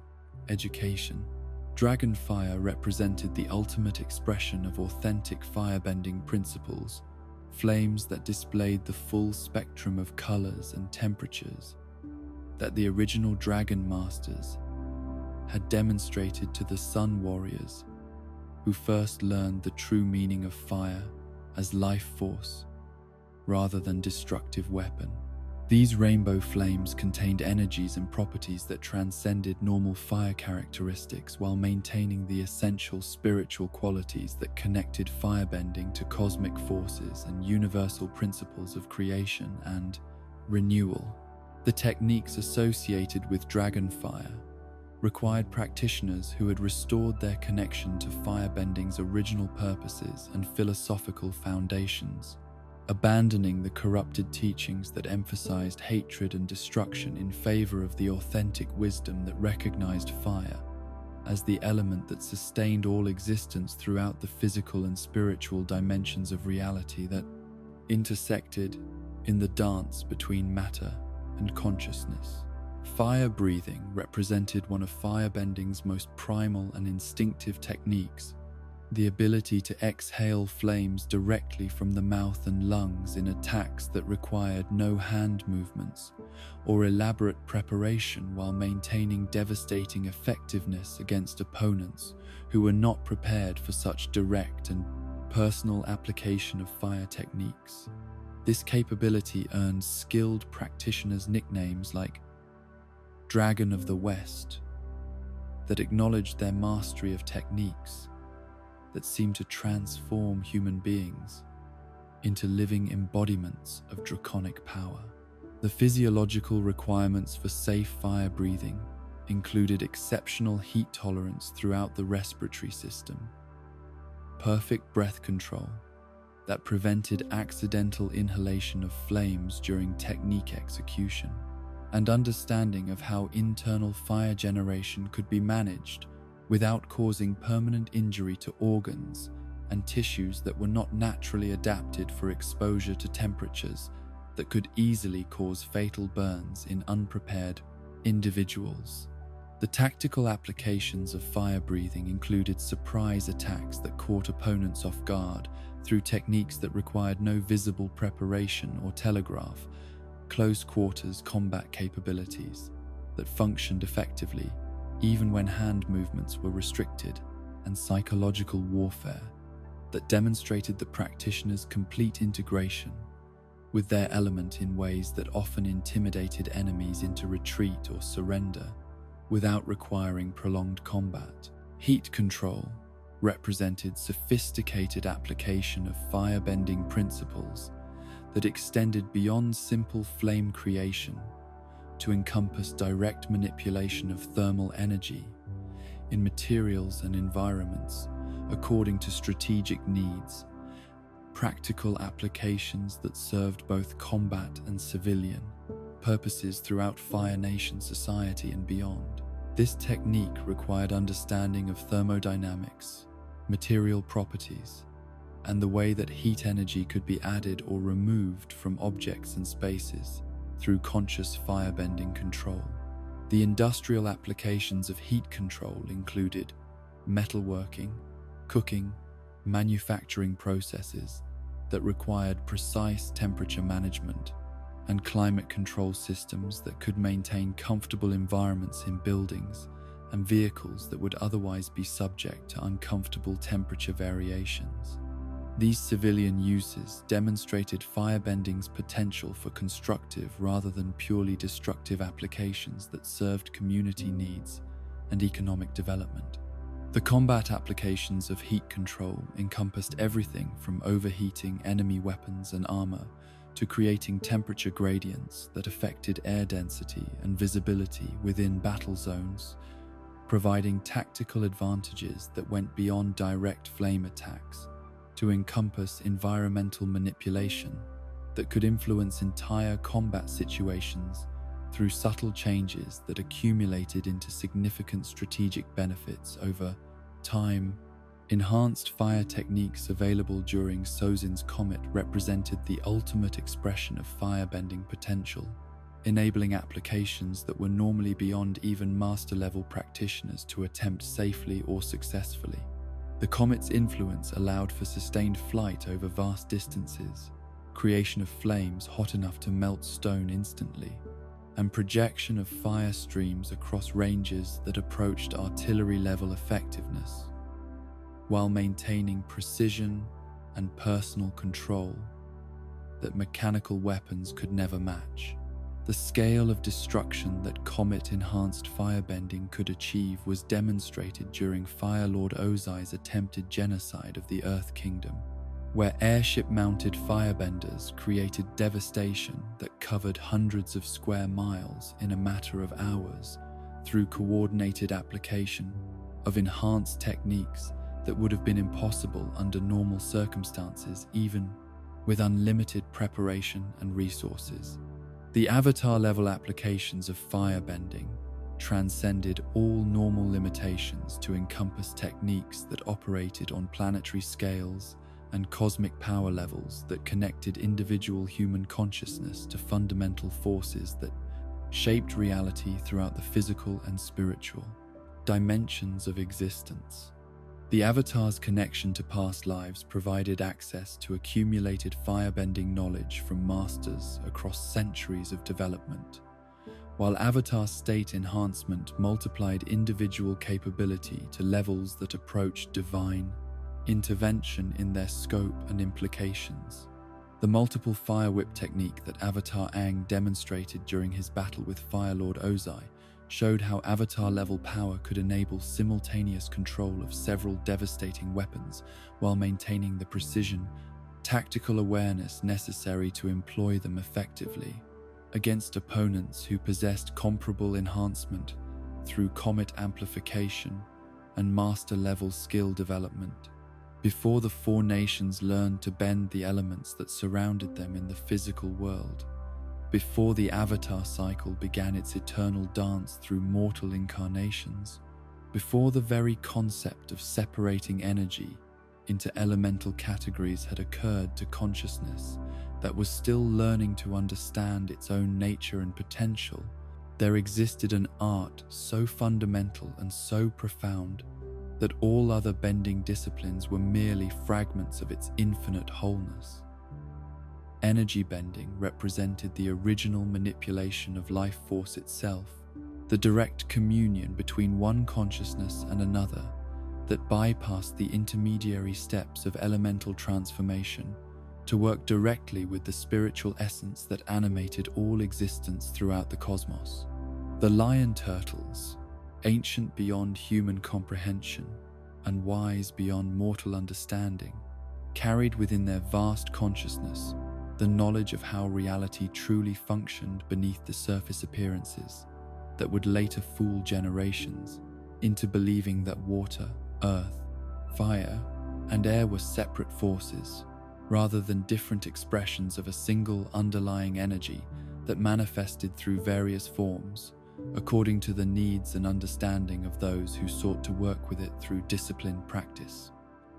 Education. Dragonfire represented the ultimate expression of authentic firebending principles, flames that displayed the full spectrum of colors and temperatures that the original Dragon Masters had demonstrated to the Sun Warriors, who first learned the true meaning of fire as life force rather than destructive weapon. These rainbow flames contained energies and properties that transcended normal fire characteristics while maintaining the essential spiritual qualities that connected firebending to cosmic forces and universal principles of creation and renewal. The techniques associated with Dragonfire required practitioners who had restored their connection to firebending's original purposes and philosophical foundations, abandoning the corrupted teachings that emphasized hatred and destruction in favor of the authentic wisdom that recognized fire as the element that sustained all existence throughout the physical and spiritual dimensions of reality that intersected in the dance between matter and consciousness. Fire breathing represented one of firebending's most primal and instinctive techniques, the ability to exhale flames directly from the mouth and lungs in attacks that required no hand movements or elaborate preparation, while maintaining devastating effectiveness against opponents who were not prepared for such direct and personal application of fire techniques. This capability earned skilled practitioners nicknames like Dragon of the West that acknowledged their mastery of techniques that seemed to transform human beings into living embodiments of draconic power. The physiological requirements for safe fire breathing included exceptional heat tolerance throughout the respiratory system, perfect breath control that prevented accidental inhalation of flames during technique execution, and understanding of how internal fire generation could be managed without causing permanent injury to organs and tissues that were not naturally adapted for exposure to temperatures that could easily cause fatal burns in unprepared individuals. The tactical applications of fire breathing included surprise attacks that caught opponents off guard through techniques that required no visible preparation or telegraph, close quarters combat capabilities that functioned effectively even when hand movements were restricted, and psychological warfare that demonstrated the practitioner's complete integration with their element in ways that often intimidated enemies into retreat or surrender without requiring prolonged combat. Heat control represented sophisticated application of firebending principles that extended beyond simple flame creation to encompass direct manipulation of thermal energy in materials and environments according to strategic needs, practical applications that served both combat and civilian purposes throughout Fire Nation society and beyond. This technique required understanding of thermodynamics, material properties, and the way that heat energy could be added or removed from objects and spaces through conscious firebending control. The industrial applications of heat control included metalworking, cooking, manufacturing processes that required precise temperature management, and climate control systems that could maintain comfortable environments in buildings and vehicles that would otherwise be subject to uncomfortable temperature variations. These civilian uses demonstrated firebending's potential for constructive rather than purely destructive applications that served community needs and economic development. The combat applications of heat control encompassed everything from overheating enemy weapons and armor to creating temperature gradients that affected air density and visibility within battle zones, providing tactical advantages that went beyond direct flame attacks to encompass environmental manipulation that could influence entire combat situations through subtle changes that accumulated into significant strategic benefits over time. Enhanced fire techniques available during Sozin's Comet represented the ultimate expression of firebending potential, enabling applications that were normally beyond even master-level practitioners to attempt safely or successfully. The comet's influence allowed for sustained flight over vast distances, creation of flames hot enough to melt stone instantly, and projection of fire streams across ranges that approached artillery-level effectiveness, while maintaining precision and personal control that mechanical weapons could never match. The scale of destruction that comet-enhanced firebending could achieve was demonstrated during Firelord Ozai's attempted genocide of the Earth Kingdom, where airship-mounted firebenders created devastation that covered hundreds of square miles in a matter of hours through coordinated application of enhanced techniques that would have been impossible under normal circumstances, even with unlimited preparation and resources. The Avatar-level applications of firebending transcended all normal limitations to encompass techniques that operated on planetary scales and cosmic power levels that connected individual human consciousness to fundamental forces that shaped reality throughout the physical and spiritual dimensions of existence. The Avatar's connection to past lives provided access to accumulated firebending knowledge from masters across centuries of development, while Avatar state enhancement multiplied individual capability to levels that approached divine intervention in their scope and implications. The multiple fire whip technique that Avatar Aang demonstrated during his battle with Fire Lord Ozai showed how Avatar-level power could enable simultaneous control of several devastating weapons while maintaining the precision, tactical awareness necessary to employ them effectively against opponents who possessed comparable enhancement through comet amplification and master-level skill development. Before the four nations learned to bend the elements that surrounded them in the physical world, before the Avatar cycle began its eternal dance through mortal incarnations, before the very concept of separating energy into elemental categories had occurred to consciousness that was still learning to understand its own nature and potential, there existed an art so fundamental and so profound that all other bending disciplines were merely fragments of its infinite wholeness. Energy bending represented the original manipulation of life force itself, the direct communion between one consciousness and another that bypassed the intermediary steps of elemental transformation to work directly with the spiritual essence that animated all existence throughout the cosmos. The lion turtles, ancient beyond human comprehension and wise beyond mortal understanding, carried within their vast consciousness the knowledge of how reality truly functioned beneath the surface appearances that would later fool generations into believing that water, earth, fire, and air were separate forces, rather than different expressions of a single underlying energy that manifested through various forms, according to the needs and understanding of those who sought to work with it through disciplined practice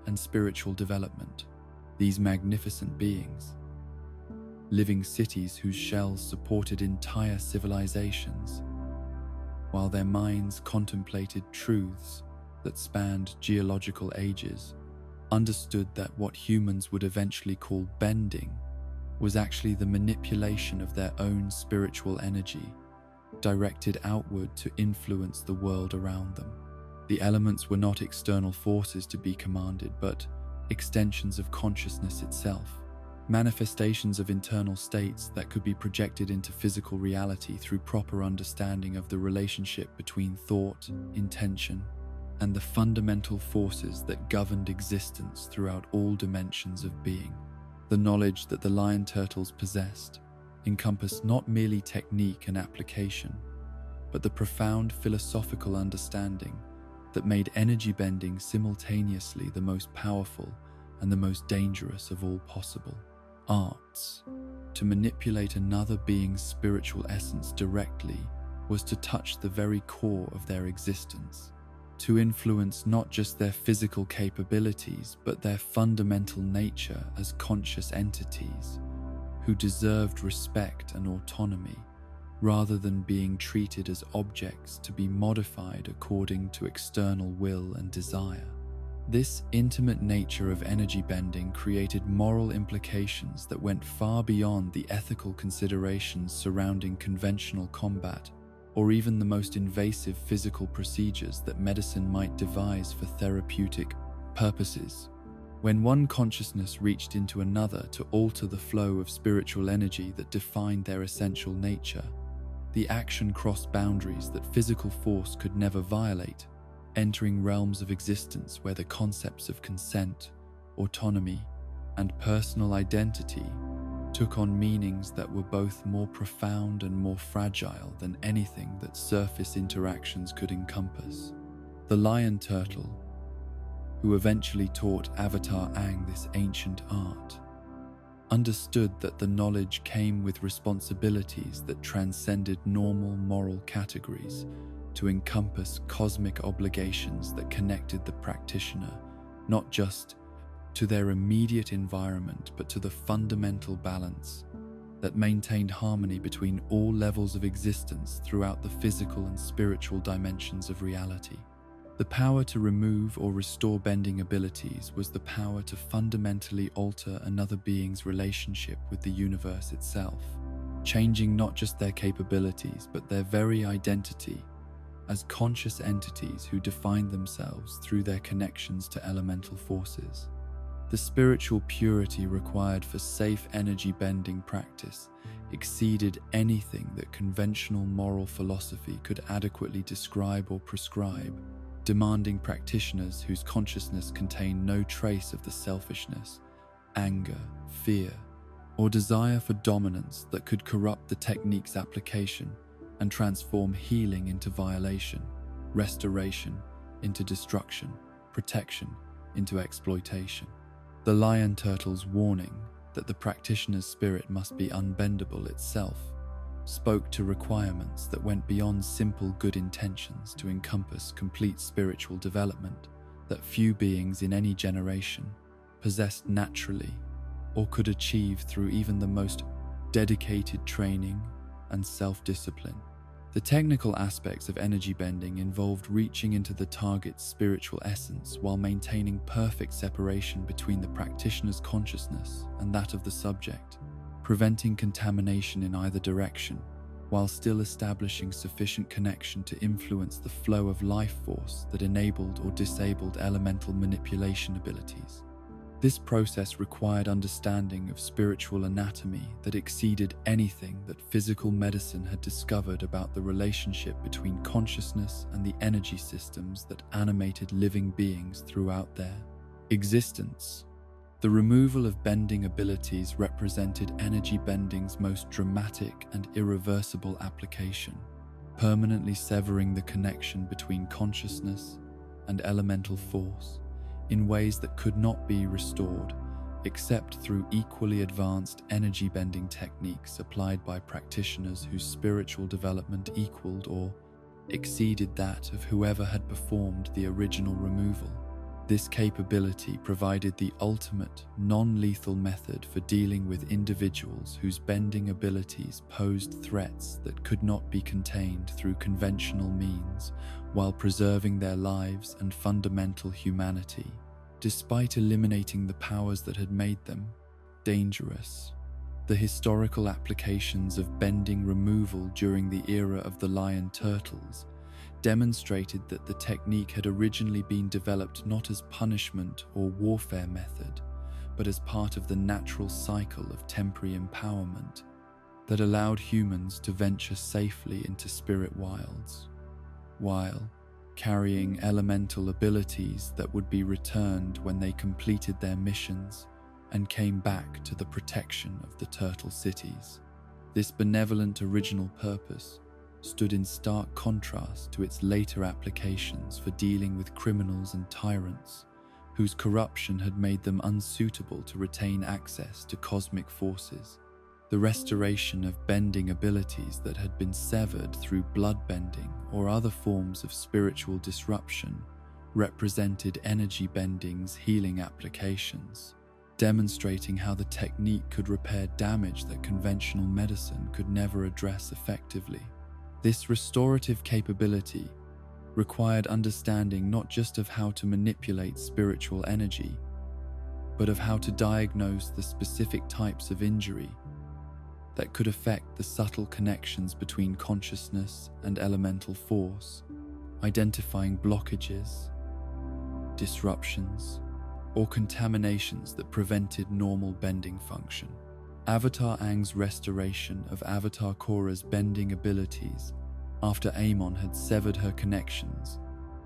and spiritual development. These magnificent beings, living cities whose shells supported entire civilizations, while their minds contemplated truths that spanned geological ages, understood that what humans would eventually call bending was actually the manipulation of their own spiritual energy, directed outward to influence the world around them. The elements were not external forces to be commanded, but extensions of consciousness itself, manifestations of internal states that could be projected into physical reality through proper understanding of the relationship between thought, intention, and the fundamental forces that governed existence throughout all dimensions of being. The knowledge that the lion turtles possessed encompassed not merely technique and application, but the profound philosophical understanding that made energy bending simultaneously the most powerful and the most dangerous of all possible arts. To manipulate another being's spiritual essence directly was to touch the very core of their existence, to influence not just their physical capabilities, but their fundamental nature as conscious entities who deserved respect and autonomy, rather than being treated as objects to be modified according to external will and desire. This intimate nature of energy bending created moral implications that went far beyond the ethical considerations surrounding conventional combat, or even the most invasive physical procedures that medicine might devise for therapeutic purposes. When one consciousness reached into another to alter the flow of spiritual energy that defined their essential nature, the action crossed boundaries that physical force could never violate, entering realms of existence where the concepts of consent, autonomy, and personal identity took on meanings that were both more profound and more fragile than anything that surface interactions could encompass. The lion turtle, who eventually taught Avatar Aang this ancient art, understood that the knowledge came with responsibilities that transcended normal moral categories to encompass cosmic obligations that connected the practitioner not just to their immediate environment but to the fundamental balance that maintained harmony between all levels of existence throughout the physical and spiritual dimensions of reality. The power to remove or restore bending abilities was the power to fundamentally alter another being's relationship with the universe itself, changing not just their capabilities but their very identity as conscious entities who define themselves through their connections to elemental forces. The spiritual purity required for safe energy bending practice exceeded anything that conventional moral philosophy could adequately describe or prescribe, demanding practitioners whose consciousness contained no trace of the selfishness, anger, fear, or desire for dominance that could corrupt the technique's application and transform healing into violation, restoration into destruction, protection into exploitation. The lion turtle's warning that the practitioner's spirit must be unbendable itself spoke to requirements that went beyond simple good intentions to encompass complete spiritual development that few beings in any generation possessed naturally or could achieve through even the most dedicated training and self-discipline. The technical aspects of energy bending involved reaching into the target's spiritual essence while maintaining perfect separation between the practitioner's consciousness and that of the subject, preventing contamination in either direction, while still establishing sufficient connection to influence the flow of life force that enabled or disabled elemental manipulation abilities. This process required understanding of spiritual anatomy that exceeded anything that physical medicine had discovered about the relationship between consciousness and the energy systems that animated living beings throughout their existence. The removal of bending abilities represented energy bending's most dramatic and irreversible application, permanently severing the connection between consciousness and elemental force in ways that could not be restored except through equally advanced energy bending techniques applied by practitioners whose spiritual development equaled or exceeded that of whoever had performed the original removal. This capability provided the ultimate, non-lethal method for dealing with individuals whose bending abilities posed threats that could not be contained through conventional means, while preserving their lives and fundamental humanity, despite eliminating the powers that had made them dangerous. The historical applications of bending removal during the era of the lion turtles demonstrated that the technique had originally been developed not as punishment or warfare method, but as part of the natural cycle of temporary empowerment that allowed humans to venture safely into spirit wilds, while carrying elemental abilities that would be returned when they completed their missions and came back to the protection of the turtle cities. This benevolent original purpose stood in stark contrast to its later applications for dealing with criminals and tyrants whose corruption had made them unsuitable to retain access to cosmic forces. The restoration of bending abilities that had been severed through blood bending or other forms of spiritual disruption represented energy bending's healing applications, demonstrating how the technique could repair damage that conventional medicine could never address effectively. This restorative capability required understanding not just of how to manipulate spiritual energy, but of how to diagnose the specific types of injury that could affect the subtle connections between consciousness and elemental force, identifying blockages, disruptions, or contaminations that prevented normal bending function. Avatar Aang's restoration of Avatar Korra's bending abilities after Amon had severed her connections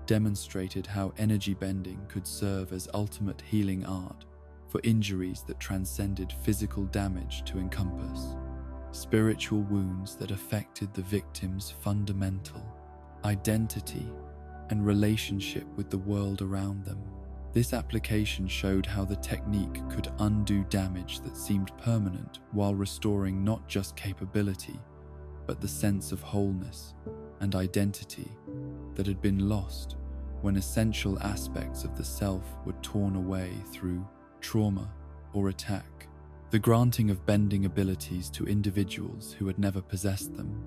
demonstrated how energy bending could serve as ultimate healing art for injuries that transcended physical damage to encompass spiritual wounds that affected the victim's fundamental identity and relationship with the world around them. This application showed how the technique could undo damage that seemed permanent while restoring not just capability, but the sense of wholeness and identity that had been lost when essential aspects of the self were torn away through trauma or attack. The granting of bending abilities to individuals who had never possessed them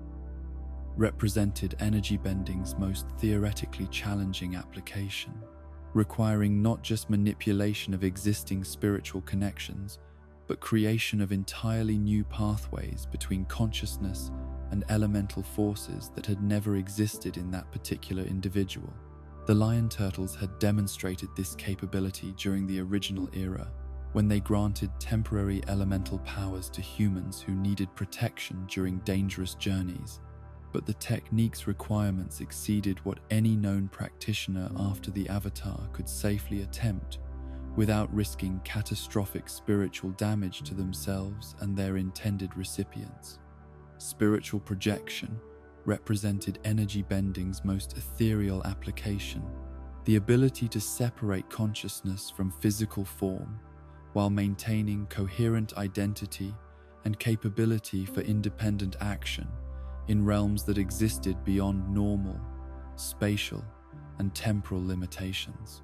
represented energy bending's most theoretically challenging application, requiring not just manipulation of existing spiritual connections, but creation of entirely new pathways between consciousness and elemental forces that had never existed in that particular individual. The lion turtles had demonstrated this capability during the original era, when they granted temporary elemental powers to humans who needed protection during dangerous journeys. But the technique's requirements exceeded what any known practitioner after the Avatar could safely attempt without risking catastrophic spiritual damage to themselves and their intended recipients. Spiritual projection represented energy bending's most ethereal application, the ability to separate consciousness from physical form while maintaining coherent identity and capability for independent action in realms that existed beyond normal, spatial, and temporal limitations.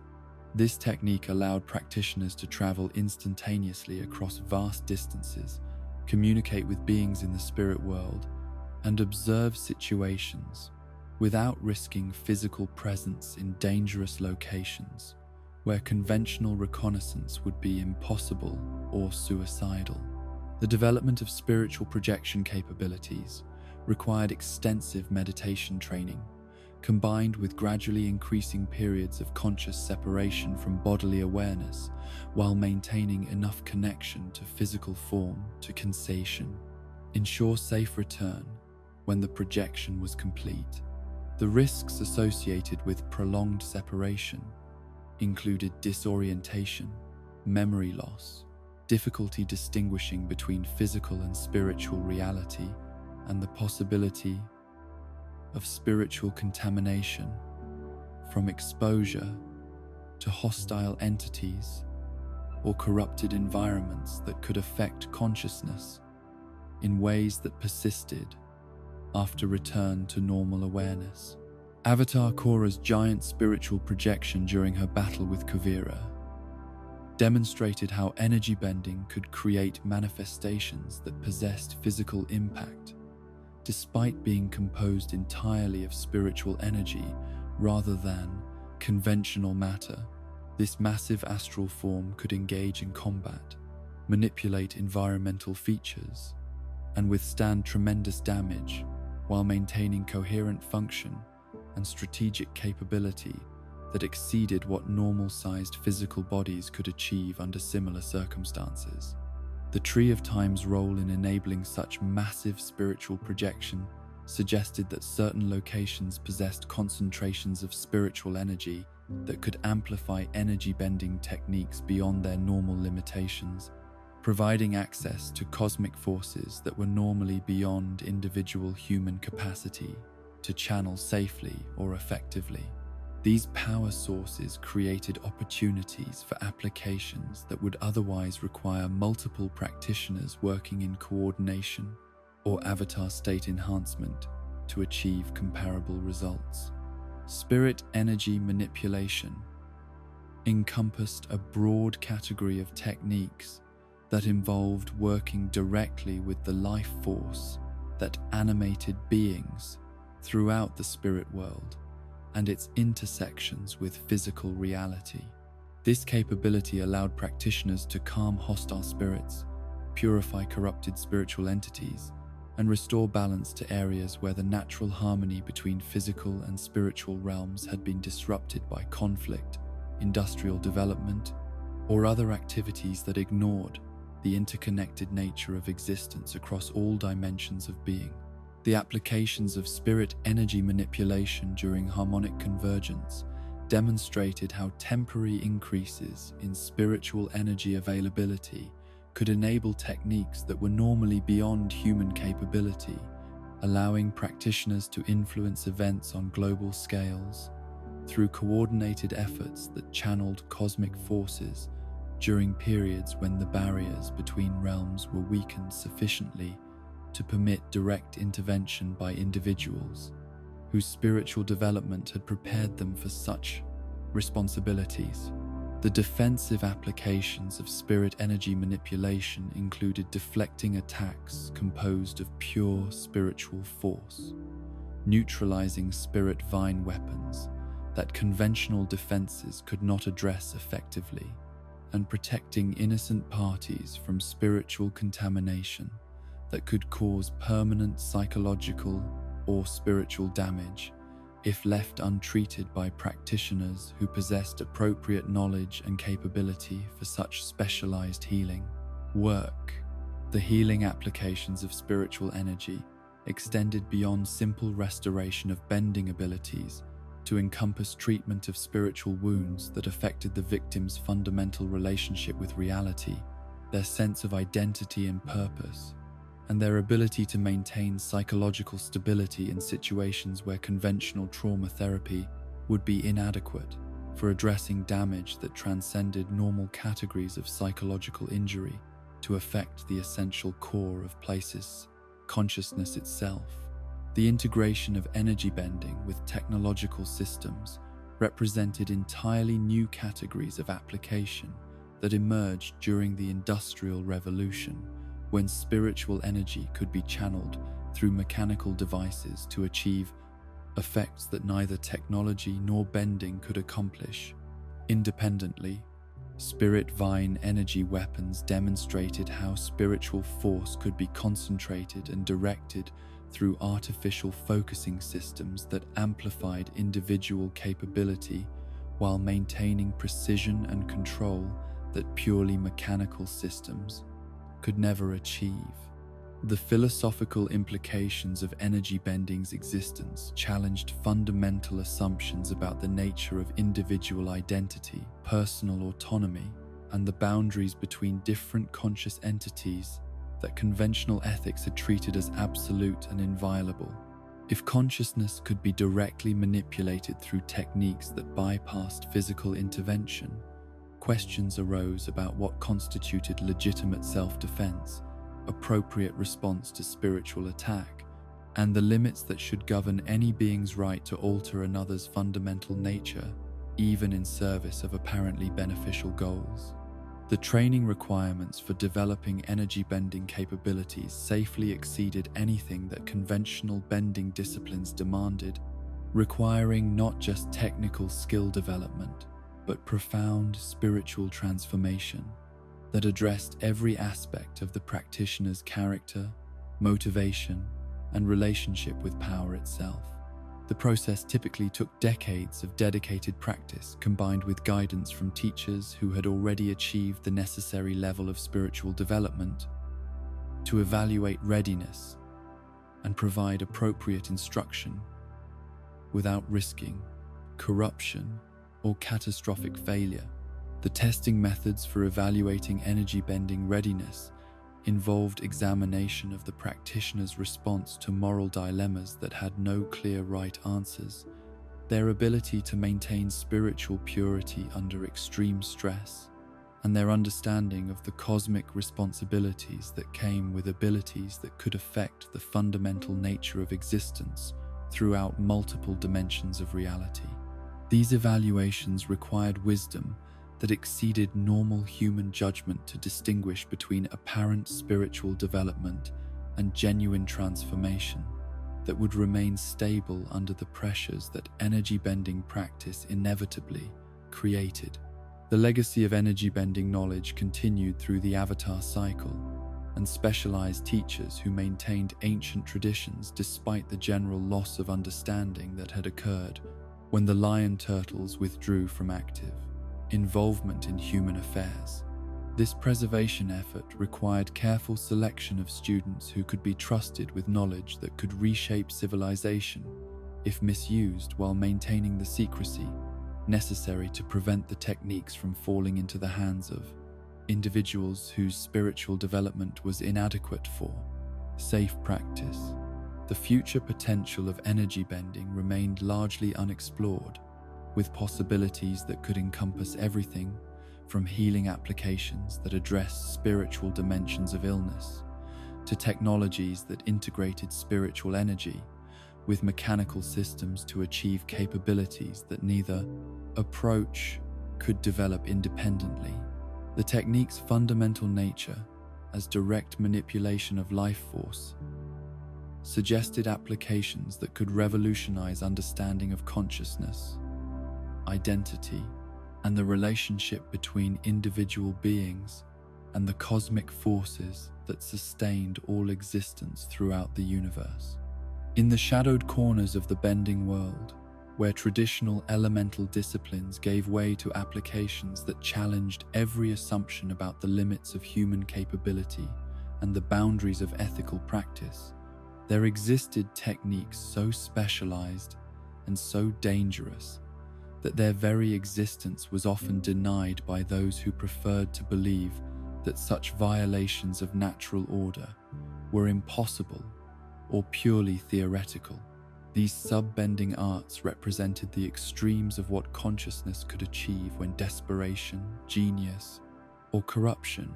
This technique allowed practitioners to travel instantaneously across vast distances, communicate with beings in the spirit world, and observe situations without risking physical presence in dangerous locations where conventional reconnaissance would be impossible or suicidal. The development of spiritual projection capabilities required extensive meditation training, combined with gradually increasing periods of conscious separation from bodily awareness while maintaining enough connection to physical form to sensation. Ensure safe return when the projection was complete. The risks associated with prolonged separation included disorientation, memory loss, difficulty distinguishing between physical and spiritual reality, and the possibility of spiritual contamination from exposure to hostile entities or corrupted environments that could affect consciousness in ways that persisted after return to normal awareness. Avatar Korra's giant spiritual projection during her battle with Kuvira demonstrated how energy bending could create manifestations that possessed physical impact, despite being composed entirely of spiritual energy rather than conventional matter. This massive astral form could engage in combat, manipulate environmental features, and withstand tremendous damage while maintaining coherent function and strategic capability that exceeded what normal-sized physical bodies could achieve under similar circumstances. The Tree of Time's role in enabling such massive spiritual projection suggested that certain locations possessed concentrations of spiritual energy that could amplify energy-bending techniques beyond their normal limitations, providing access to cosmic forces that were normally beyond individual human capacity to channel safely or effectively. These power sources created opportunities for applications that would otherwise require multiple practitioners working in coordination or avatar state enhancement to achieve comparable results. Spirit energy manipulation encompassed a broad category of techniques that involved working directly with the life force that animated beings throughout the spirit world and its intersections with physical reality. This capability allowed practitioners to calm hostile spirits, purify corrupted spiritual entities, and restore balance to areas where the natural harmony between physical and spiritual realms had been disrupted by conflict, industrial development, or other activities that ignored the interconnected nature of existence across all dimensions of being. The applications of spirit energy manipulation during harmonic convergence demonstrated how temporary increases in spiritual energy availability could enable techniques that were normally beyond human capability, allowing practitioners to influence events on global scales through coordinated efforts that channeled cosmic forces during periods when the barriers between realms were weakened sufficiently to permit direct intervention by individuals whose spiritual development had prepared them for such responsibilities. The defensive applications of spirit energy manipulation included deflecting attacks composed of pure spiritual force, neutralizing spirit vine weapons that conventional defenses could not address effectively, and protecting innocent parties from spiritual contamination that could cause permanent psychological or spiritual damage if left untreated by practitioners who possessed appropriate knowledge and capability for such specialized healing work. The healing applications of spiritual energy extended beyond simple restoration of bending abilities to encompass treatment of spiritual wounds that affected the victim's fundamental relationship with reality, their sense of identity and purpose, and their ability to maintain psychological stability in situations where conventional trauma therapy would be inadequate for addressing damage that transcended normal categories of psychological injury to affect the essential core of places, consciousness itself. The integration of energy bending with technological systems represented entirely new categories of application that emerged during the Industrial Revolution, when spiritual energy could be channeled through mechanical devices to achieve effects that neither technology nor bending could accomplish. Independently, spirit vine energy weapons demonstrated how spiritual force could be concentrated and directed through artificial focusing systems that amplified individual capability while maintaining precision and control that purely mechanical systems could never achieve. The philosophical implications of energy bending's existence challenged fundamental assumptions about the nature of individual identity, personal autonomy, and the boundaries between different conscious entities that conventional ethics had treated as absolute and inviolable. If consciousness could be directly manipulated through techniques that bypassed physical intervention, questions arose about what constituted legitimate self-defense, appropriate response to spiritual attack, and the limits that should govern any being's right to alter another's fundamental nature, even in service of apparently beneficial goals. The training requirements for developing energy bending capabilities safely exceeded anything that conventional bending disciplines demanded, requiring not just technical skill development, but profound spiritual transformation that addressed every aspect of the practitioner's character, motivation, and relationship with power itself. The process typically took decades of dedicated practice combined with guidance from teachers who had already achieved the necessary level of spiritual development to evaluate readiness and provide appropriate instruction without risking corruption or catastrophic failure. The testing methods for evaluating energy bending readiness involved examination of the practitioner's response to moral dilemmas that had no clear right answers, their ability to maintain spiritual purity under extreme stress, and their understanding of the cosmic responsibilities that came with abilities that could affect the fundamental nature of existence throughout multiple dimensions of reality. These evaluations required wisdom that exceeded normal human judgment to distinguish between apparent spiritual development and genuine transformation that would remain stable under the pressures that energy-bending practice inevitably created. The legacy of energy-bending knowledge continued through the Avatar cycle, and specialized teachers who maintained ancient traditions despite the general loss of understanding that had occurred when the lion turtles withdrew from active involvement in human affairs. This preservation effort required careful selection of students who could be trusted with knowledge that could reshape civilization if misused, while maintaining the secrecy necessary to prevent the techniques from falling into the hands of individuals whose spiritual development was inadequate for safe practice. The future potential of energy bending remained largely unexplored, with possibilities that could encompass everything from healing applications that address spiritual dimensions of illness to technologies that integrated spiritual energy with mechanical systems to achieve capabilities that neither approach could develop independently. The technique's fundamental nature, as direct manipulation of life force, suggested applications that could revolutionize understanding of consciousness, identity, and the relationship between individual beings and the cosmic forces that sustained all existence throughout the universe. In the shadowed corners of the bending world, where traditional elemental disciplines gave way to applications that challenged every assumption about the limits of human capability and the boundaries of ethical practice, there existed techniques so specialized and so dangerous that their very existence was often denied by those who preferred to believe that such violations of natural order were impossible or purely theoretical. These sub-bending arts represented the extremes of what consciousness could achieve when desperation, genius, or corruption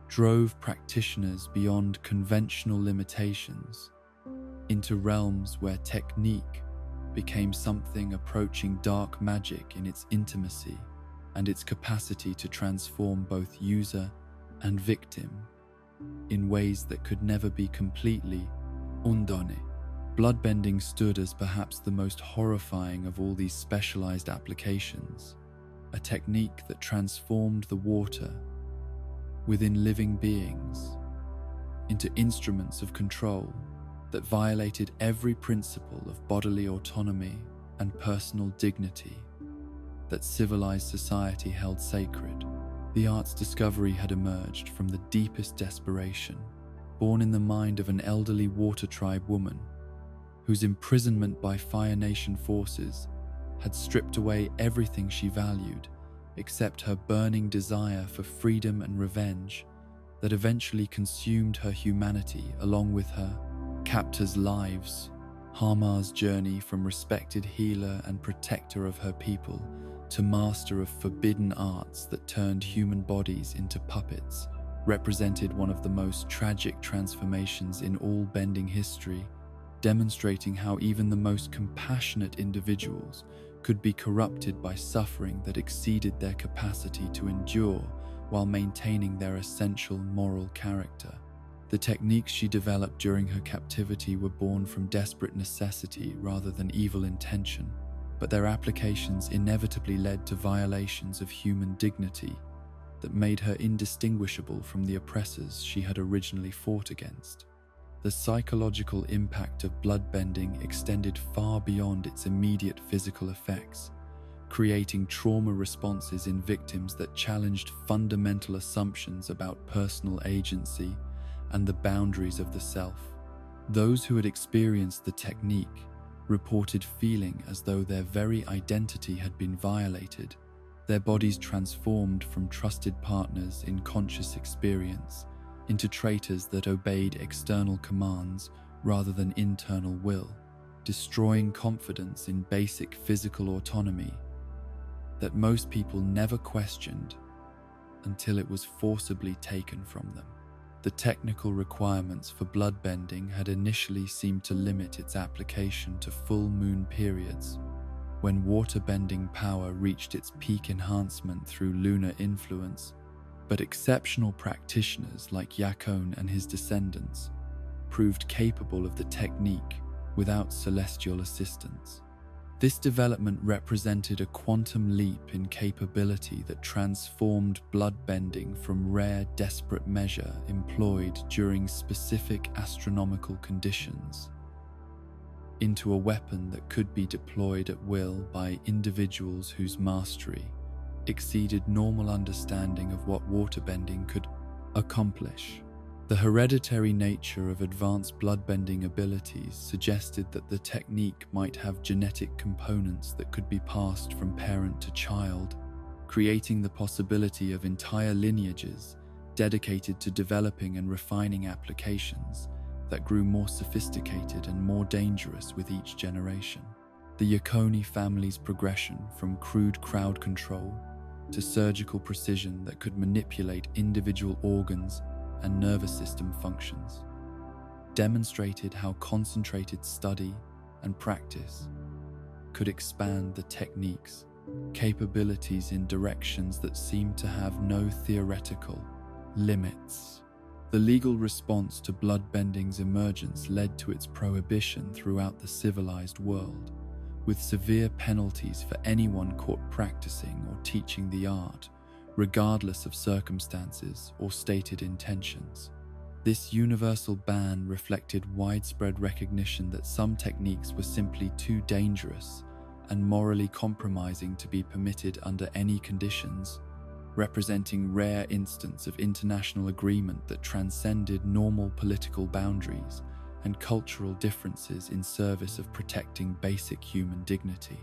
drove practitioners beyond conventional limitations into realms where technique became something approaching dark magic in its intimacy and its capacity to transform both user and victim in ways that could never be completely undone. Bloodbending stood as perhaps the most horrifying of all these specialized applications, a technique that transformed the water within living beings into instruments of control that violated every principle of bodily autonomy and personal dignity that civilized society held sacred. The art's discovery had emerged from the deepest desperation, born in the mind of an elderly water tribe woman whose imprisonment by Fire Nation forces had stripped away everything she valued except her burning desire for freedom and revenge that eventually consumed her humanity along with her captors' lives. Harmar's journey from respected healer and protector of her people to master of forbidden arts that turned human bodies into puppets represented one of the most tragic transformations in all bending history, demonstrating how even the most compassionate individuals could be corrupted by suffering that exceeded their capacity to endure while maintaining their essential moral character. The techniques she developed during her captivity were born from desperate necessity rather than evil intention, but their applications inevitably led to violations of human dignity that made her indistinguishable from the oppressors she had originally fought against. The psychological impact of bloodbending extended far beyond its immediate physical effects, creating trauma responses in victims that challenged fundamental assumptions about personal agency and the boundaries of the self. Those who had experienced the technique reported feeling as though their very identity had been violated, their bodies transformed from trusted partners in conscious experience into traitors that obeyed external commands rather than internal will, destroying confidence in basic physical autonomy that most people never questioned until it was forcibly taken from them. The technical requirements for bloodbending had initially seemed to limit its application to full moon periods, when water-bending power reached its peak enhancement through lunar influence, but exceptional practitioners like Yakone and his descendants proved capable of the technique without celestial assistance. This development represented a quantum leap in capability that transformed bloodbending from rare, desperate measure employed during specific astronomical conditions into a weapon that could be deployed at will by individuals whose mastery exceeded normal understanding of what waterbending could accomplish. The hereditary nature of advanced bloodbending abilities suggested that the technique might have genetic components that could be passed from parent to child, creating the possibility of entire lineages dedicated to developing and refining applications that grew more sophisticated and more dangerous with each generation. The Yakone family's progression from crude crowd control to surgical precision that could manipulate individual organs and nervous system functions demonstrated how concentrated study and practice could expand the technique's capabilities in directions that seem to have no theoretical limits. The legal response to bloodbending's emergence led to its prohibition throughout the civilized world, with severe penalties for anyone caught practicing or teaching the art, regardless of circumstances or stated intentions. This universal ban reflected widespread recognition that some techniques were simply too dangerous and morally compromising to be permitted under any conditions, representing rare instance of international agreement that transcended normal political boundaries and cultural differences in service of protecting basic human dignity.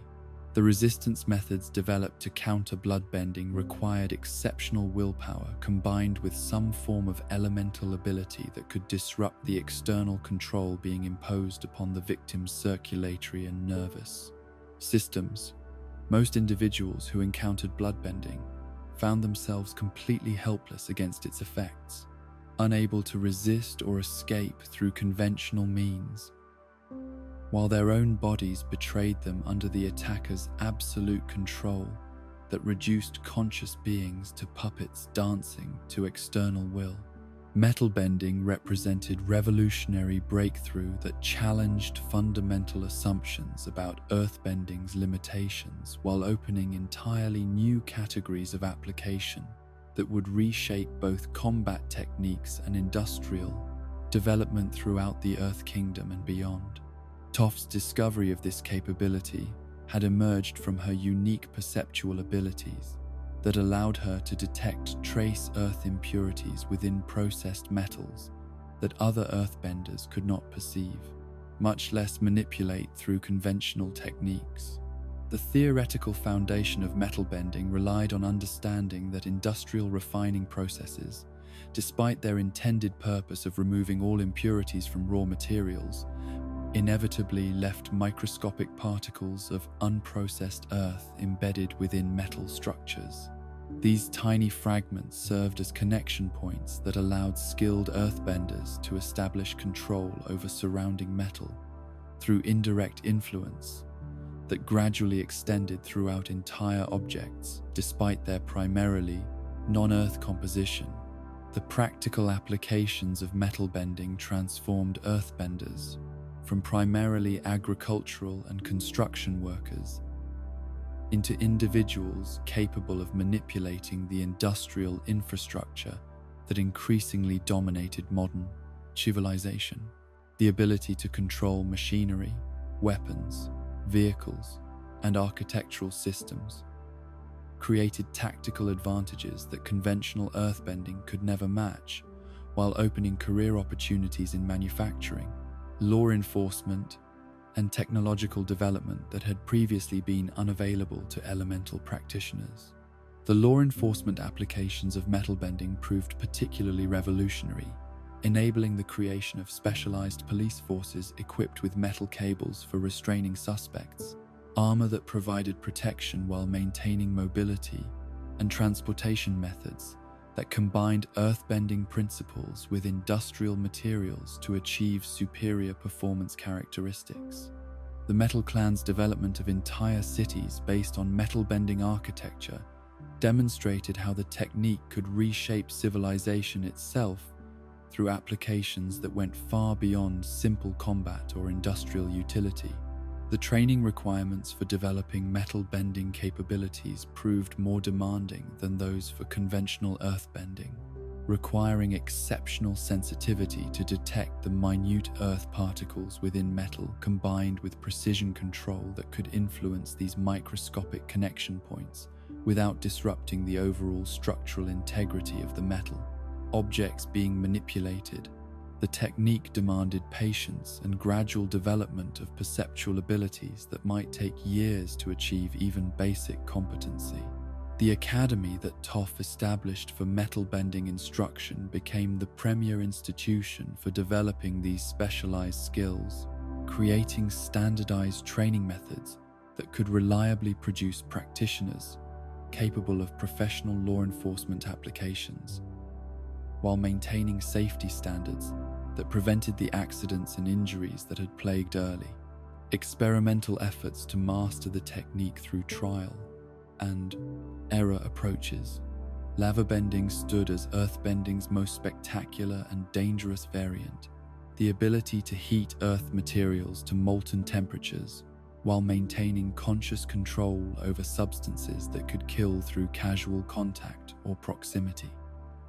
The resistance methods developed to counter bloodbending required exceptional willpower combined with some form of elemental ability that could disrupt the external control being imposed upon the victim's circulatory and nervous systems. Most individuals who encountered bloodbending found themselves completely helpless against its effects, unable to resist or escape through conventional means, while their own bodies betrayed them under the attacker's absolute control that reduced conscious beings to puppets dancing to external will. Metal bending represented revolutionary breakthrough that challenged fundamental assumptions about earthbending's limitations while opening entirely new categories of application that would reshape both combat techniques and industrial development throughout the Earth Kingdom and beyond. Toph's discovery of this capability had emerged from her unique perceptual abilities that allowed her to detect trace earth impurities within processed metals that other earthbenders could not perceive, much less manipulate through conventional techniques. The theoretical foundation of metal bending relied on understanding that industrial refining processes, despite their intended purpose of removing all impurities from raw materials, inevitably left microscopic particles of unprocessed earth embedded within metal structures. These tiny fragments served as connection points that allowed skilled earthbenders to establish control over surrounding metal through indirect influence that gradually extended throughout entire objects despite their primarily non-earth composition. The practical applications of metal bending transformed earthbenders from primarily agricultural and construction workers into individuals capable of manipulating the industrial infrastructure that increasingly dominated modern civilization. The ability to control machinery, weapons, vehicles, and architectural systems created tactical advantages that conventional earthbending could never match, while opening career opportunities in manufacturing, law enforcement, and technological development that had previously been unavailable to elemental practitioners. The law enforcement applications of metal bending proved particularly revolutionary, enabling the creation of specialized police forces equipped with metal cables for restraining suspects, armor that provided protection while maintaining mobility, and transportation methods that combined earthbending principles with industrial materials to achieve superior performance characteristics. The Metal Clan's development of entire cities based on metal bending architecture demonstrated how the technique could reshape civilization itself through applications that went far beyond simple combat or industrial utility. The training requirements for developing metal bending capabilities proved more demanding than those for conventional earthbending, requiring exceptional sensitivity to detect the minute earth particles within metal combined with precision control that could influence these microscopic connection points without disrupting the overall structural integrity of the metal. Objects being manipulated, the technique demanded patience and gradual development of perceptual abilities that might take years to achieve even basic competency. The academy that Toph established for metal bending instruction became the premier institution for developing these specialized skills, creating standardized training methods that could reliably produce practitioners capable of professional law enforcement applications, while maintaining safety standards that prevented the accidents and injuries that had plagued early. Experimental efforts to master the technique through trial and era approaches. Lava bending stood as earthbending's most spectacular and dangerous variant, the ability to heat earth materials to molten temperatures while maintaining conscious control over substances that could kill through casual contact or proximity.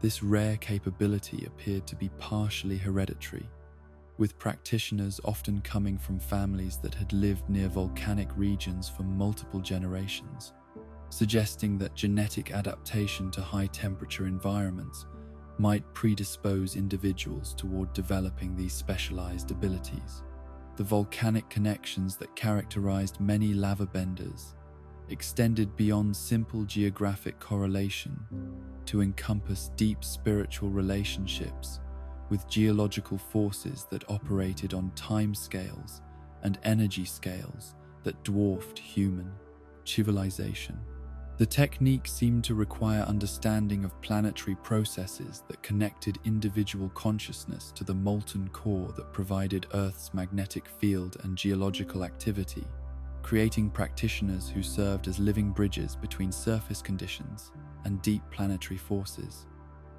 This rare capability appeared to be partially hereditary, with practitioners often coming from families that had lived near volcanic regions for multiple generations, suggesting that genetic adaptation to high-temperature environments might predispose individuals toward developing these specialized abilities. The volcanic connections that characterized many lava benders extended beyond simple geographic correlation to encompass deep spiritual relationships with geological forces that operated on time scales and energy scales that dwarfed human civilization. The technique seemed to require understanding of planetary processes that connected individual consciousness to the molten core that provided Earth's magnetic field and geological activity, creating practitioners who served as living bridges between surface conditions and deep planetary forces.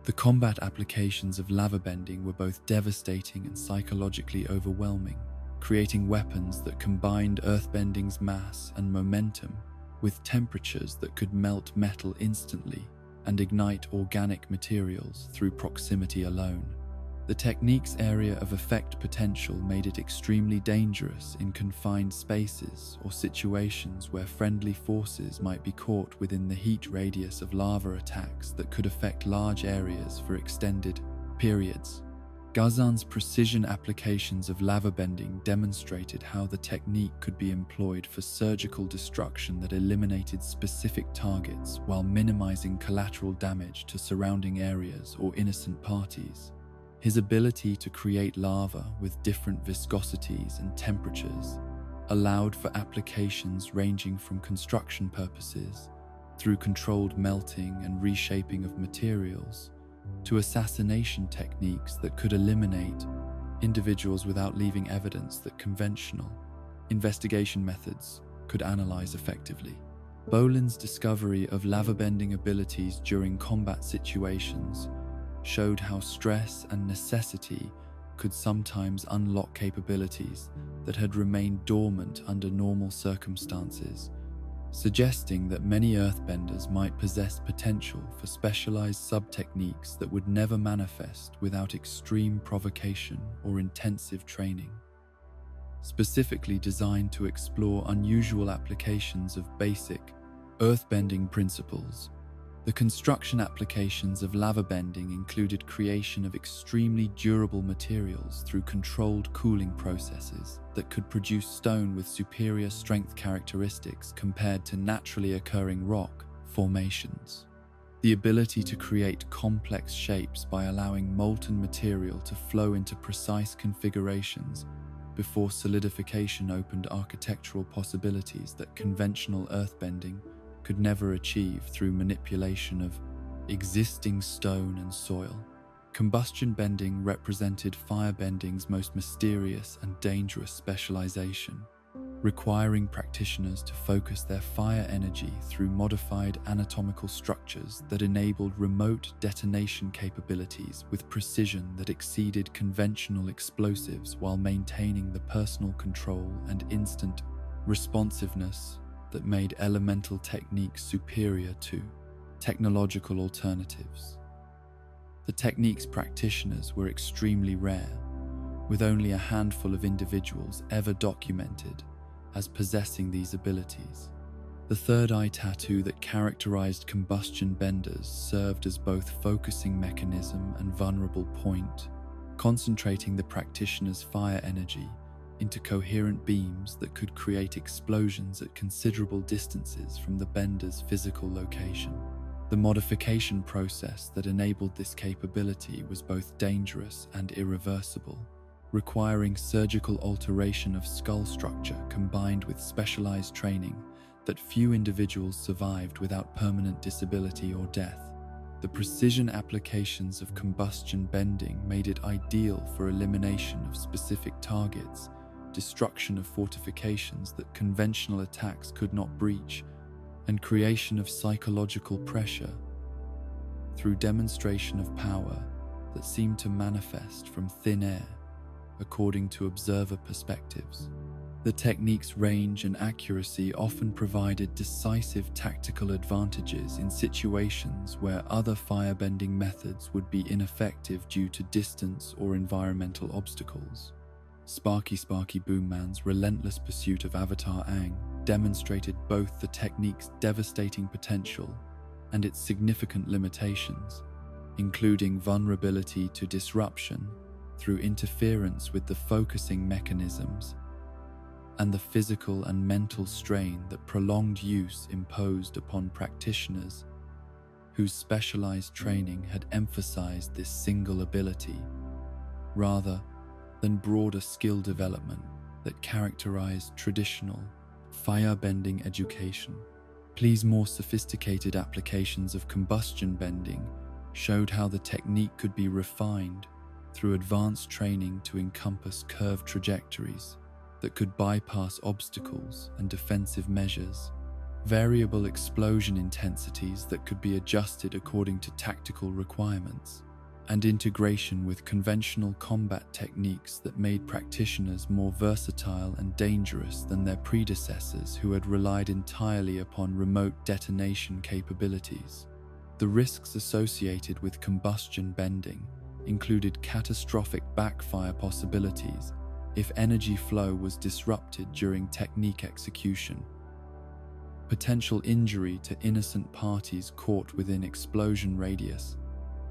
The combat applications of lava bending were both devastating and psychologically overwhelming, creating weapons that combined earthbending's mass and momentum with temperatures that could melt metal instantly and ignite organic materials through proximity alone. The technique's area of effect potential made it extremely dangerous in confined spaces or situations where friendly forces might be caught within the heat radius of lava attacks that could affect large areas for extended periods. Ghazan's precision applications of lava bending demonstrated how the technique could be employed for surgical destruction that eliminated specific targets while minimizing collateral damage to surrounding areas or innocent parties. His ability to create lava with different viscosities and temperatures allowed for applications ranging from construction purposes through controlled melting and reshaping of materials to assassination techniques that could eliminate individuals without leaving evidence that conventional investigation methods could analyze effectively. Bolin's discovery of lava-bending abilities during combat situations showed how stress and necessity could sometimes unlock capabilities that had remained dormant under normal circumstances, suggesting that many earthbenders might possess potential for specialized sub-techniques that would never manifest without extreme provocation or intensive training. Specifically designed to explore unusual applications of basic earthbending principles, the construction applications of lava bending included creation of extremely durable materials through controlled cooling processes that could produce stone with superior strength characteristics compared to naturally occurring rock formations. The ability to create complex shapes by allowing molten material to flow into precise configurations before solidification opened architectural possibilities that conventional earthbending could never achieve through manipulation of existing stone and soil. Combustion bending represented firebending's most mysterious and dangerous specialization, requiring practitioners to focus their fire energy through modified anatomical structures that enabled remote detonation capabilities with precision that exceeded conventional explosives while maintaining the personal control and instant responsiveness that made elemental techniques superior to technological alternatives. The technique's practitioners were extremely rare, with only a handful of individuals ever documented as possessing these abilities. The third eye tattoo that characterized combustion benders served as both focusing mechanism and vulnerable point, concentrating the practitioner's fire energy into coherent beams that could create explosions at considerable distances from the bender's physical location. The modification process that enabled this capability was both dangerous and irreversible, requiring surgical alteration of skull structure combined with specialized training that few individuals survived without permanent disability or death. The precision applications of combustion bending made it ideal for elimination of specific targets, destruction of fortifications that conventional attacks could not breach, and creation of psychological pressure through demonstration of power that seemed to manifest from thin air, according to observer perspectives. The technique's range and accuracy often provided decisive tactical advantages in situations where other firebending methods would be ineffective due to distance or environmental obstacles. Sparky Boom Man's relentless pursuit of Avatar Aang demonstrated both the technique's devastating potential and its significant limitations, including vulnerability to disruption through interference with the focusing mechanisms and the physical and mental strain that prolonged use imposed upon practitioners whose specialized training had emphasized this single ability, rather than broader skill development that characterized traditional firebending education. More sophisticated applications of combustion bending showed how the technique could be refined through advanced training to encompass curved trajectories that could bypass obstacles and defensive measures, variable explosion intensities that could be adjusted according to tactical requirements, and integration with conventional combat techniques that made practitioners more versatile and dangerous than their predecessors who had relied entirely upon remote detonation capabilities. The risks associated with combustion bending included catastrophic backfire possibilities if energy flow was disrupted during technique execution, potential injury to innocent parties caught within explosion radius,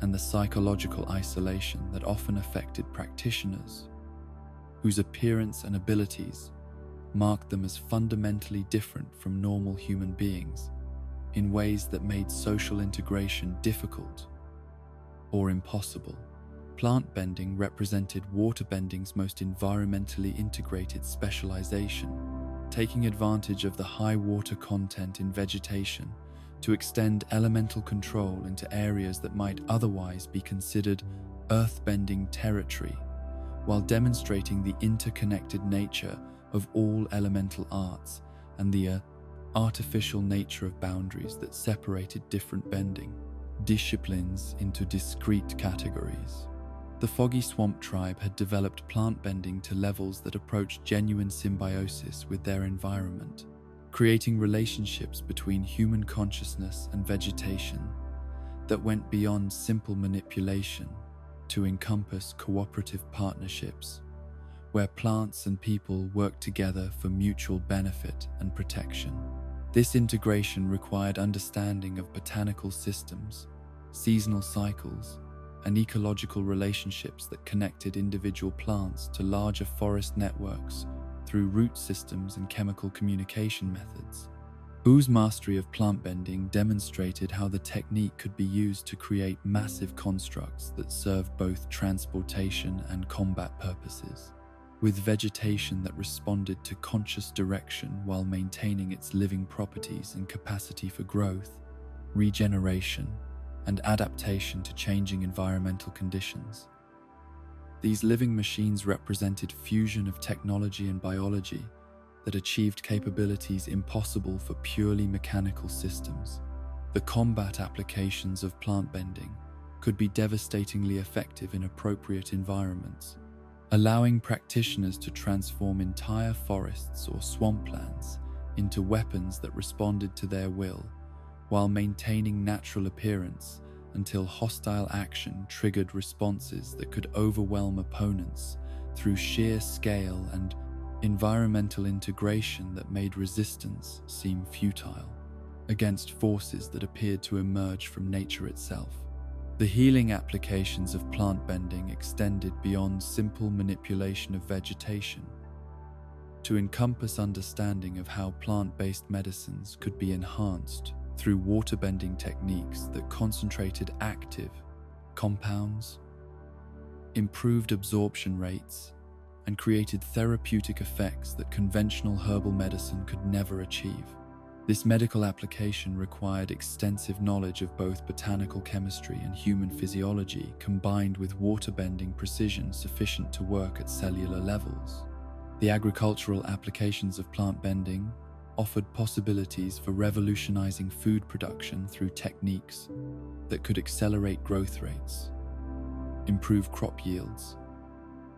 and the psychological isolation that often affected practitioners, whose appearance and abilities marked them as fundamentally different from normal human beings in ways that made social integration difficult or impossible. Plant bending represented waterbending's most environmentally integrated specialization, taking advantage of the high water content in vegetation to extend elemental control into areas that might otherwise be considered earthbending territory, while demonstrating the interconnected nature of all elemental arts and the artificial nature of boundaries that separated different bending disciplines into discrete categories. The Foggy Swamp tribe had developed plant bending to levels that approached genuine symbiosis with their environment, creating relationships between human consciousness and vegetation that went beyond simple manipulation to encompass cooperative partnerships, where plants and people worked together for mutual benefit and protection. This integration required understanding of botanical systems, seasonal cycles, and ecological relationships that connected individual plants to larger forest networks through root systems and chemical communication methods. Wu's mastery of plant bending demonstrated how the technique could be used to create massive constructs that served both transportation and combat purposes, with vegetation that responded to conscious direction while maintaining its living properties and capacity for growth, regeneration, and adaptation to changing environmental conditions. These living machines represented fusion of technology and biology that achieved capabilities impossible for purely mechanical systems. The combat applications of plant bending could be devastatingly effective in appropriate environments, allowing practitioners to transform entire forests or swamplands into weapons that responded to their will, while maintaining natural appearance until hostile action triggered responses that could overwhelm opponents through sheer scale and environmental integration that made resistance seem futile against forces that appeared to emerge from nature itself. The healing applications of plant bending extended beyond simple manipulation of vegetation to encompass understanding of how plant-based medicines could be enhanced through water-bending techniques that concentrated active compounds, improved absorption rates, and created therapeutic effects that conventional herbal medicine could never achieve. This medical application required extensive knowledge of both botanical chemistry and human physiology, combined with water-bending precision sufficient to work at cellular levels. The agricultural applications of plant bending offered possibilities for revolutionizing food production through techniques that could accelerate growth rates, improve crop yields,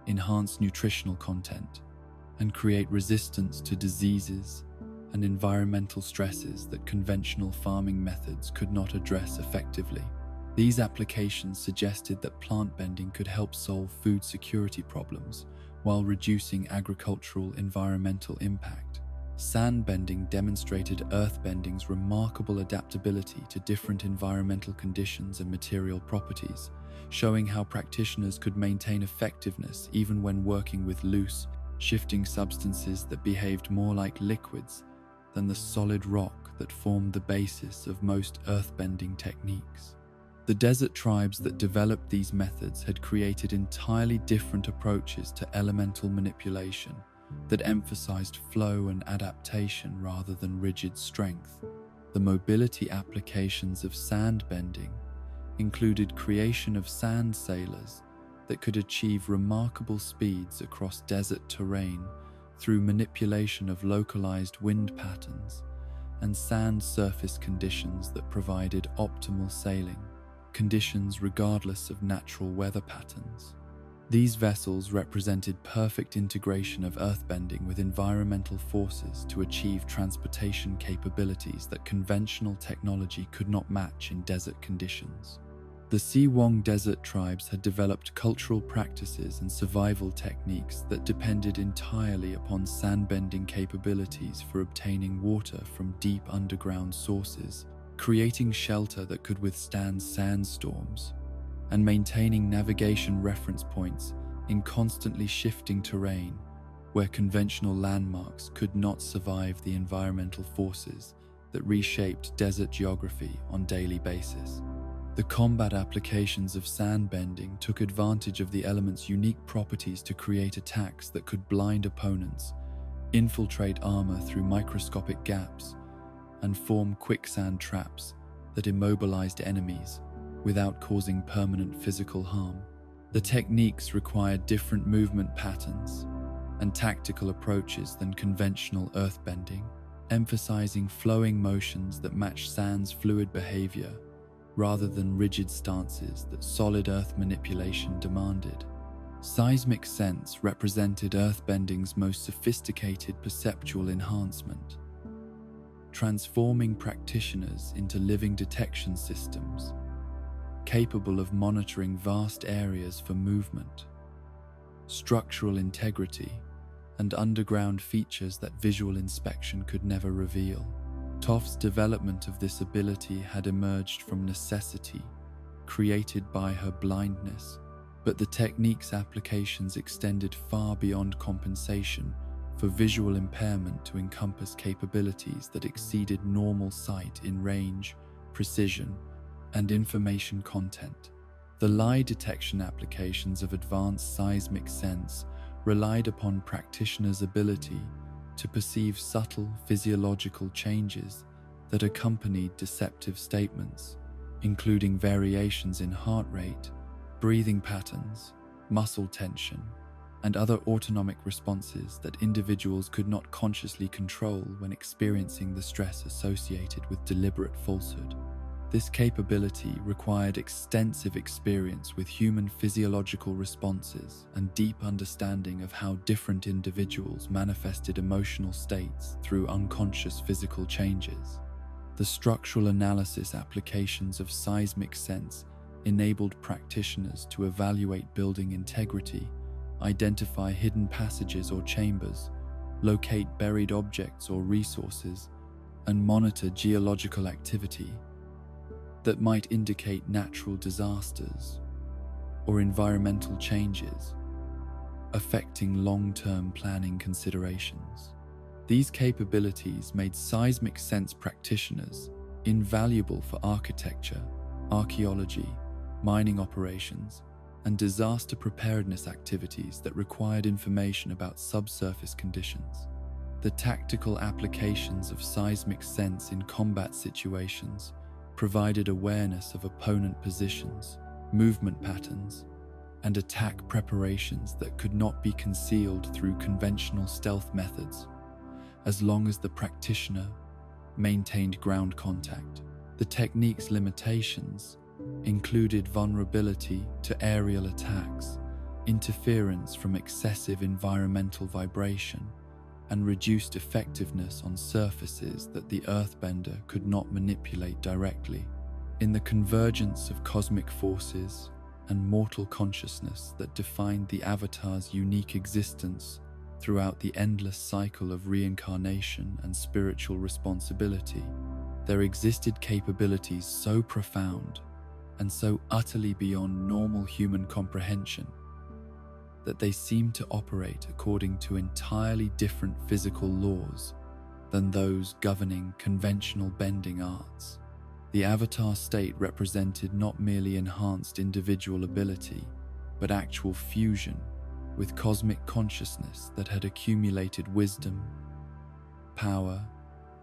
enhance nutritional content, and create resistance to diseases and environmental stresses that conventional farming methods could not address effectively. These applications suggested that plant bending could help solve food security problems while reducing agricultural environmental impact. Sand bending demonstrated earth bending's remarkable adaptability to different environmental conditions and material properties, showing how practitioners could maintain effectiveness even when working with loose, shifting substances that behaved more like liquids than the solid rock that formed the basis of most earthbending techniques. The desert tribes that developed these methods had created entirely different approaches to elemental manipulation that emphasized flow and adaptation rather than rigid strength. The mobility applications of sand bending included creation of sand sailors that could achieve remarkable speeds across desert terrain through manipulation of localized wind patterns and sand surface conditions that provided optimal sailing conditions regardless of natural weather patterns. These vessels represented perfect integration of earthbending with environmental forces to achieve transportation capabilities that conventional technology could not match in desert conditions. The Siwong Desert tribes had developed cultural practices and survival techniques that depended entirely upon sandbending capabilities for obtaining water from deep underground sources, creating shelter that could withstand sandstorms, and maintaining navigation reference points in constantly shifting terrain where conventional landmarks could not survive the environmental forces that reshaped desert geography on a daily basis. The combat applications of sandbending took advantage of the element's unique properties to create attacks that could blind opponents, infiltrate armor through microscopic gaps, and form quicksand traps that immobilized enemies without causing permanent physical harm. The techniques required different movement patterns and tactical approaches than conventional earthbending, emphasizing flowing motions that match sand's fluid behavior rather than rigid stances that solid earth manipulation demanded. Seismic sense represented earthbending's most sophisticated perceptual enhancement, transforming practitioners into living detection systems capable of monitoring vast areas for movement, structural integrity, and underground features that visual inspection could never reveal. Toph's development of this ability had emerged from necessity, created by her blindness, but the technique's applications extended far beyond compensation for visual impairment to encompass capabilities that exceeded normal sight in range, precision, and information content. The lie detection applications of advanced seismic sense relied upon practitioners' ability to perceive subtle physiological changes that accompanied deceptive statements, including variations in heart rate, breathing patterns, muscle tension, and other autonomic responses that individuals could not consciously control when experiencing the stress associated with deliberate falsehood. This capability required extensive experience with human physiological responses and deep understanding of how different individuals manifested emotional states through unconscious physical changes. The structural analysis applications of seismic sense enabled practitioners to evaluate building integrity, identify hidden passages or chambers, locate buried objects or resources, and monitor geological activity that might indicate natural disasters or environmental changes affecting long-term planning considerations. These capabilities made seismic sense practitioners invaluable for architecture, archaeology, mining operations, and disaster preparedness activities that required information about subsurface conditions. The tactical applications of seismic sense in combat situations provided awareness of opponent positions, movement patterns, and attack preparations that could not be concealed through conventional stealth methods, as long as the practitioner maintained ground contact. The technique's limitations included vulnerability to aerial attacks, interference from excessive environmental vibration, and reduced effectiveness on surfaces that the earthbender could not manipulate directly. In the convergence of cosmic forces and mortal consciousness that defined the Avatar's unique existence throughout the endless cycle of reincarnation and spiritual responsibility, there existed capabilities so profound and so utterly beyond normal human comprehension that they seemed to operate according to entirely different physical laws than those governing conventional bending arts. The Avatar state represented not merely enhanced individual ability, but actual fusion with cosmic consciousness that had accumulated wisdom, power,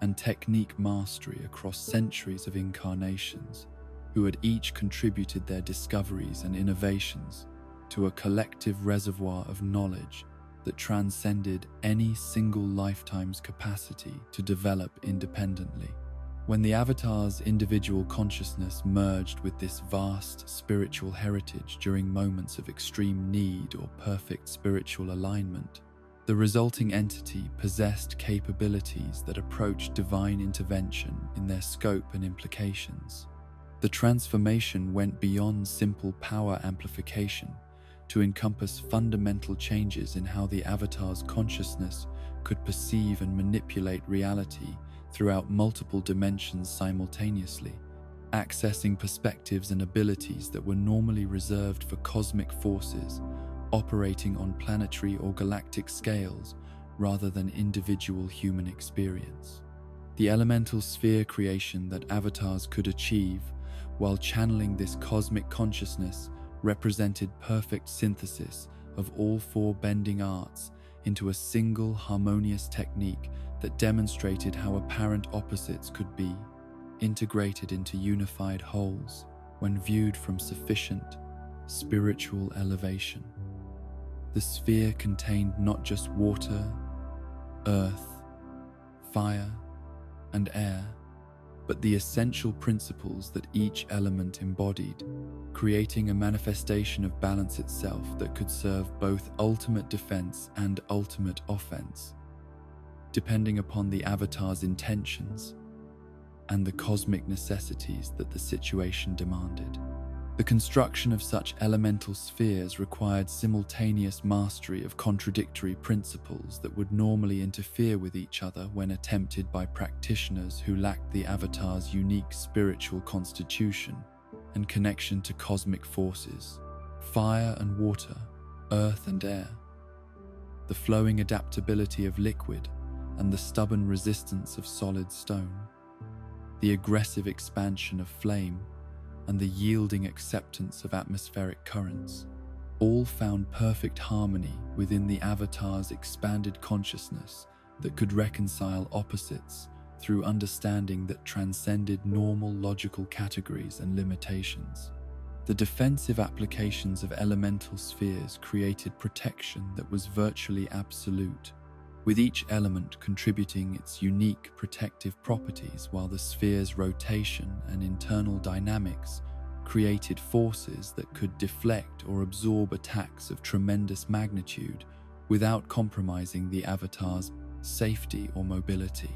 and technique mastery across centuries of incarnations, who had each contributed their discoveries and innovations to a collective reservoir of knowledge that transcended any single lifetime's capacity to develop independently. When the Avatar's individual consciousness merged with this vast spiritual heritage during moments of extreme need or perfect spiritual alignment, the resulting entity possessed capabilities that approached divine intervention in their scope and implications. The transformation went beyond simple power amplification to encompass fundamental changes in how the Avatar's consciousness could perceive and manipulate reality throughout multiple dimensions simultaneously, accessing perspectives and abilities that were normally reserved for cosmic forces operating on planetary or galactic scales rather than individual human experience. The elemental sphere creation that Avatars could achieve while channeling this cosmic consciousness represented perfect synthesis of all four bending arts into a single harmonious technique that demonstrated how apparent opposites could be integrated into unified wholes when viewed from sufficient spiritual elevation. The sphere contained not just water, earth, fire, and air, but the essential principles that each element embodied, creating a manifestation of balance itself that could serve both ultimate defense and ultimate offense, depending upon the Avatar's intentions and the cosmic necessities that the situation demanded. The construction of such elemental spheres required simultaneous mastery of contradictory principles that would normally interfere with each other when attempted by practitioners who lacked the Avatar's unique spiritual constitution and connection to cosmic forces, fire and water, earth and air, the flowing adaptability of liquid and the stubborn resistance of solid stone, the aggressive expansion of flame and the yielding acceptance of atmospheric currents, all found perfect harmony within the Avatar's expanded consciousness that could reconcile opposites through understanding that transcended normal logical categories and limitations. The defensive applications of elemental spheres created protection that was virtually absolute, with each element contributing its unique protective properties, while the sphere's rotation and internal dynamics created forces that could deflect or absorb attacks of tremendous magnitude without compromising the Avatar's safety or mobility.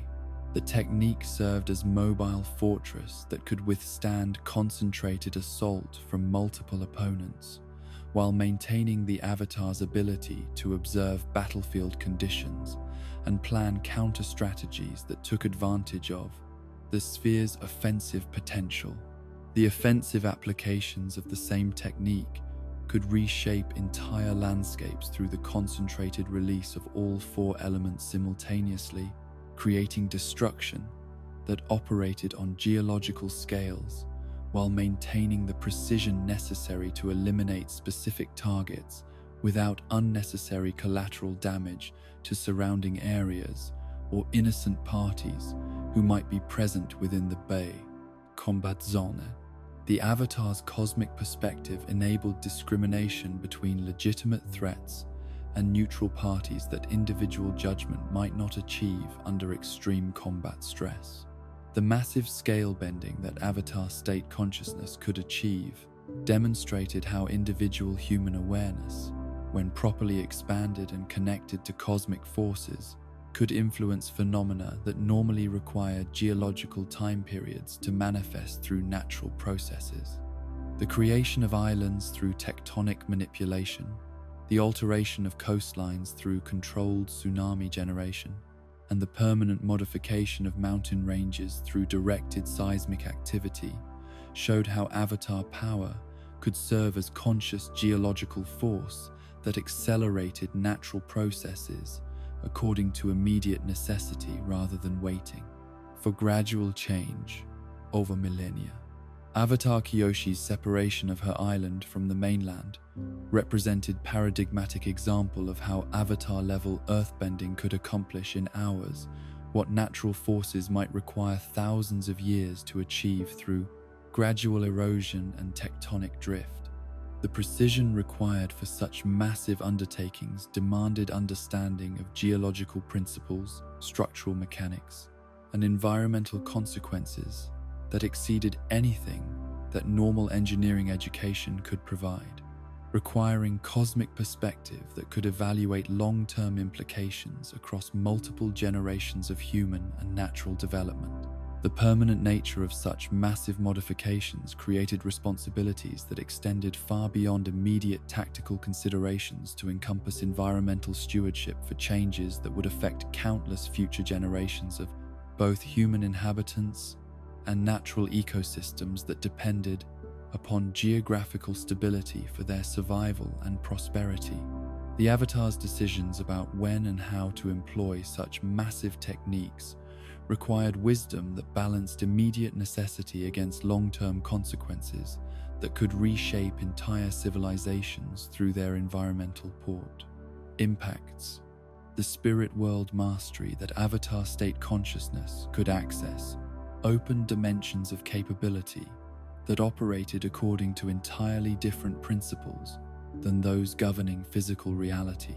The technique served as a mobile fortress that could withstand concentrated assault from multiple opponents, while maintaining the Avatar's ability to observe battlefield conditions and plan counter-strategies that took advantage of the sphere's offensive potential. The offensive applications of the same technique could reshape entire landscapes through the concentrated release of all four elements simultaneously, creating destruction that operated on geological scales while maintaining the precision necessary to eliminate specific targets without unnecessary collateral damage to surrounding areas or innocent parties who might be present within the Bay Combat Zone. The Avatar's cosmic perspective enabled discrimination between legitimate threats and neutral parties that individual judgment might not achieve under extreme combat stress. The massive scale bending that Avatar state consciousness could achieve demonstrated how individual human awareness, when properly expanded and connected to cosmic forces, could influence phenomena that normally require geological time periods to manifest through natural processes. The creation of islands through tectonic manipulation, the alteration of coastlines through controlled tsunami generation, and the permanent modification of mountain ranges through directed seismic activity showed how Avatar power could serve as conscious geological force that accelerated natural processes according to immediate necessity rather than waiting for gradual change over millennia. Avatar Kyoshi's separation of her island from the mainland represented paradigmatic example of how Avatar-level earthbending could accomplish in hours what natural forces might require thousands of years to achieve through gradual erosion and tectonic drift. The precision required for such massive undertakings demanded understanding of geological principles, structural mechanics, and environmental consequences that exceeded anything that normal engineering education could provide, requiring cosmic perspective that could evaluate long-term implications across multiple generations of human and natural development. The permanent nature of such massive modifications created responsibilities that extended far beyond immediate tactical considerations to encompass environmental stewardship for changes that would affect countless future generations of both human inhabitants and natural ecosystems that depended upon geographical stability for their survival and prosperity. The Avatar's decisions about when and how to employ such massive techniques required wisdom that balanced immediate necessity against long-term consequences that could reshape entire civilizations through their environmental impacts. The spirit world mastery that Avatar state consciousness could access opened dimensions of capability that operated according to entirely different principles than those governing physical reality,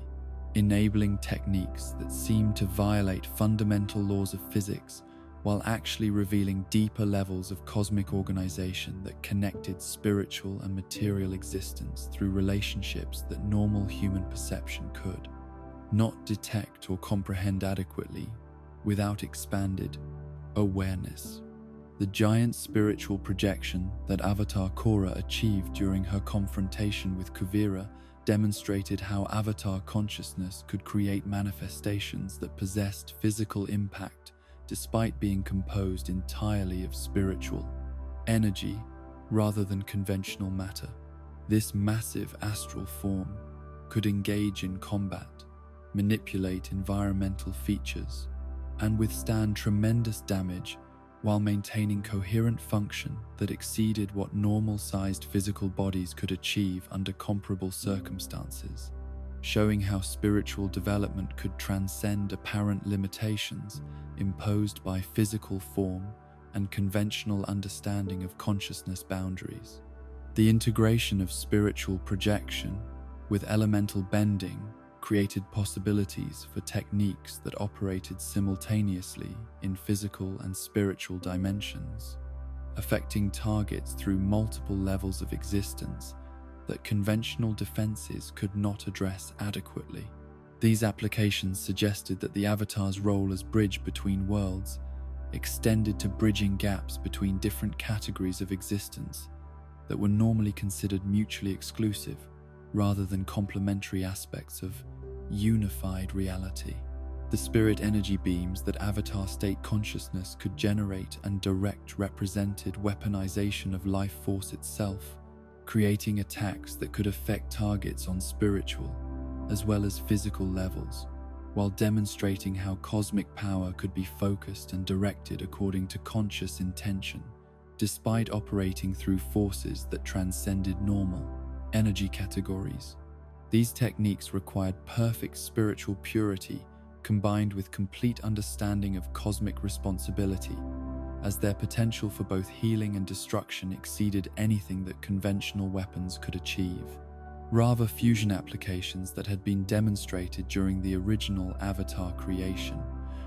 enabling techniques that seemed to violate fundamental laws of physics while actually revealing deeper levels of cosmic organization that connected spiritual and material existence through relationships that normal human perception could not detect or comprehend adequately without expanded awareness. The giant spiritual projection that Avatar Korra achieved during her confrontation with Kuvira demonstrated how Avatar consciousness could create manifestations that possessed physical impact despite being composed entirely of spiritual energy rather than conventional matter. This massive astral form could engage in combat, manipulate environmental features, and withstand tremendous damage while maintaining coherent function that exceeded what normal-sized physical bodies could achieve under comparable circumstances, showing how spiritual development could transcend apparent limitations imposed by physical form and conventional understanding of consciousness boundaries. The integration of spiritual projection with elemental bending created possibilities for techniques that operated simultaneously in physical and spiritual dimensions, affecting targets through multiple levels of existence that conventional defenses could not address adequately. These applications suggested that the Avatar's role as bridge between worlds extended to bridging gaps between different categories of existence that were normally considered mutually exclusive rather than complementary aspects of unified reality. The spirit energy beams that Avatar state consciousness could generate and direct represented weaponization of life force itself, creating attacks that could affect targets on spiritual as well as physical levels, while demonstrating how cosmic power could be focused and directed according to conscious intention, despite operating through forces that transcended normal energy categories. These techniques required perfect spiritual purity combined with complete understanding of cosmic responsibility, as their potential for both healing and destruction exceeded anything that conventional weapons could achieve. Rava fusion applications that had been demonstrated during the original Avatar creation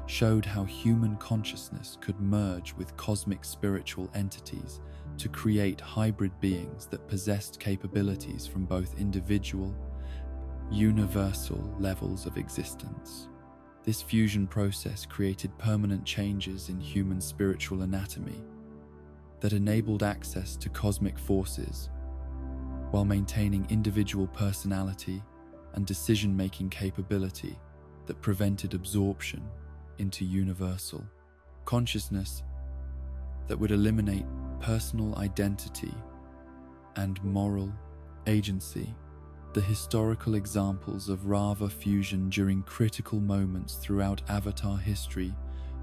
showed how human consciousness could merge with cosmic spiritual entities to create hybrid beings that possessed capabilities from both individual, universal levels of existence. This fusion process created permanent changes in human spiritual anatomy that enabled access to cosmic forces while maintaining individual personality and decision-making capability that prevented absorption into universal consciousness that would eliminate personal identity and moral agency. The historical examples of Rava fusion during critical moments throughout Avatar history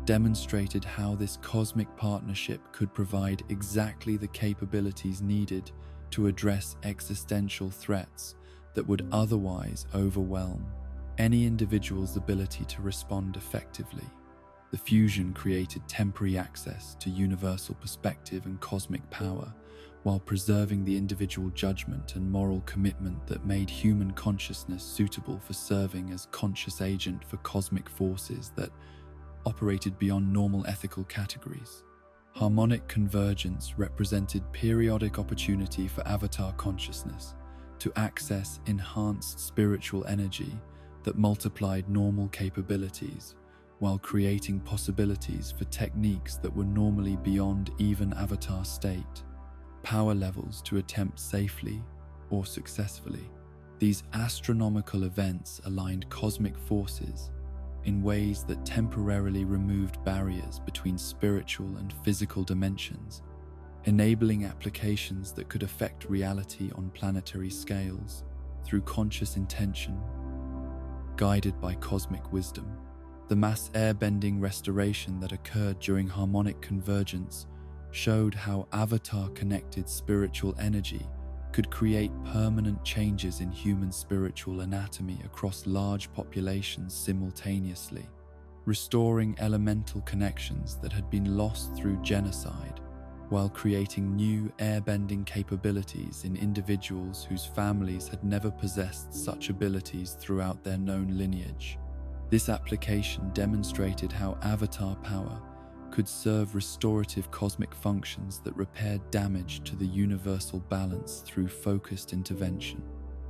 demonstrated how this cosmic partnership could provide exactly the capabilities needed to address existential threats that would otherwise overwhelm any individual's ability to respond effectively. The fusion created temporary access to universal perspective and cosmic power, while preserving the individual judgment and moral commitment that made human consciousness suitable for serving as conscious agent for cosmic forces that operated beyond normal ethical categories. Harmonic convergence represented periodic opportunity for Avatar consciousness to access enhanced spiritual energy that multiplied normal capabilities, while creating possibilities for techniques that were normally beyond even Avatar state power levels to attempt safely or successfully. These astronomical events aligned cosmic forces in ways that temporarily removed barriers between spiritual and physical dimensions, enabling applications that could affect reality on planetary scales through conscious intention, guided by cosmic wisdom. The mass airbending restoration that occurred during harmonic convergence showed how Avatar-connected spiritual energy could create permanent changes in human spiritual anatomy across large populations simultaneously, restoring elemental connections that had been lost through genocide, while creating new airbending capabilities in individuals whose families had never possessed such abilities throughout their known lineage. This application demonstrated how Avatar power could serve restorative cosmic functions that repaired damage to the universal balance through focused intervention.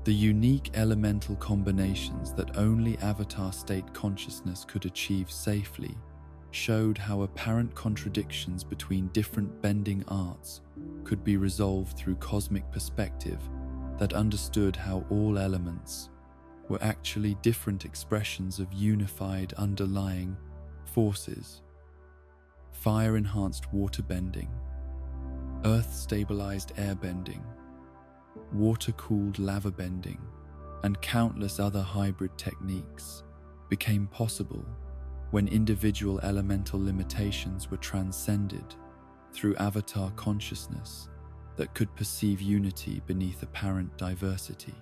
The unique elemental combinations that only Avatar state consciousness could achieve safely showed how apparent contradictions between different bending arts could be resolved through cosmic perspective that understood how all elements were actually different expressions of unified underlying forces. Fire-enhanced water bending, earth-stabilized air bending, water-cooled lava bending, and countless other hybrid techniques became possible when individual elemental limitations were transcended through Avatar consciousness that could perceive unity beneath apparent diversity.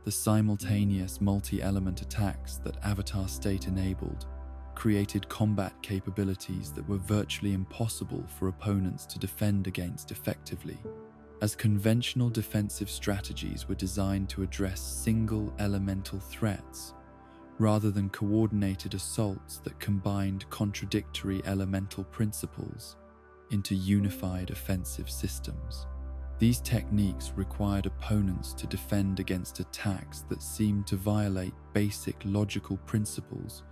The simultaneous multi-element attacks that Avatar state enabled created combat capabilities that were virtually impossible for opponents to defend against effectively, as conventional defensive strategies were designed to address single elemental threats rather than coordinated assaults that combined contradictory elemental principles into unified offensive systems. These techniques required opponents to defend against attacks that seemed to violate basic logical principles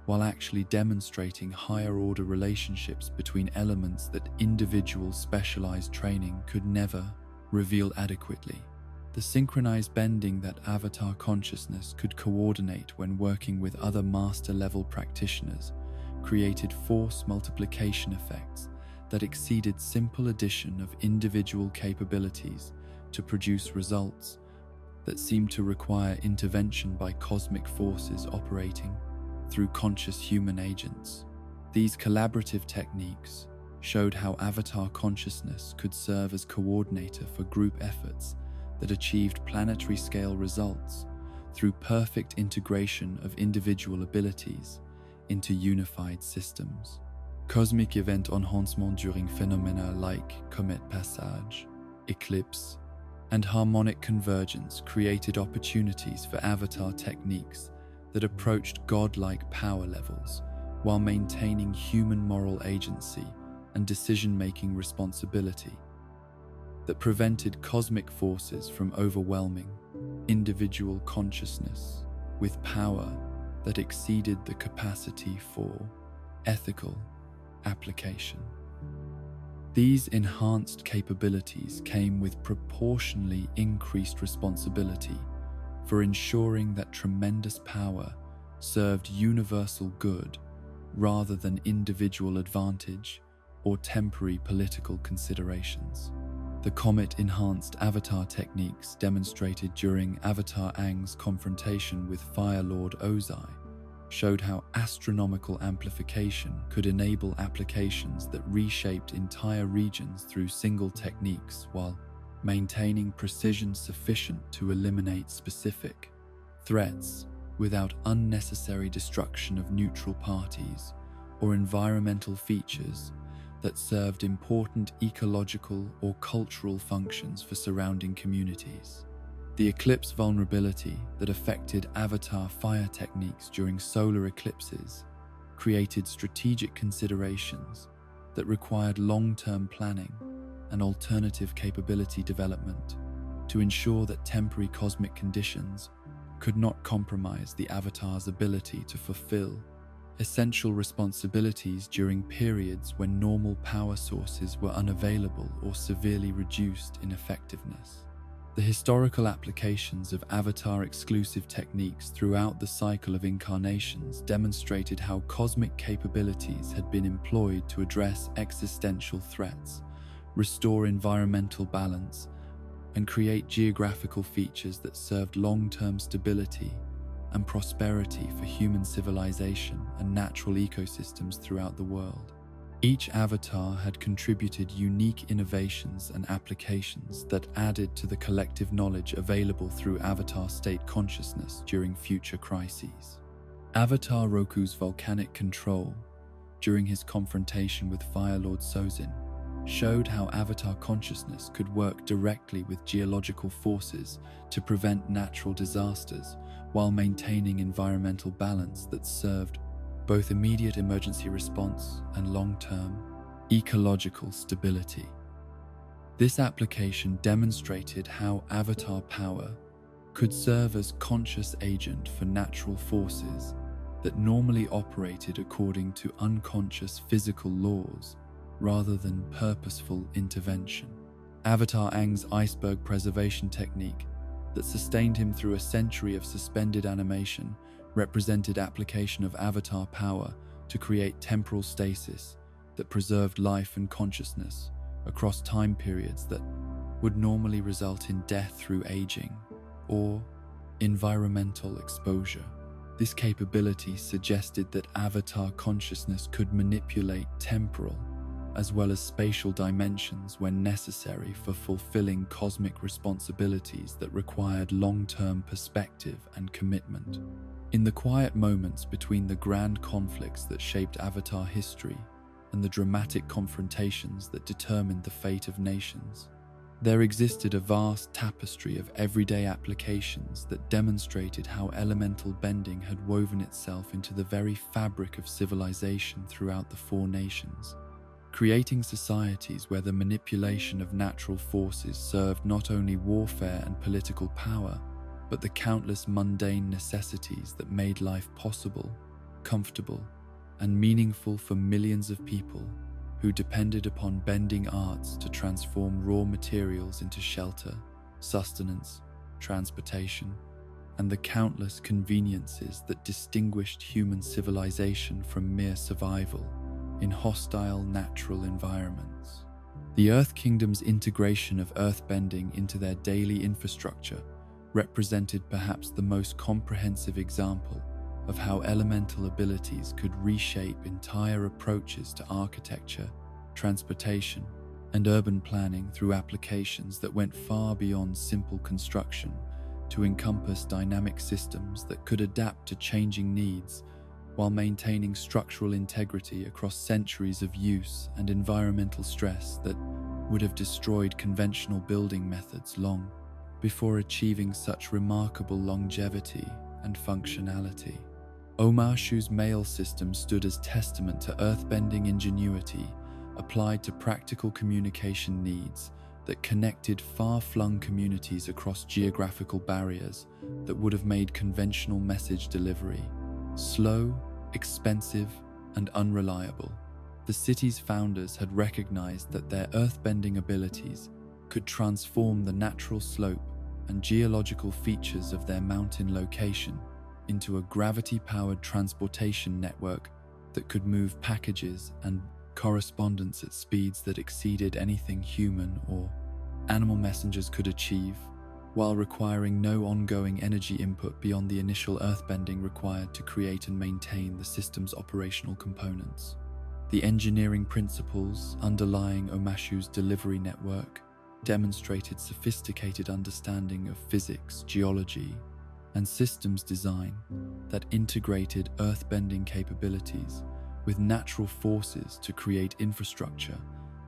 while actually demonstrating higher-order relationships between elements that individual specialized training could never reveal adequately. The synchronized bending that Avatar consciousness could coordinate when working with other master-level practitioners created force multiplication effects that exceeded simple addition of individual capabilities to produce results that seemed to require intervention by cosmic forces operating through conscious human agents. These collaborative techniques showed how Avatar consciousness could serve as coordinator for group efforts that achieved planetary scale results through perfect integration of individual abilities into unified systems. Cosmic event enhancement during phenomena like comet passage, eclipse, and harmonic convergence created opportunities for avatar techniques that approached godlike power levels while maintaining human moral agency and decision-making responsibility, that prevented cosmic forces from overwhelming individual consciousness with power that exceeded the capacity for ethical application. These enhanced capabilities came with proportionally increased responsibility for ensuring that tremendous power served universal good rather than individual advantage or temporary political considerations. The Comet-enhanced avatar techniques demonstrated during Avatar Aang's confrontation with Fire Lord Ozai showed how astronomical amplification could enable applications that reshaped entire regions through single techniques while maintaining precision sufficient to eliminate specific threats without unnecessary destruction of neutral parties or environmental features that served important ecological or cultural functions for surrounding communities. The eclipse vulnerability that affected avatar fire techniques during solar eclipses created strategic considerations that required long-term planning and alternative capability development to ensure that temporary cosmic conditions could not compromise the avatar's ability to fulfill essential responsibilities during periods when normal power sources were unavailable or severely reduced in effectiveness. The historical applications of avatar-exclusive techniques throughout the cycle of incarnations demonstrated how cosmic capabilities had been employed to address existential threats, restore environmental balance, and create geographical features that served long-term stability and prosperity for human civilization and natural ecosystems throughout the world. Each avatar had contributed unique innovations and applications that added to the collective knowledge available through avatar state consciousness during future crises. Avatar Roku's volcanic control, during his confrontation with Fire Lord Sozin, showed how avatar consciousness could work directly with geological forces to prevent natural disasters while maintaining environmental balance that served both immediate emergency response and long-term ecological stability. This application demonstrated how avatar power could serve as conscious agent for natural forces that normally operated according to unconscious physical laws rather than purposeful intervention. Avatar Aang's iceberg preservation technique that sustained him through a century of suspended animation represented application of avatar power to create temporal stasis that preserved life and consciousness across time periods that would normally result in death through aging or environmental exposure. This capability suggested that avatar consciousness could manipulate temporal as well as spatial dimensions when necessary for fulfilling cosmic responsibilities that required long-term perspective and commitment. In the quiet moments between the grand conflicts that shaped Avatar history and the dramatic confrontations that determined the fate of nations, there existed a vast tapestry of everyday applications that demonstrated how elemental bending had woven itself into the very fabric of civilization throughout the four nations, creating societies where the manipulation of natural forces served not only warfare and political power, but the countless mundane necessities that made life possible, comfortable, and meaningful for millions of people who depended upon bending arts to transform raw materials into shelter, sustenance, transportation, and the countless conveniences that distinguished human civilization from mere survival in hostile natural environments. The Earth Kingdom's integration of earthbending into their daily infrastructure represented perhaps the most comprehensive example of how elemental abilities could reshape entire approaches to architecture, transportation, and urban planning through applications that went far beyond simple construction to encompass dynamic systems that could adapt to changing needs while maintaining structural integrity across centuries of use and environmental stress that would have destroyed conventional building methods long before achieving such remarkable longevity and functionality. Omashu's mail system stood as testament to earthbending ingenuity applied to practical communication needs that connected far-flung communities across geographical barriers that would have made conventional message delivery slow, expensive, and unreliable. The city's founders had recognized that their earthbending abilities could transform the natural slope and geological features of their mountain location into a gravity-powered transportation network that could move packages and correspondence at speeds that exceeded anything human or animal messengers could achieve, while requiring no ongoing energy input beyond the initial earthbending required to create and maintain the system's operational components. The engineering principles underlying Omashu's delivery network demonstrated sophisticated understanding of physics, geology, and systems design that integrated earthbending capabilities with natural forces to create infrastructure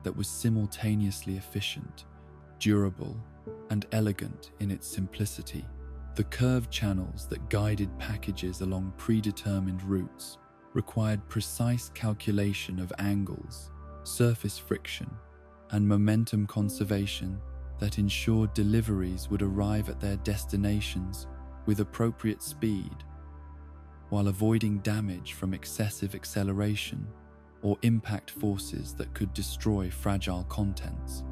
that was simultaneously efficient, durable, and elegant in its simplicity. The curved channels that guided packages along predetermined routes required precise calculation of angles, surface friction, and momentum conservation that ensured deliveries would arrive at their destinations with appropriate speed, while avoiding damage from excessive acceleration or impact forces that could destroy fragile contents.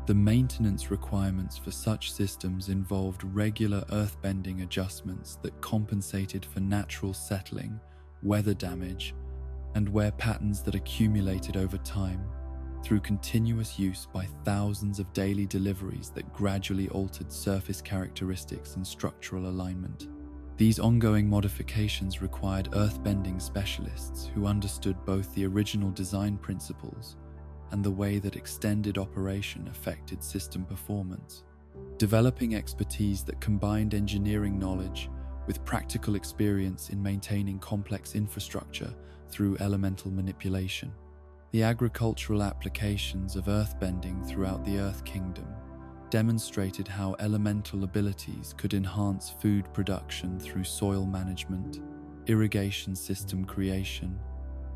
The maintenance requirements for such systems involved regular earthbending adjustments that compensated for natural settling, weather damage, and wear patterns that accumulated over time through continuous use by thousands of daily deliveries that gradually altered surface characteristics and structural alignment. These ongoing modifications required earthbending specialists who understood both the original design principles and the way that extended operation affected system performance, developing expertise that combined engineering knowledge with practical experience in maintaining complex infrastructure through elemental manipulation. The agricultural applications of earthbending throughout the Earth Kingdom demonstrated how elemental abilities could enhance food production through soil management, irrigation system creation,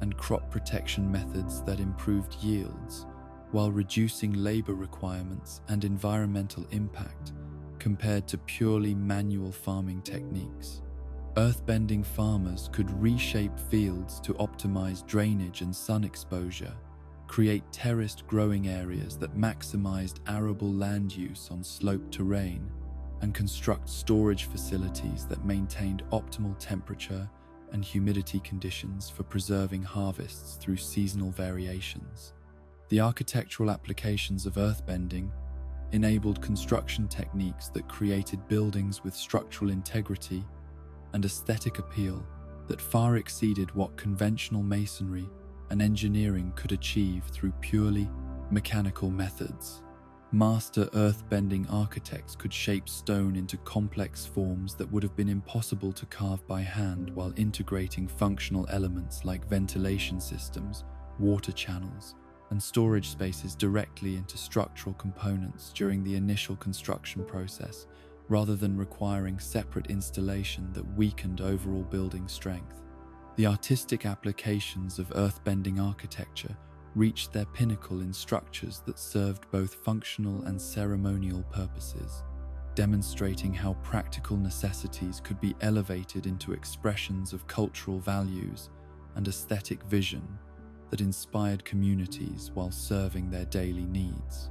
and crop protection methods that improved yields while reducing labor requirements and environmental impact compared to purely manual farming techniques. Earthbending farmers could reshape fields to optimize drainage and sun exposure, create terraced growing areas that maximized arable land use on sloped terrain, and construct storage facilities that maintained optimal temperature and humidity conditions for preserving harvests through seasonal variations. The architectural applications of earthbending enabled construction techniques that created buildings with structural integrity and aesthetic appeal that far exceeded what conventional masonry and engineering could achieve through purely mechanical methods. Master earthbending architects could shape stone into complex forms that would have been impossible to carve by hand while integrating functional elements like ventilation systems, water channels, and storage spaces directly into structural components during the initial construction process, rather than requiring separate installation that weakened overall building strength. The artistic applications of earthbending architecture reached their pinnacle in structures that served both functional and ceremonial purposes, demonstrating how practical necessities could be elevated into expressions of cultural values and aesthetic vision that inspired communities while serving their daily needs.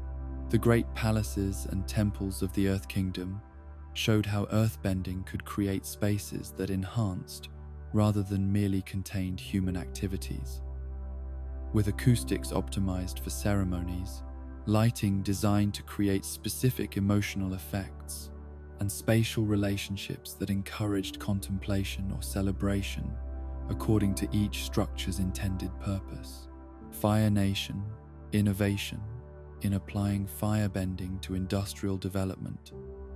The great palaces and temples of the Earth Kingdom showed how earthbending could create spaces that enhanced rather than merely contained human activities. With acoustics optimized for ceremonies, lighting designed to create specific emotional effects, and spatial relationships that encouraged contemplation or celebration according to each structure's intended purpose. Fire Nation innovation in applying firebending to industrial development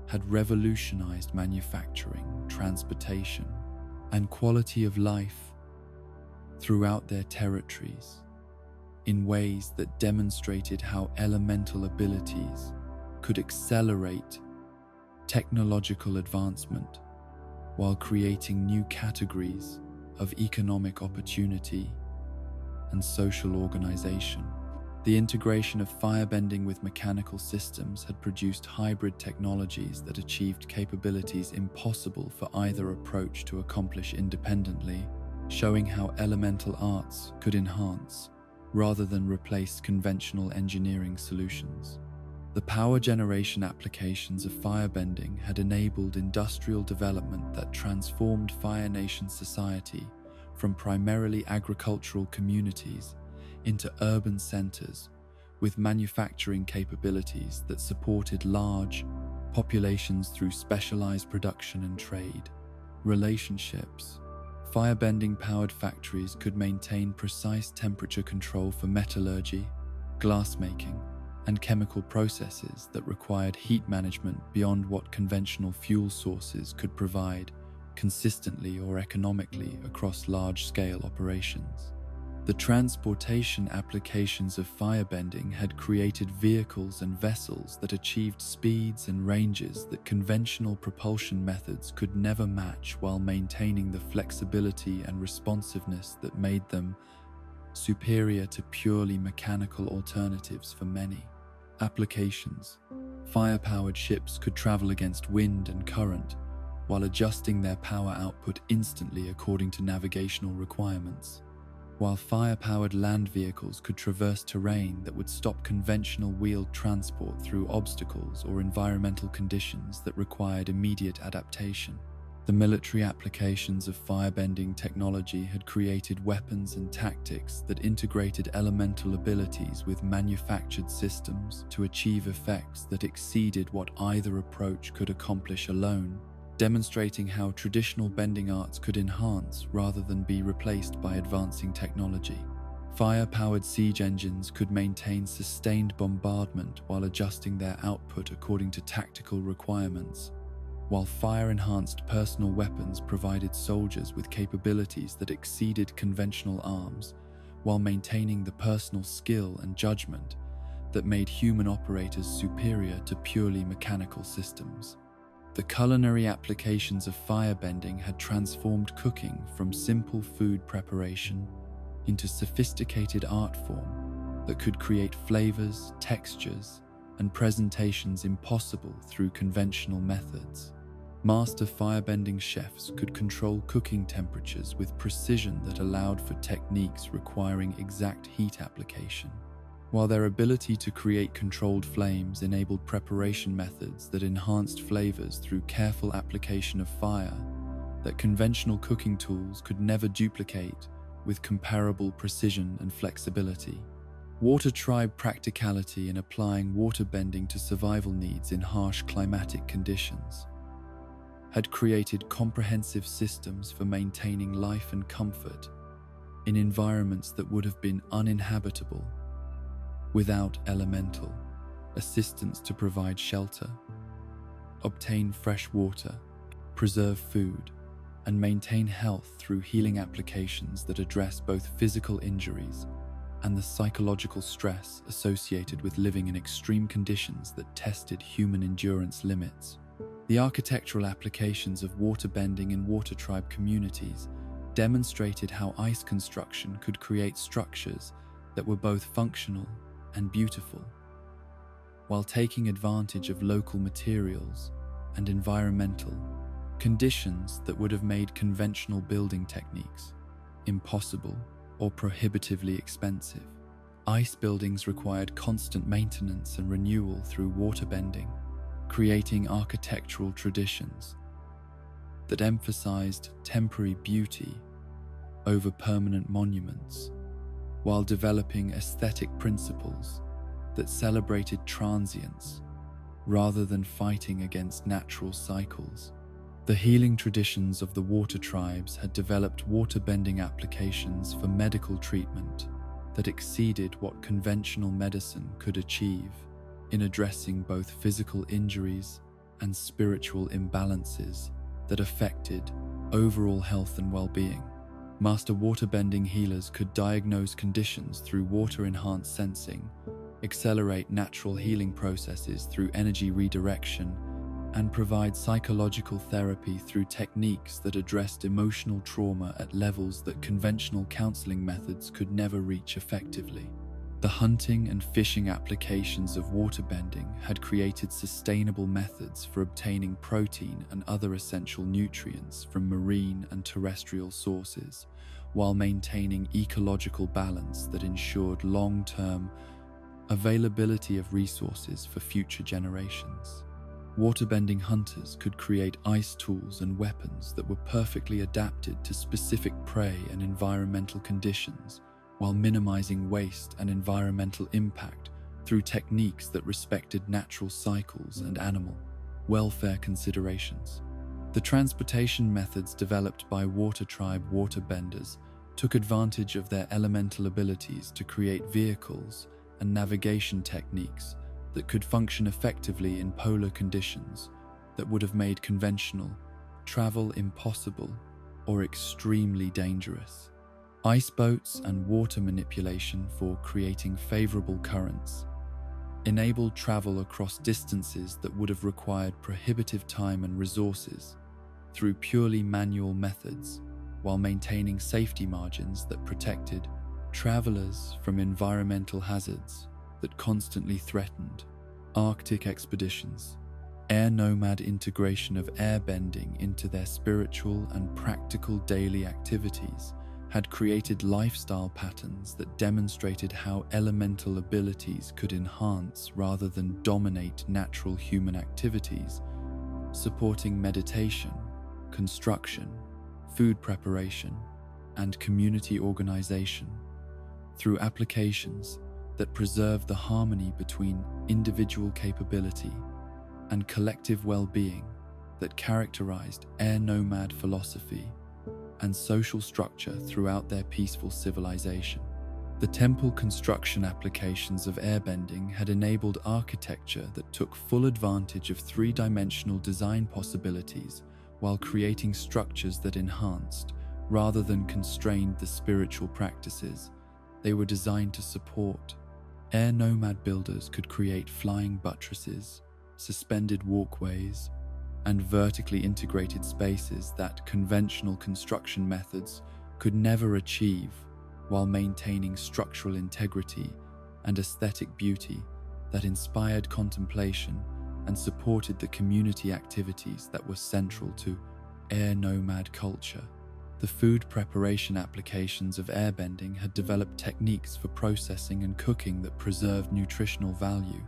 had revolutionized manufacturing, transportation, and quality of life throughout their territories in ways that demonstrated how elemental abilities could accelerate technological advancement, while creating new categories of economic opportunity and social organization. The integration of firebending with mechanical systems had produced hybrid technologies that achieved capabilities impossible for either approach to accomplish independently, showing how elemental arts could enhance rather than replace conventional engineering solutions. The power generation applications of firebending had enabled industrial development that transformed Fire Nation society from primarily agricultural communities into urban centers with manufacturing capabilities that supported large populations through specialized production and trade. Relationships. Firebending-powered factories could maintain precise temperature control for metallurgy, glassmaking, and chemical processes that required heat management beyond what conventional fuel sources could provide consistently or economically across large-scale operations. The transportation applications of firebending had created vehicles and vessels that achieved speeds and ranges that conventional propulsion methods could never match, while maintaining the flexibility and responsiveness that made them superior to purely mechanical alternatives for many applications. Fire-powered ships could travel against wind and current, while adjusting their power output instantly according to navigational requirements, while fire-powered land vehicles could traverse terrain that would stop conventional wheeled transport through obstacles or environmental conditions that required immediate adaptation. The military applications of firebending technology had created weapons and tactics that integrated elemental abilities with manufactured systems to achieve effects that exceeded what either approach could accomplish alone, demonstrating how traditional bending arts could enhance rather than be replaced by advancing technology. Fire-powered siege engines could maintain sustained bombardment while adjusting their output according to tactical requirements, while fire-enhanced personal weapons provided soldiers with capabilities that exceeded conventional arms, while maintaining the personal skill and judgment that made human operators superior to purely mechanical systems. The culinary applications of firebending had transformed cooking from simple food preparation into sophisticated art form that could create flavors, textures, and presentations impossible through conventional methods. Master firebending chefs could control cooking temperatures with precision that allowed for techniques requiring exact heat application, while their ability to create controlled flames enabled preparation methods that enhanced flavors through careful application of fire that conventional cooking tools could never duplicate with comparable precision and flexibility. Water tribe practicality in applying water bending to survival needs in harsh climatic conditions had created comprehensive systems for maintaining life and comfort in environments that would have been uninhabitable without elemental assistance to provide shelter, obtain fresh water, preserve food, and maintain health through healing applications that address both physical injuries and the psychological stress associated with living in extreme conditions that tested human endurance limits. The architectural applications of water bending in water tribe communities demonstrated how ice construction could create structures that were both functional and beautiful, while taking advantage of local materials and environmental conditions that would have made conventional building techniques impossible or prohibitively expensive. Ice buildings required constant maintenance and renewal through water bending, creating architectural traditions that emphasized temporary beauty over permanent monuments, while developing aesthetic principles that celebrated transience rather than fighting against natural cycles. The healing traditions of the water tribes had developed water-bending applications for medical treatment that exceeded what conventional medicine could achieve in addressing both physical injuries and spiritual imbalances that affected overall health and well-being. Master water-bending healers could diagnose conditions through water-enhanced sensing, accelerate natural healing processes through energy redirection, and provide psychological therapy through techniques that addressed emotional trauma at levels that conventional counseling methods could never reach effectively. The hunting and fishing applications of waterbending had created sustainable methods for obtaining protein and other essential nutrients from marine and terrestrial sources, while maintaining ecological balance that ensured long-term availability of resources for future generations. Waterbending hunters could create ice tools and weapons that were perfectly adapted to specific prey and environmental conditions, while minimizing waste and environmental impact through techniques that respected natural cycles and animal welfare considerations. The transportation methods developed by water tribe waterbenders took advantage of their elemental abilities to create vehicles and navigation techniques that could function effectively in polar conditions that would have made conventional travel impossible or extremely dangerous. Ice boats and water manipulation for creating favorable currents enabled travel across distances that would have required prohibitive time and resources through purely manual methods, while maintaining safety margins that protected travelers from environmental hazards that constantly threatened Arctic expeditions. Air nomad integration of airbending into their spiritual and practical daily activities had created lifestyle patterns that demonstrated how elemental abilities could enhance rather than dominate natural human activities, supporting meditation, construction, food preparation, and community organization through applications that preserve the harmony between individual capability and collective well-being that characterized air nomad philosophy and social structure throughout their peaceful civilization. The temple construction applications of airbending had enabled architecture that took full advantage of three-dimensional design possibilities while creating structures that enhanced, rather than constrained, the spiritual practices they were designed to support. Air nomad builders could create flying buttresses, suspended walkways, and vertically integrated spaces that conventional construction methods could never achieve, while maintaining structural integrity and aesthetic beauty that inspired contemplation and supported the community activities that were central to air nomad culture. The food preparation applications of airbending had developed techniques for processing and cooking that preserved nutritional value,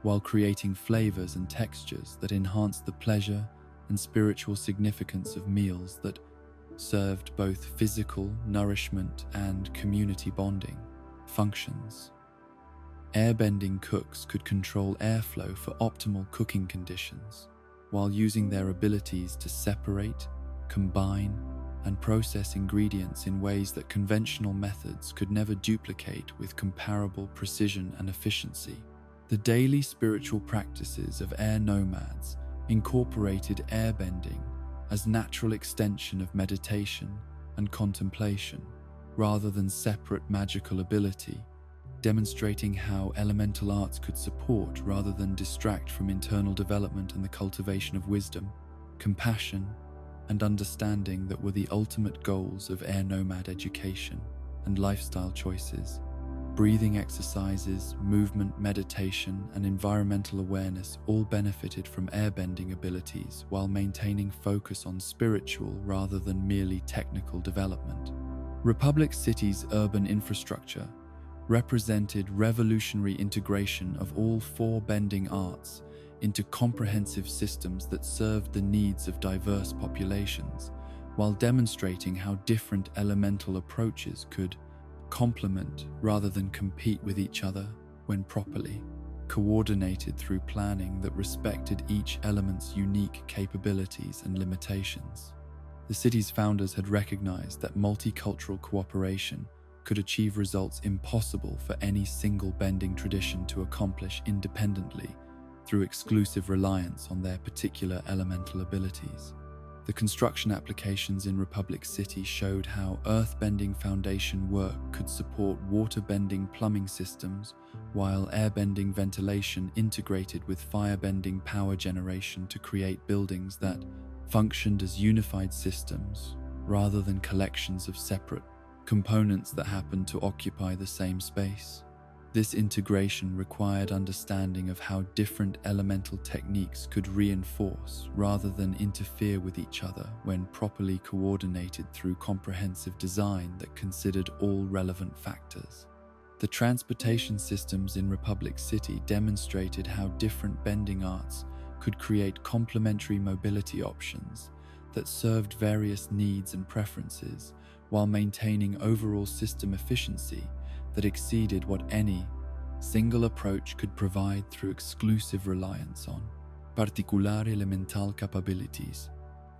while creating flavors and textures that enhanced the pleasure and spiritual significance of meals that served both physical nourishment and community bonding functions. Airbending cooks could control airflow for optimal cooking conditions, while using their abilities to separate, combine, and process ingredients in ways that conventional methods could never duplicate with comparable precision and efficiency. The daily spiritual practices of air nomads incorporated airbending as natural extension of meditation and contemplation, rather than separate magical ability, demonstrating how elemental arts could support rather than distract from internal development and the cultivation of wisdom, compassion, and understanding that were the ultimate goals of air nomad education and lifestyle choices. Breathing exercises, movement, meditation, and environmental awareness all benefited from airbending abilities while maintaining focus on spiritual rather than merely technical development. Republic City's urban infrastructure represented revolutionary integration of all four bending arts into comprehensive systems that served the needs of diverse populations, while demonstrating how different elemental approaches could complement rather than compete with each other when properly coordinated through planning that respected each element's unique capabilities and limitations. The city's founders had recognized that multicultural cooperation could achieve results impossible for any single bending tradition to accomplish independently through exclusive reliance on their particular elemental abilities. The construction applications in Republic City showed how earth-bending foundation work could support water-bending plumbing systems, while air-bending ventilation integrated with fire-bending power generation to create buildings that functioned as unified systems rather than collections of separate components that happened to occupy the same space. This integration required understanding of how different elemental techniques could reinforce rather than interfere with each other when properly coordinated through comprehensive design that considered all relevant factors. The transportation systems in Republic City demonstrated how different bending arts could create complementary mobility options that served various needs and preferences while maintaining overall system efficiency that exceeded what any single approach could provide through exclusive reliance on particular elemental capabilities,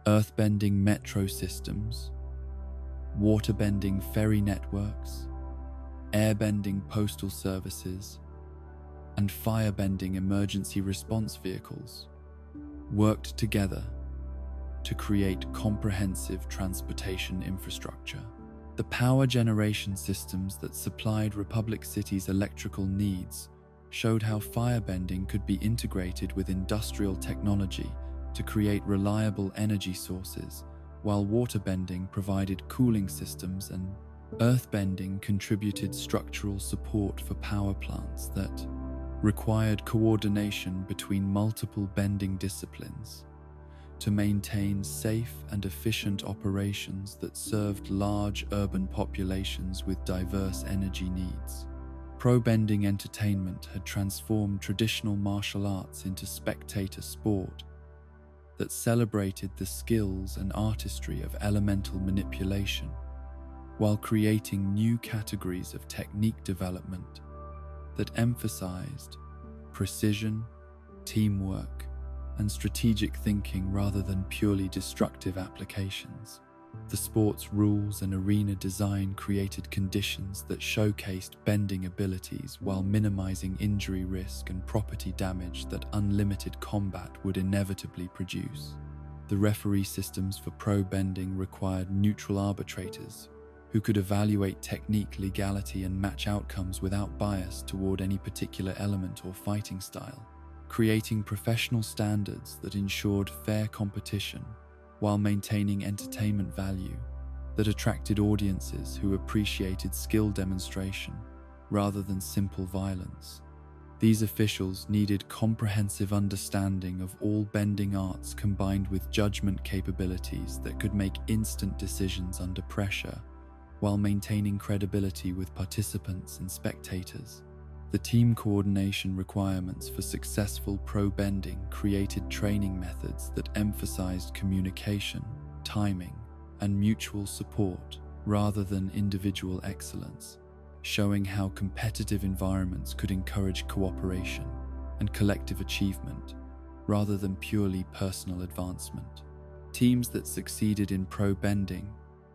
earth-bending metro systems, water-bending ferry networks, air-bending postal services, and fire-bending emergency response vehicles worked together to create comprehensive transportation infrastructure. The power generation systems that supplied Republic City's electrical needs showed how firebending could be integrated with industrial technology to create reliable energy sources, while waterbending provided cooling systems and earthbending contributed structural support for power plants that required coordination between multiple bending disciplines to maintain safe and efficient operations that served large urban populations with diverse energy needs. Pro-bending entertainment had transformed traditional martial arts into spectator sport that celebrated the skills and artistry of elemental manipulation, while creating new categories of technique development that emphasized precision, teamwork, and strategic thinking rather than purely destructive applications. The sport's rules and arena design created conditions that showcased bending abilities while minimizing injury risk and property damage that unlimited combat would inevitably produce. The referee systems for pro bending required neutral arbitrators who could evaluate technique, legality, and match outcomes without bias toward any particular element or fighting style, creating professional standards that ensured fair competition while maintaining entertainment value that attracted audiences who appreciated skill demonstration rather than simple violence. These officials needed comprehensive understanding of all bending arts combined with judgment capabilities that could make instant decisions under pressure while maintaining credibility with participants and spectators. The team coordination requirements for successful pro-bending created training methods that emphasized communication, timing, and mutual support rather than individual excellence, showing how competitive environments could encourage cooperation and collective achievement rather than purely personal advancement. Teams that succeeded in pro-bending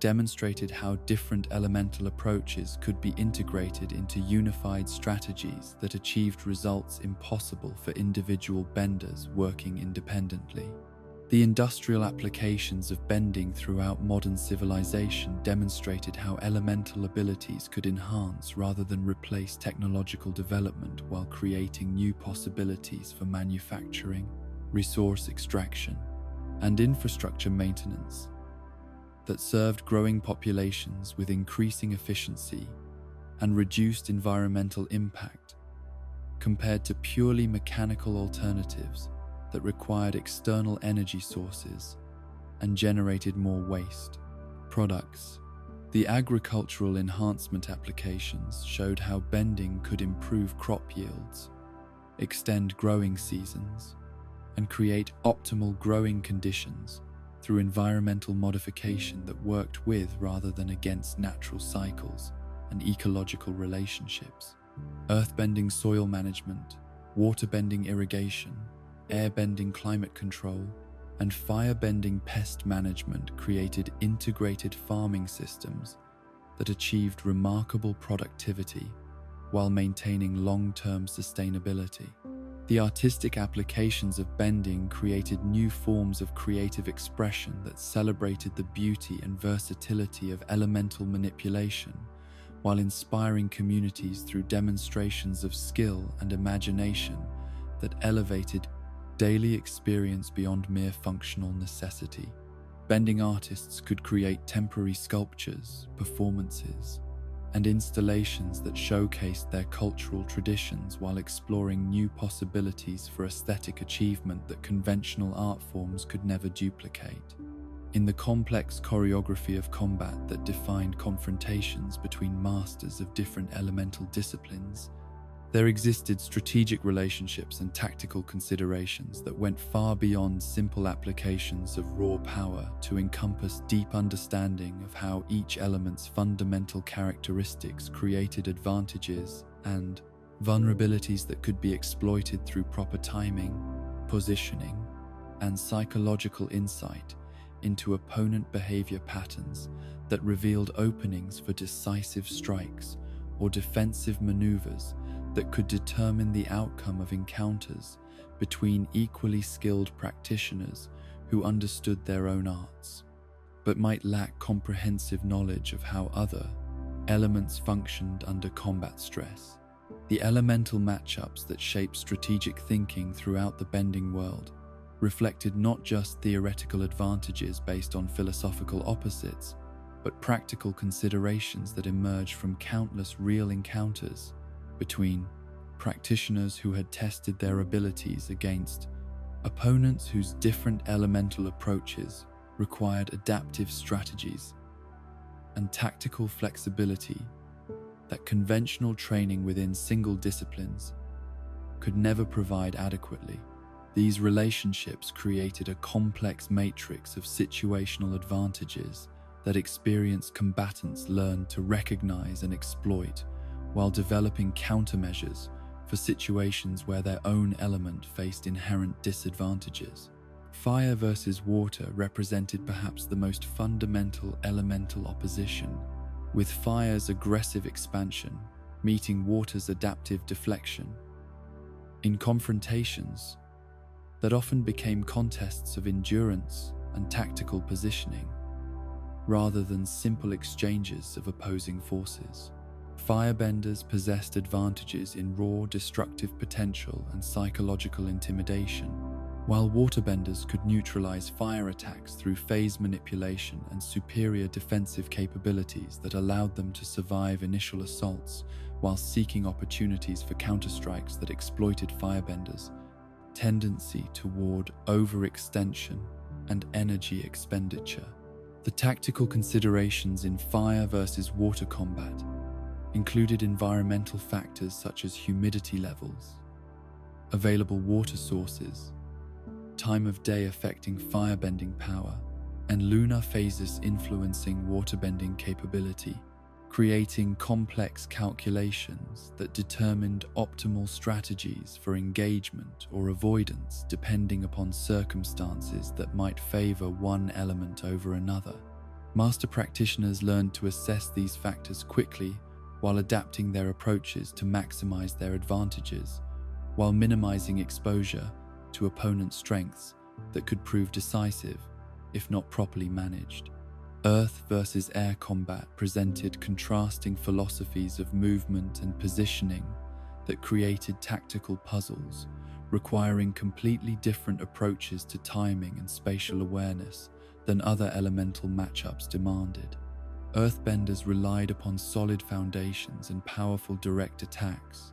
demonstrated how different elemental approaches could be integrated into unified strategies that achieved results impossible for individual benders working independently. The industrial applications of bending throughout modern civilization demonstrated how elemental abilities could enhance rather than replace technological development while creating new possibilities for manufacturing, resource extraction, and infrastructure maintenance that served growing populations with increasing efficiency and reduced environmental impact compared to purely mechanical alternatives that required external energy sources and generated more waste products. The agricultural enhancement applications showed how bending could improve crop yields, extend growing seasons, and create optimal growing conditions through environmental modification that worked with rather than against natural cycles and ecological relationships. Earth-bending soil management, water-bending irrigation, air-bending climate control, and fire-bending pest management created integrated farming systems that achieved remarkable productivity while maintaining long-term sustainability. The artistic applications of bending created new forms of creative expression that celebrated the beauty and versatility of elemental manipulation, while inspiring communities through demonstrations of skill and imagination that elevated daily experience beyond mere functional necessity. Bending artists could create temporary sculptures, performances, and installations that showcased their cultural traditions while exploring new possibilities for aesthetic achievement that conventional art forms could never duplicate. In the complex choreography of combat that defined confrontations between masters of different elemental disciplines, there existed strategic relationships and tactical considerations that went far beyond simple applications of raw power to encompass deep understanding of how each element's fundamental characteristics created advantages and vulnerabilities that could be exploited through proper timing, positioning, and psychological insight into opponent behavior patterns that revealed openings for decisive strikes or defensive maneuvers that could determine the outcome of encounters between equally skilled practitioners who understood their own arts, but might lack comprehensive knowledge of how other elements functioned under combat stress. The elemental matchups that shaped strategic thinking throughout the bending world reflected not just theoretical advantages based on philosophical opposites, but practical considerations that emerged from countless real encounters between practitioners who had tested their abilities against opponents whose different elemental approaches required adaptive strategies and tactical flexibility that conventional training within single disciplines could never provide adequately. These relationships created a complex matrix of situational advantages that experienced combatants learned to recognize and exploit, while developing countermeasures for situations where their own element faced inherent disadvantages. Fire versus water represented perhaps the most fundamental elemental opposition, with fire's aggressive expansion meeting water's adaptive deflection. In confrontations that often became contests of endurance and tactical positioning, rather than simple exchanges of opposing forces. Firebenders possessed advantages in raw destructive potential and psychological intimidation, while waterbenders could neutralize fire attacks through phase manipulation and superior defensive capabilities that allowed them to survive initial assaults while seeking opportunities for counterstrikes that exploited firebenders' tendency toward overextension and energy expenditure. The tactical considerations in fire versus water combat included environmental factors such as humidity levels, available water sources, time of day affecting firebending power, and lunar phases influencing waterbending capability, creating complex calculations that determined optimal strategies for engagement or avoidance depending upon circumstances that might favor one element over another. Master practitioners learned to assess these factors quickly while adapting their approaches to maximize their advantages, while minimizing exposure to opponent strengths that could prove decisive if not properly managed. Earth versus air combat presented contrasting philosophies of movement and positioning that created tactical puzzles, requiring completely different approaches to timing and spatial awareness than other elemental matchups demanded. Earthbenders relied upon solid foundations and powerful direct attacks,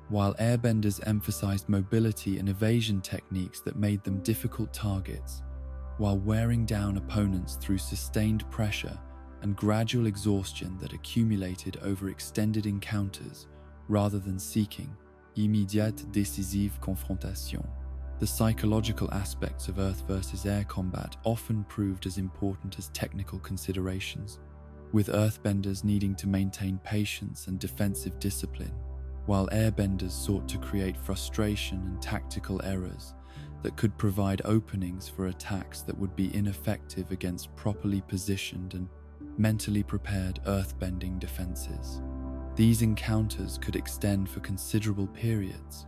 while airbenders emphasized mobility and evasion techniques that made them difficult targets, while wearing down opponents through sustained pressure and gradual exhaustion that accumulated over extended encounters rather than seeking immédiate décisive confrontation. The psychological aspects of earth versus air combat often proved as important as technical considerations, with earthbenders needing to maintain patience and defensive discipline, while airbenders sought to create frustration and tactical errors that could provide openings for attacks that would be ineffective against properly positioned and mentally prepared earthbending defenses. These encounters could extend for considerable periods,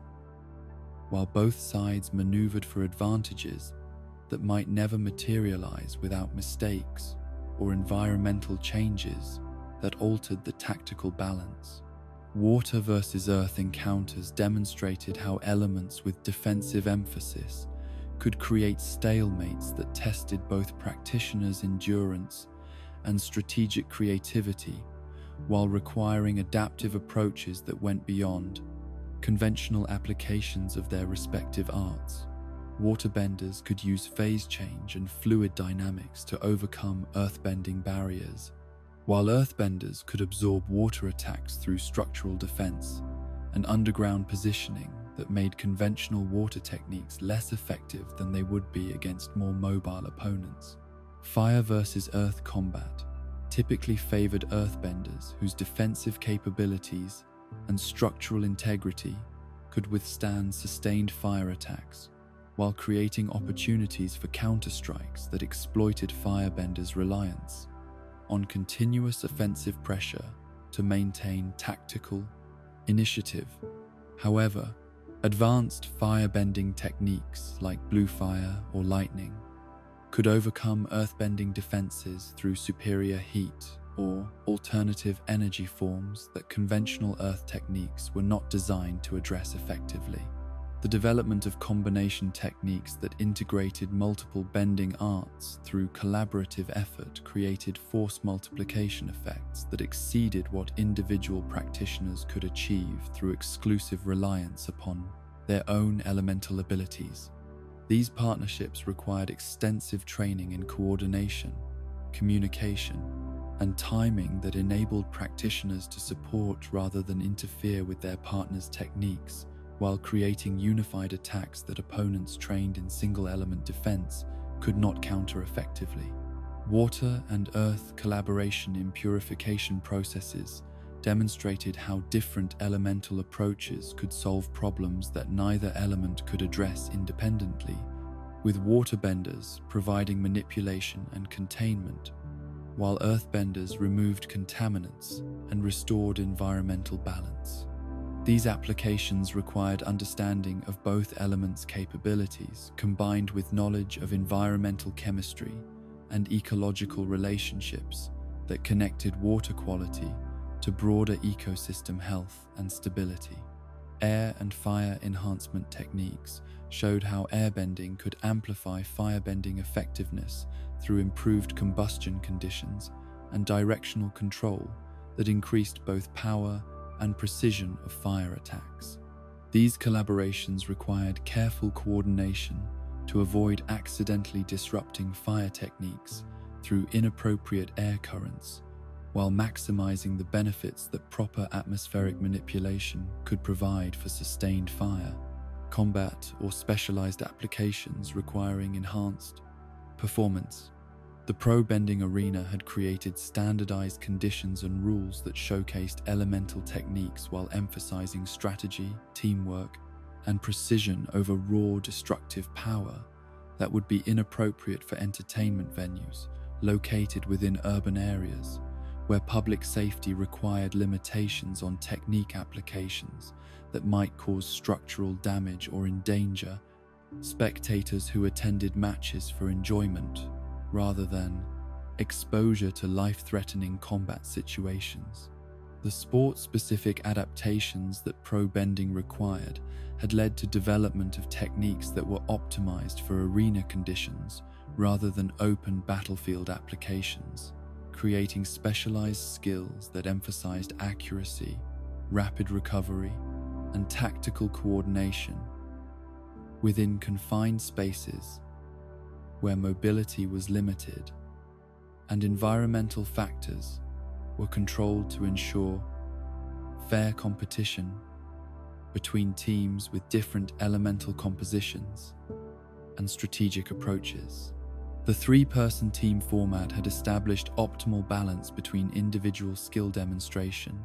while both sides maneuvered for advantages that might never materialize without mistakes or environmental changes that altered the tactical balance. Water versus earth encounters demonstrated how elements with defensive emphasis could create stalemates that tested both practitioners' endurance and strategic creativity, while requiring adaptive approaches that went beyond conventional applications of their respective arts. Waterbenders could use phase change and fluid dynamics to overcome earthbending barriers, while earthbenders could absorb water attacks through structural defense and underground positioning that made conventional water techniques less effective than they would be against more mobile opponents. Fire versus earth combat typically favored earthbenders whose defensive capabilities and structural integrity could withstand sustained fire attacks, while creating opportunities for counterstrikes that exploited firebenders' reliance on continuous offensive pressure to maintain tactical initiative. However, advanced firebending techniques like blue fire or lightning could overcome earthbending defenses through superior heat or alternative energy forms that conventional earth techniques were not designed to address effectively. The development of combination techniques that integrated multiple bending arts through collaborative effort created force multiplication effects that exceeded what individual practitioners could achieve through exclusive reliance upon their own elemental abilities. These partnerships required extensive training in coordination, communication, and timing that enabled practitioners to support rather than interfere with their partners' techniques, while creating unified attacks that opponents trained in single-element defense could not counter effectively. Water and earth collaboration in purification processes demonstrated how different elemental approaches could solve problems that neither element could address independently, with waterbenders providing manipulation and containment, while earthbenders removed contaminants and restored environmental balance. These applications required understanding of both elements' capabilities, combined with knowledge of environmental chemistry and ecological relationships that connected water quality to broader ecosystem health and stability. Air and fire enhancement techniques showed how airbending could amplify firebending effectiveness through improved combustion conditions and directional control that increased both power and precision of fire attacks. These collaborations required careful coordination to avoid accidentally disrupting fire techniques through inappropriate air currents, while maximizing the benefits that proper atmospheric manipulation could provide for sustained fire. Combat or specialized applications requiring enhanced performance. The pro-bending arena had created standardized conditions and rules that showcased elemental techniques while emphasizing strategy, teamwork, and precision over raw destructive power that would be inappropriate for entertainment venues located within urban areas, where public safety required limitations on technique applications that might cause structural damage or endanger spectators who attended matches for enjoyment rather than exposure to life-threatening combat situations. The sport-specific adaptations that pro-bending required had led to development of techniques that were optimized for arena conditions rather than open battlefield applications, creating specialized skills that emphasized accuracy, rapid recovery, and tactical coordination within confined spaces where mobility was limited and environmental factors were controlled to ensure fair competition between teams with different elemental compositions and strategic approaches. The three-person team format had established optimal balance between individual skill demonstration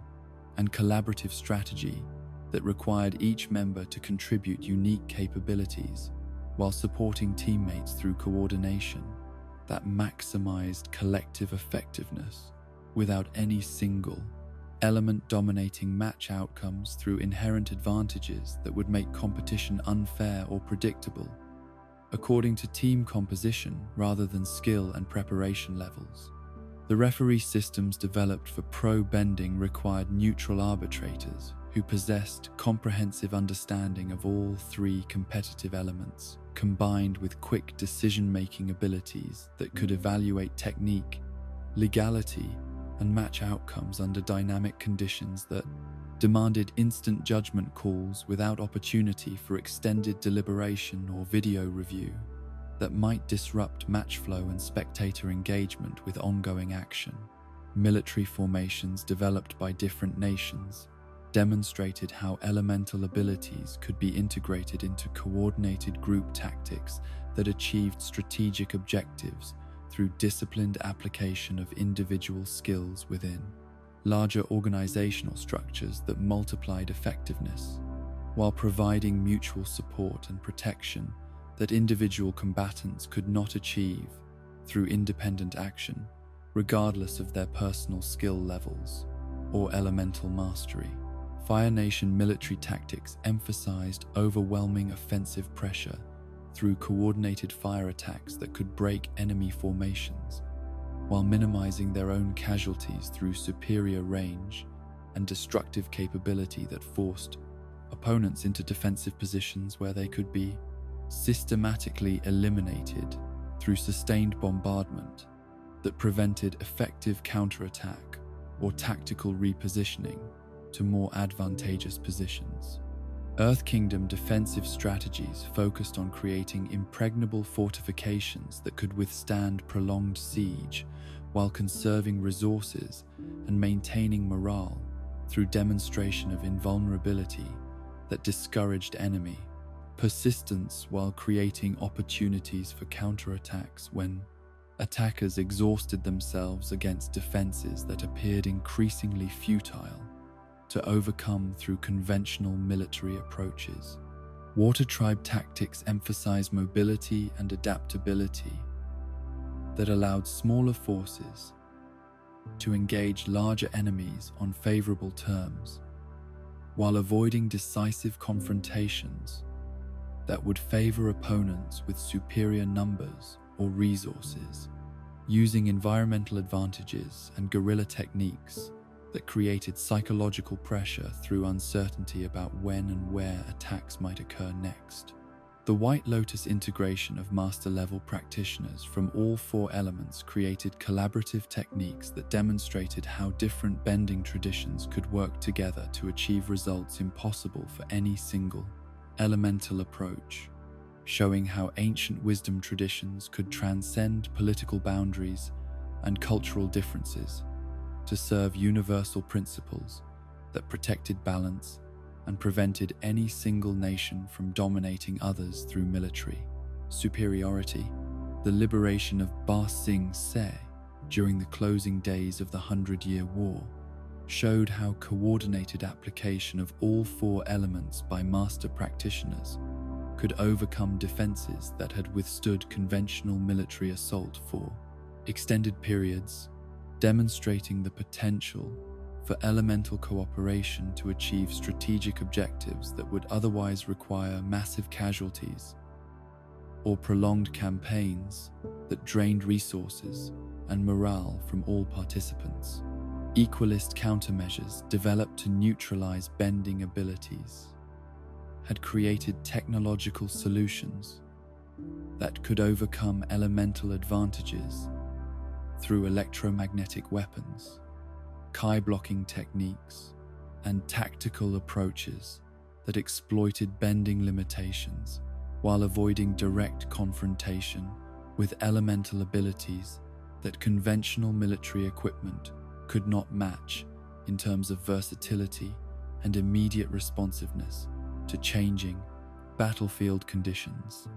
and collaborative strategy that required each member to contribute unique capabilities while supporting teammates through coordination that maximized collective effectiveness without any single element-dominating match outcomes through inherent advantages that would make competition unfair or predictable, according to team composition rather than skill and preparation levels. The referee systems developed for pro bending required neutral arbitrators who possessed comprehensive understanding of all three competitive elements, combined with quick decision-making abilities that could evaluate technique, legality, and match outcomes under dynamic conditions that demanded instant judgment calls without opportunity for extended deliberation or video review that might disrupt match flow and spectator engagement with ongoing action. Military formations developed by different nations demonstrated how elemental abilities could be integrated into coordinated group tactics that achieved strategic objectives through disciplined application of individual skills within larger organizational structures that multiplied effectiveness, while providing mutual support and protection that individual combatants could not achieve through independent action, regardless of their personal skill levels or elemental mastery. Fire Nation military tactics emphasized overwhelming offensive pressure through coordinated fire attacks that could break enemy formations, while minimizing their own casualties through superior range and destructive capability that forced opponents into defensive positions where they could be systematically eliminated through sustained bombardment that prevented effective counterattack or tactical repositioning to more advantageous positions. Earth Kingdom defensive strategies focused on creating impregnable fortifications that could withstand prolonged siege while conserving resources and maintaining morale through demonstration of invulnerability that discouraged enemy persistence while creating opportunities for counterattacks when attackers exhausted themselves against defenses that appeared increasingly futile to overcome through conventional military approaches. Water Tribe tactics emphasize mobility and adaptability that allowed smaller forces to engage larger enemies on favorable terms, while avoiding decisive confrontations that would favor opponents with superior numbers or resources, using environmental advantages and guerrilla techniques that created psychological pressure through uncertainty about when and where attacks might occur next. The White Lotus integration of master-level practitioners from all four elements created collaborative techniques that demonstrated how different bending traditions could work together to achieve results impossible for any single elemental approach, showing how ancient wisdom traditions could transcend political boundaries and cultural differences to serve universal principles that protected balance and prevented any single nation from dominating others through military superiority. The liberation of Ba Sing Se during the closing days of the 100-Year War showed how coordinated application of all four elements by master practitioners could overcome defenses that had withstood conventional military assault for extended periods, demonstrating the potential for elemental cooperation to achieve strategic objectives that would otherwise require massive casualties or prolonged campaigns that drained resources and morale from all participants. Equalist countermeasures developed to neutralize bending abilities had created technological solutions that could overcome elemental advantages through electromagnetic weapons, Kai blocking techniques, and tactical approaches that exploited bending limitations while avoiding direct confrontation with elemental abilities that conventional military equipment could not match in terms of versatility and immediate responsiveness to changing battlefield conditions.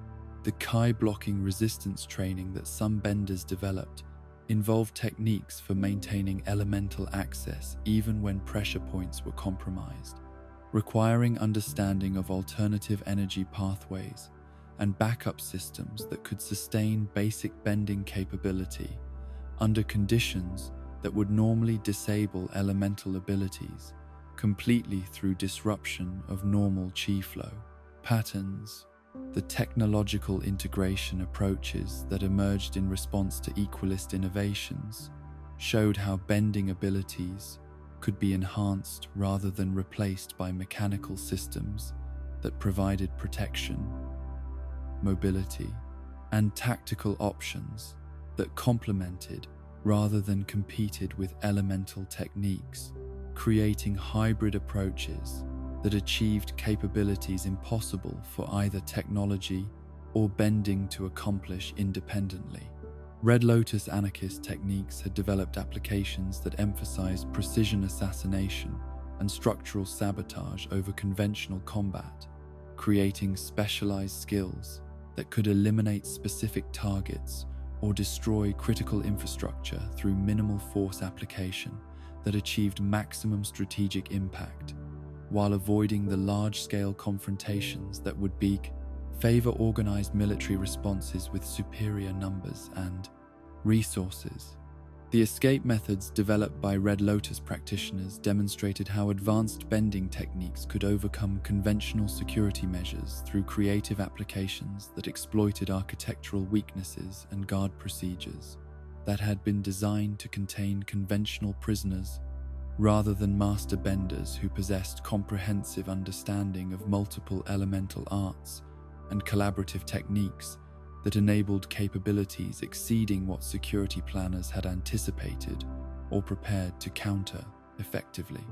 The Kai blocking resistance training that some benders developed involved techniques for maintaining elemental access even when pressure points were compromised, requiring understanding of alternative energy pathways and backup systems that could sustain basic bending capability under conditions that would normally disable elemental abilities completely through disruption of normal chi flow patterns. The technological integration approaches that emerged in response to Equalist innovations showed how bending abilities could be enhanced rather than replaced by mechanical systems that provided protection, mobility, and tactical options that complemented rather than competed with elemental techniques, creating hybrid approaches that achieved capabilities impossible for either technology or bending to accomplish independently. Red Lotus anarchist techniques had developed applications that emphasized precision assassination and structural sabotage over conventional combat, creating specialized skills that could eliminate specific targets or destroy critical infrastructure through minimal force application that achieved maximum strategic impact, while avoiding the large-scale confrontations that would favor organized military responses with superior numbers and resources. The escape methods developed by Red Lotus practitioners demonstrated how advanced bending techniques could overcome conventional security measures through creative applications that exploited architectural weaknesses and guard procedures that had been designed to contain conventional prisoners rather than master benders who possessed comprehensive understanding of multiple elemental arts and collaborative techniques that enabled capabilities exceeding what security planners had anticipated or prepared to counter effectively.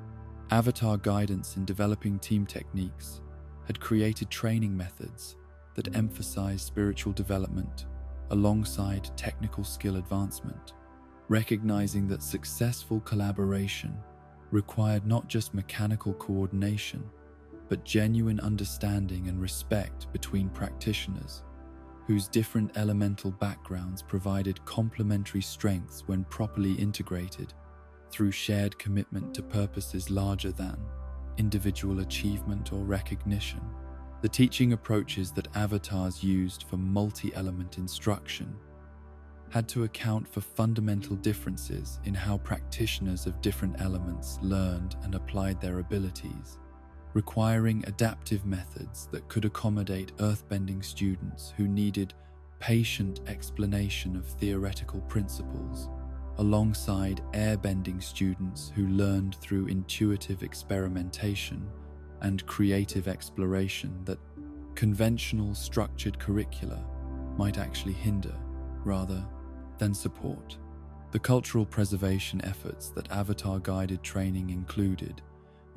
Avatar guidance in developing team techniques had created training methods that emphasized spiritual development alongside technical skill advancement, recognizing that successful collaboration required not just mechanical coordination, but genuine understanding and respect between practitioners, whose different elemental backgrounds provided complementary strengths when properly integrated through shared commitment to purposes larger than individual achievement or recognition. The teaching approaches that avatars used for multi-element instruction had to account for fundamental differences in how practitioners of different elements learned and applied their abilities, requiring adaptive methods that could accommodate earthbending students who needed patient explanation of theoretical principles, alongside airbending students who learned through intuitive experimentation and creative exploration that conventional structured curricula might actually hinder rather than support. The cultural preservation efforts that Avatar-guided training included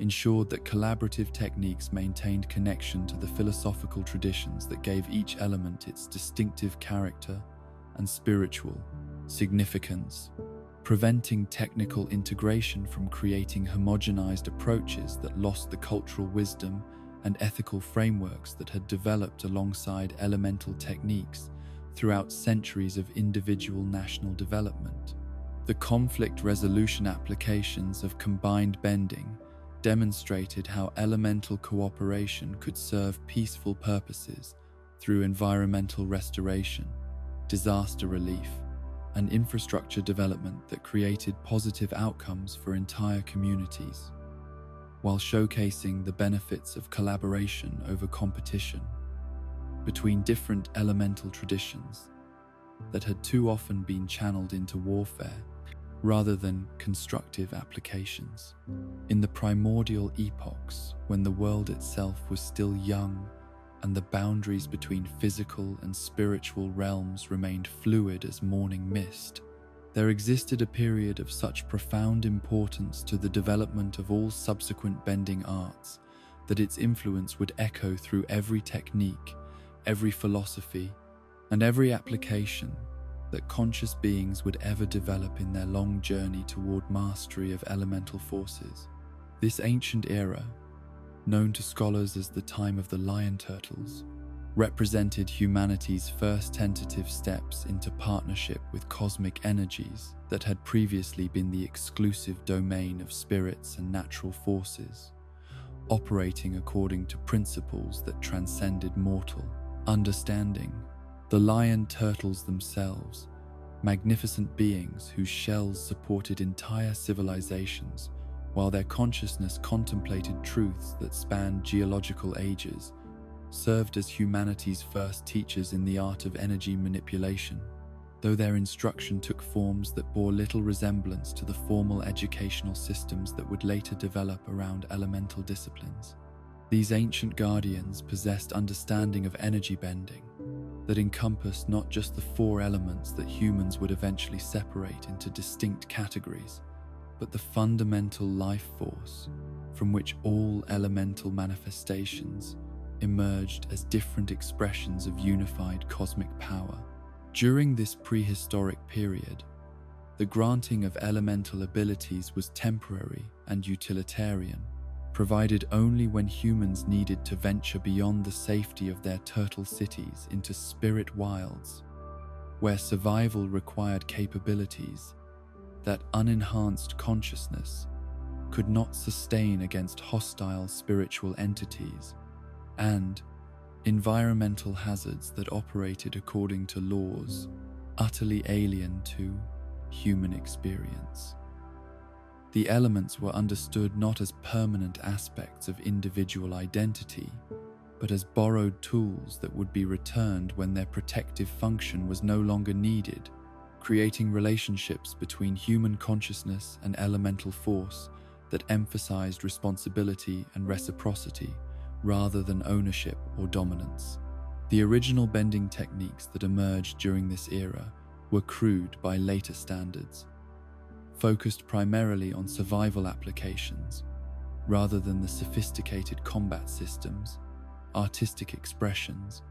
ensured that collaborative techniques maintained connection to the philosophical traditions that gave each element its distinctive character and spiritual significance, preventing technical integration from creating homogenized approaches that lost the cultural wisdom and ethical frameworks that had developed alongside elemental techniques throughout centuries of individual national development. The conflict resolution applications of combined bending demonstrated how elemental cooperation could serve peaceful purposes through environmental restoration, disaster relief, and infrastructure development that created positive outcomes for entire communities, while showcasing the benefits of collaboration over competition between different elemental traditions that had too often been channeled into warfare rather than constructive applications. In the primordial epochs, when the world itself was still young and the boundaries between physical and spiritual realms remained fluid as morning mist, there existed a period of such profound importance to the development of all subsequent bending arts that its influence would echo through every technique, every philosophy, and every application that conscious beings would ever develop in their long journey toward mastery of elemental forces. This ancient era, known to scholars as the time of the Lion Turtles, represented humanity's first tentative steps into partnership with cosmic energies that had previously been the exclusive domain of spirits and natural forces, operating according to principles that transcended mortal understanding. The Lion Turtles themselves magnificent beings whose shells supported entire civilizations, while their consciousness contemplated truths that spanned geological ages, served as humanity's first teachers in the art of energy manipulation, though their instruction took forms that bore little resemblance to the formal educational systems that would later develop around elemental disciplines. These ancient guardians possessed understanding of energy bending that encompassed not just the four elements that humans would eventually separate into distinct categories, but the fundamental life force from which all elemental manifestations emerged as different expressions of unified cosmic power. During this prehistoric period, the granting of elemental abilities was temporary and utilitarian, provided only when humans needed to venture beyond the safety of their turtle cities into spirit wilds, where survival required capabilities that unenhanced consciousness could not sustain against hostile spiritual entities, and environmental hazards that operated according to laws utterly alien to human experience. The elements were understood not as permanent aspects of individual identity, but as borrowed tools that would be returned when their protective function was no longer needed, creating relationships between human consciousness and elemental force that emphasized responsibility and reciprocity rather than ownership or dominance. The original bending techniques that emerged during this era were crude by later standards, focused primarily on survival applications rather than the sophisticated combat systems, artistic expressions,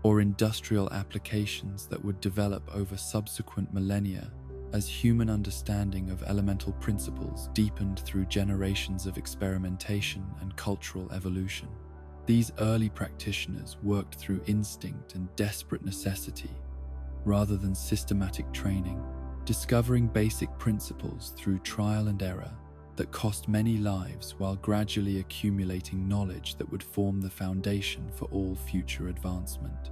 or industrial applications that would develop over subsequent millennia as human understanding of elemental principles deepened through generations of experimentation and cultural evolution. These early practitioners worked through instinct and desperate necessity rather than systematic training, discovering basic principles through trial and error that cost many lives while gradually accumulating knowledge that would form the foundation for all future advancement.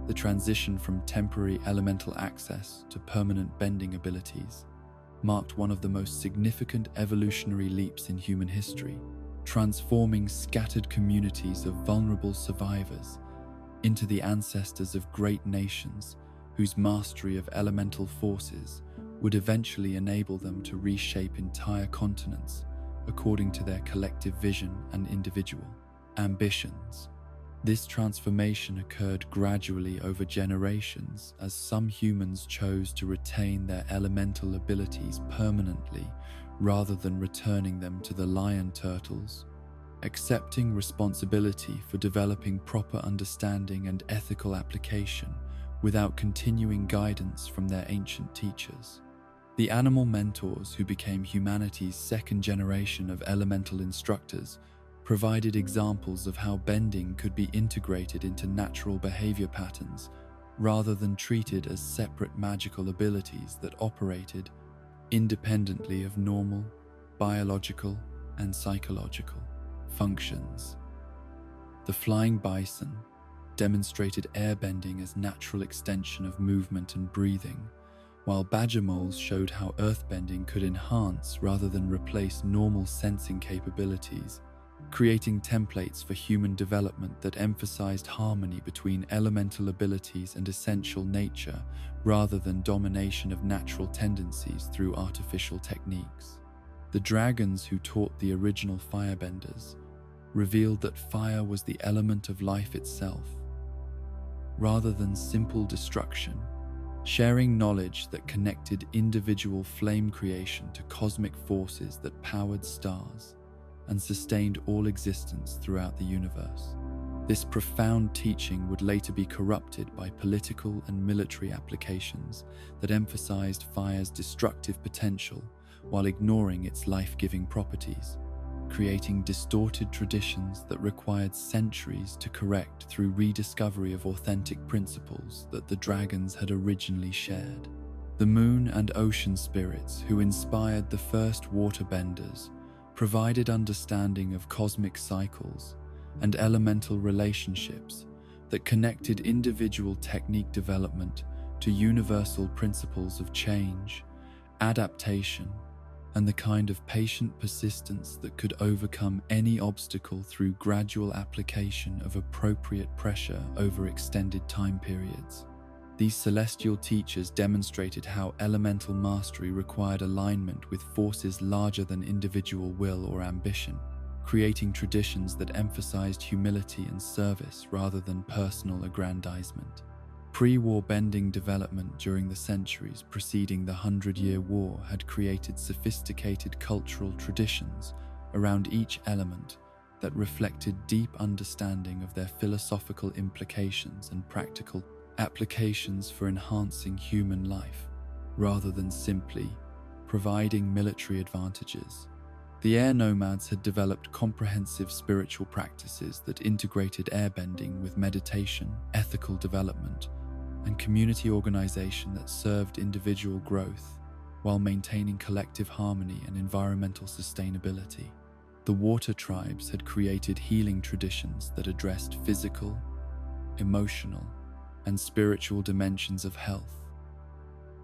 The transition from temporary elemental access to permanent bending abilities marked one of the most significant evolutionary leaps in human history, transforming scattered communities of vulnerable survivors into the ancestors of great nations whose mastery of elemental forces would eventually enable them to reshape entire continents according to their collective vision and individual ambitions. This transformation occurred gradually over generations as some humans chose to retain their elemental abilities permanently rather than returning them to the lion turtles, accepting responsibility for developing proper understanding and ethical application without continuing guidance from their ancient teachers. The animal mentors who became humanity's second generation of elemental instructors provided examples of how bending could be integrated into natural behavior patterns rather than treated as separate magical abilities that operated independently of normal, biological, and psychological functions. The flying bison demonstrated airbending as natural extension of movement and breathing, while badger moles showed how earthbending could enhance rather than replace normal sensing capabilities, creating templates for human development that emphasized harmony between elemental abilities and essential nature rather than domination of natural tendencies through artificial techniques. The dragons who taught the original firebenders revealed that fire was the element of life itself, rather than simple destruction, sharing knowledge that connected individual flame creation to cosmic forces that powered stars and sustained all existence throughout the universe. This profound teaching would later be corrupted by political and military applications that emphasized fire's destructive potential while ignoring its life-giving properties, creating distorted traditions that required centuries to correct through rediscovery of authentic principles that the dragons had originally shared. The moon and ocean spirits who inspired the first waterbenders provided understanding of cosmic cycles and elemental relationships that connected individual technique development to universal principles of change, adaptation, and the kind of patient persistence that could overcome any obstacle through gradual application of appropriate pressure over extended time periods. These celestial teachers demonstrated how elemental mastery required alignment with forces larger than individual will or ambition, creating traditions that emphasized humility and service rather than personal aggrandizement. Pre-war bending development during the centuries preceding the 100-Year War had created sophisticated cultural traditions around each element that reflected deep understanding of their philosophical implications and practical applications for enhancing human life, rather than simply providing military advantages. The air nomads had developed comprehensive spiritual practices that integrated airbending with meditation, ethical development, and community organization that served individual growth while maintaining collective harmony and environmental sustainability. The water tribes had created healing traditions that addressed physical, emotional, and spiritual dimensions of health,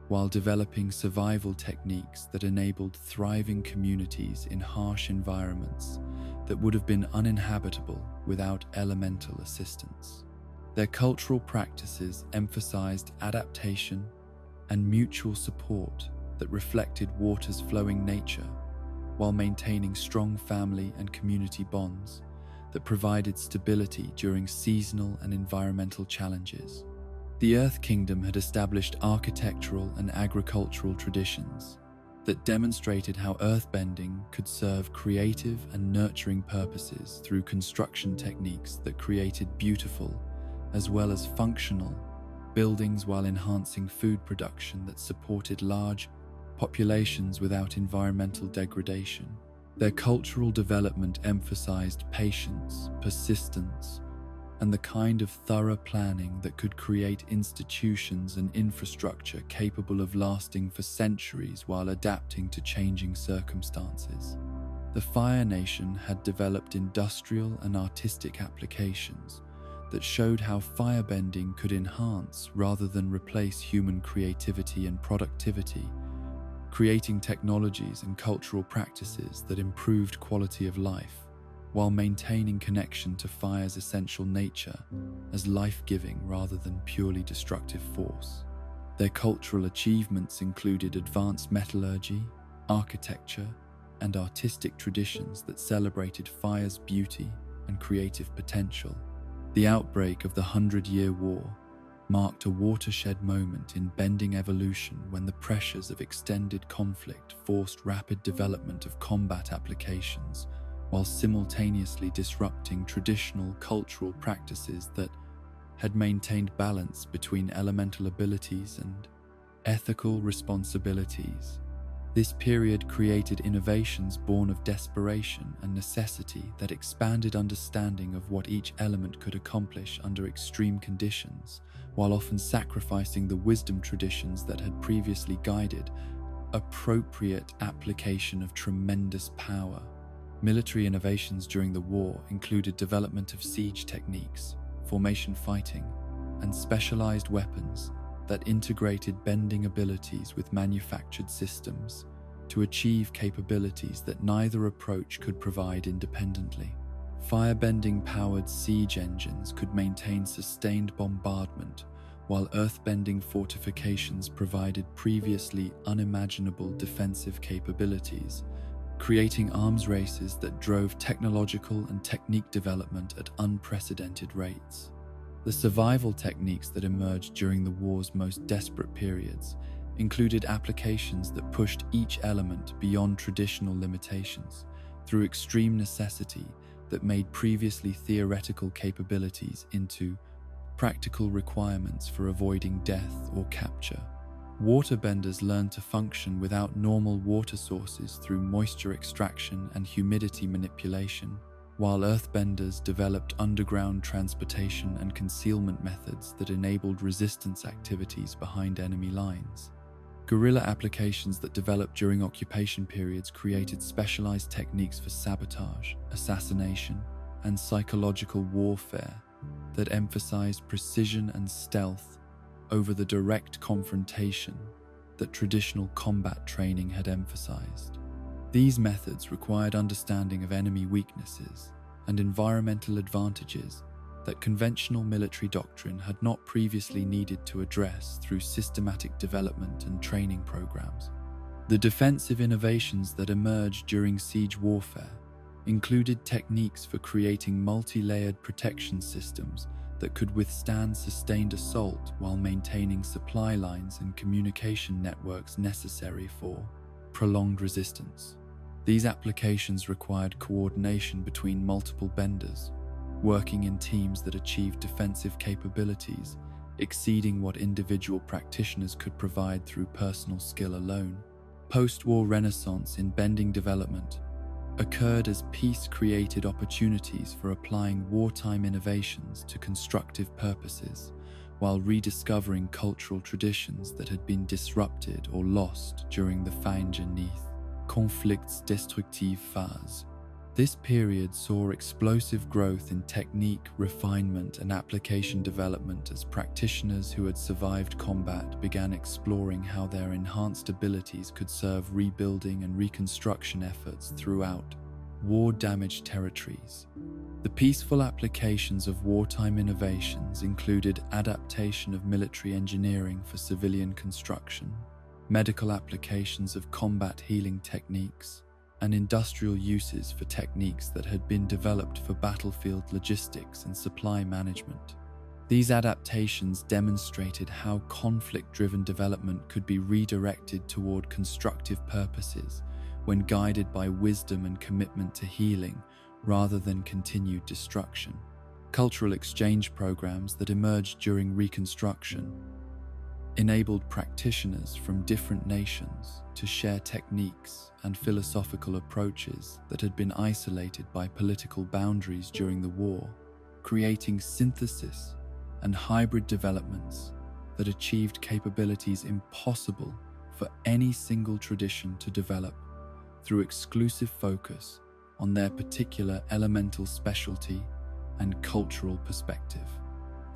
while developing survival techniques that enabled thriving communities in harsh environments that would have been uninhabitable without elemental assistance. Their cultural practices emphasized adaptation and mutual support that reflected water's flowing nature, while maintaining strong family and community bonds that provided stability during seasonal and environmental challenges. The Earth Kingdom had established architectural and agricultural traditions that demonstrated how earthbending could serve creative and nurturing purposes through construction techniques that created beautiful as well as functional buildings while enhancing food production that supported large populations without environmental degradation. Their cultural development emphasized patience, persistence, and the kind of thorough planning that could create institutions and infrastructure capable of lasting for centuries while adapting to changing circumstances. The Fire Nation had developed industrial and artistic applications that showed how firebending could enhance rather than replace human creativity and productivity, creating technologies and cultural practices that improved quality of life, while maintaining connection to fire's essential nature as life-giving rather than purely destructive force. Their cultural achievements included advanced metallurgy, architecture, and artistic traditions that celebrated fire's beauty and creative potential. The outbreak of the 100-Year War marked a watershed moment in bending evolution when the pressures of extended conflict forced rapid development of combat applications while simultaneously disrupting traditional cultural practices that had maintained balance between elemental abilities and ethical responsibilities. This period created innovations born of desperation and necessity that expanded understanding of what each element could accomplish under extreme conditions, while often sacrificing the wisdom traditions that had previously guided appropriate application of tremendous power. Military innovations during the war included development of siege techniques, formation fighting, and specialized weapons that integrated bending abilities with manufactured systems to achieve capabilities that neither approach could provide independently. Firebending-powered siege engines could maintain sustained bombardment, while earthbending fortifications provided previously unimaginable defensive capabilities, creating arms races that drove technological and technique development at unprecedented rates. The survival techniques that emerged during the war's most desperate periods included applications that pushed each element beyond traditional limitations through extreme necessity that made previously theoretical capabilities into practical requirements for avoiding death or capture. Waterbenders learned to function without normal water sources through moisture extraction and humidity manipulation, while earthbenders developed underground transportation and concealment methods that enabled resistance activities behind enemy lines. Guerrilla applications that developed during occupation periods created specialized techniques for sabotage, assassination, and psychological warfare that emphasized precision and stealth over the direct confrontation that traditional combat training had emphasized. These methods required understanding of enemy weaknesses and environmental advantages that conventional military doctrine had not previously needed to address through systematic development and training programs. The defensive innovations that emerged during siege warfare included techniques for creating multi-layered protection systems that could withstand sustained assault while maintaining supply lines and communication networks necessary for prolonged resistance. These applications required coordination between multiple benders, working in teams that achieved defensive capabilities exceeding what individual practitioners could provide through personal skill alone. Post-war renaissance in bending development occurred as peace created opportunities for applying wartime innovations to constructive purposes, while rediscovering cultural traditions that had been disrupted or lost during the fin de Neath conflicts destructive phase. This period saw explosive growth in technique, refinement, and application development as practitioners who had survived combat began exploring how their enhanced abilities could serve rebuilding and reconstruction efforts throughout war-damaged territories. The peaceful applications of wartime innovations included adaptation of military engineering for civilian construction, medical applications of combat healing techniques, and industrial uses for techniques that had been developed for battlefield logistics and supply management. These adaptations demonstrated how conflict-driven development could be redirected toward constructive purposes when guided by wisdom and commitment to healing rather than continued destruction. Cultural exchange programs that emerged during Reconstruction enabled practitioners from different nations to share techniques and philosophical approaches that had been isolated by political boundaries during the war, creating synthesis and hybrid developments that achieved capabilities impossible for any single tradition to develop through exclusive focus on their particular elemental specialty and cultural perspective.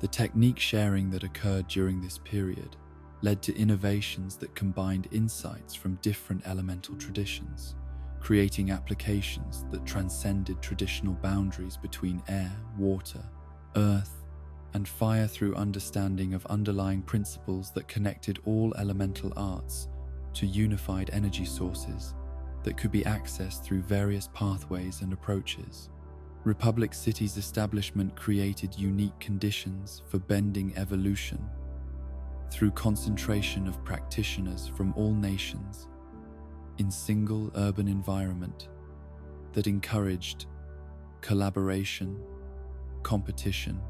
The technique sharing that occurred during this period led to innovations that combined insights from different elemental traditions, creating applications that transcended traditional boundaries between air, water, earth, and fire through understanding of underlying principles that connected all elemental arts to unified energy sources that could be accessed through various pathways and approaches. Republic City's establishment created unique conditions for bending evolution through concentration of practitioners from all nations in single urban environment that encouraged collaboration, competition,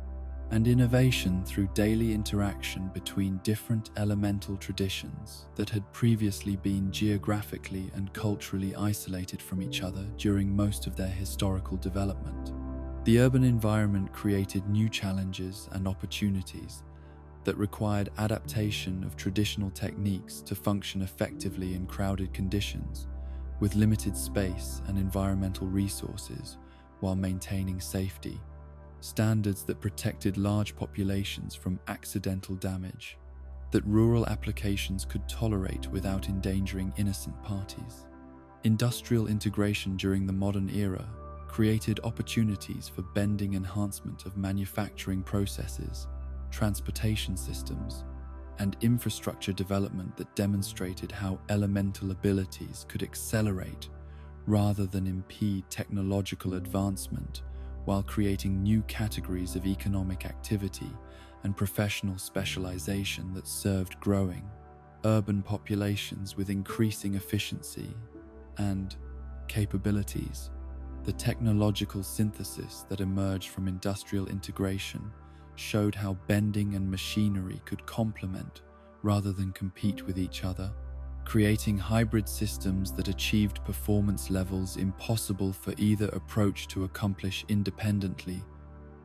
and innovation through daily interaction between different elemental traditions that had previously been geographically and culturally isolated from each other during most of their historical development. The urban environment created new challenges and opportunities that required adaptation of traditional techniques to function effectively in crowded conditions with limited space and environmental resources while maintaining safety, standards that protected large populations from accidental damage, that rural applications could tolerate without endangering innocent parties. Industrial integration during the modern era created opportunities for bending enhancement of manufacturing processes, transportation systems, and infrastructure development that demonstrated how elemental abilities could accelerate rather than impede technological advancement, while creating new categories of economic activity and professional specialization that served growing urban populations with increasing efficiency and capabilities. The technological synthesis that emerged from industrial integration showed how bending and machinery could complement rather than compete with each other, creating hybrid systems that achieved performance levels impossible for either approach to accomplish independently,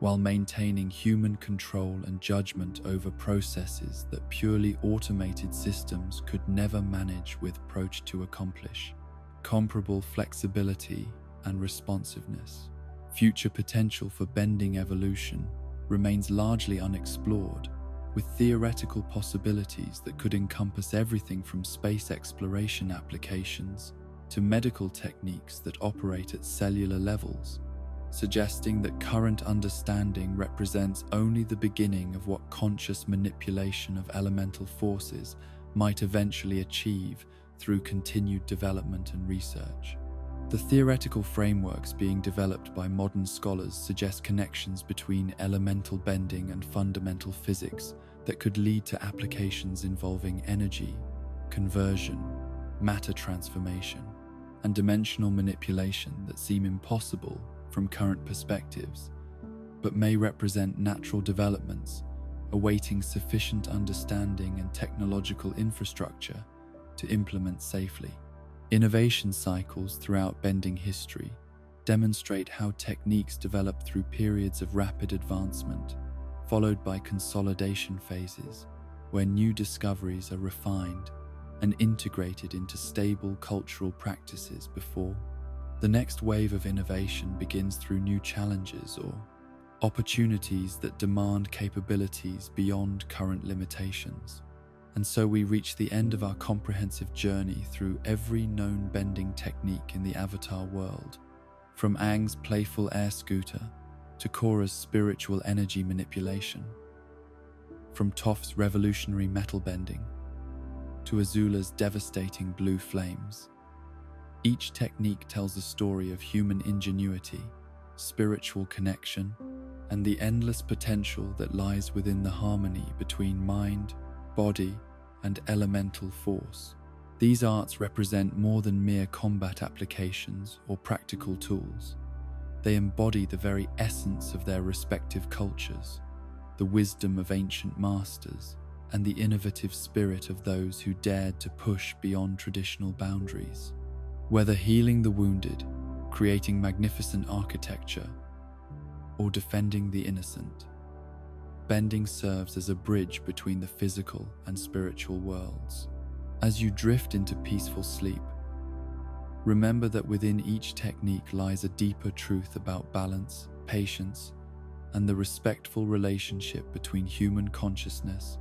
while maintaining human control and judgment over processes that purely automated systems could never manage with approach to accomplish. Comparable flexibility and responsiveness. Future potential for bending evolution remains largely unexplored, with theoretical possibilities that could encompass everything from space exploration applications to medical techniques that operate at cellular levels, suggesting that current understanding represents only the beginning of what conscious manipulation of elemental forces might eventually achieve through continued development and research. The theoretical frameworks being developed by modern scholars suggest connections between elemental bending and fundamental physics that could lead to applications involving energy, conversion, matter transformation, and dimensional manipulation that seem impossible from current perspectives, but may represent natural developments awaiting sufficient understanding and technological infrastructure to implement safely. Innovation cycles throughout bending history demonstrate how techniques develop through periods of rapid advancement, followed by consolidation phases, where new discoveries are refined and integrated into stable cultural practices before the next wave of innovation begins through new challenges or opportunities that demand capabilities beyond current limitations. And so we reach the end of our comprehensive journey through every known bending technique in the Avatar world, from Aang's playful air scooter to Korra's spiritual energy manipulation, from Toph's revolutionary metal bending to Azula's devastating blue flames. Each technique tells a story of human ingenuity, spiritual connection, and the endless potential that lies within the harmony between mind, body, and elemental force. These arts represent more than mere combat applications or practical tools. They embody the very essence of their respective cultures, the wisdom of ancient masters, and the innovative spirit of those who dared to push beyond traditional boundaries. Whether healing the wounded, creating magnificent architecture, or defending the innocent, bending serves as a bridge between the physical and spiritual worlds. As you drift into peaceful sleep, remember that within each technique lies a deeper truth about balance, patience, and the respectful relationship between human consciousness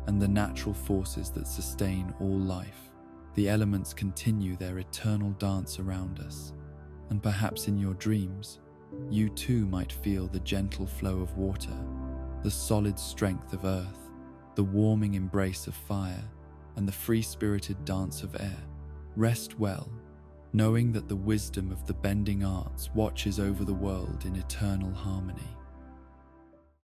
and the natural forces that sustain all life. The elements continue their eternal dance around us, and perhaps in your dreams, you too might feel the gentle flow of water, the solid strength of earth, the warming embrace of fire, and the free-spirited dance of air. Rest well, knowing that the wisdom of the bending arts watches over the world in eternal harmony.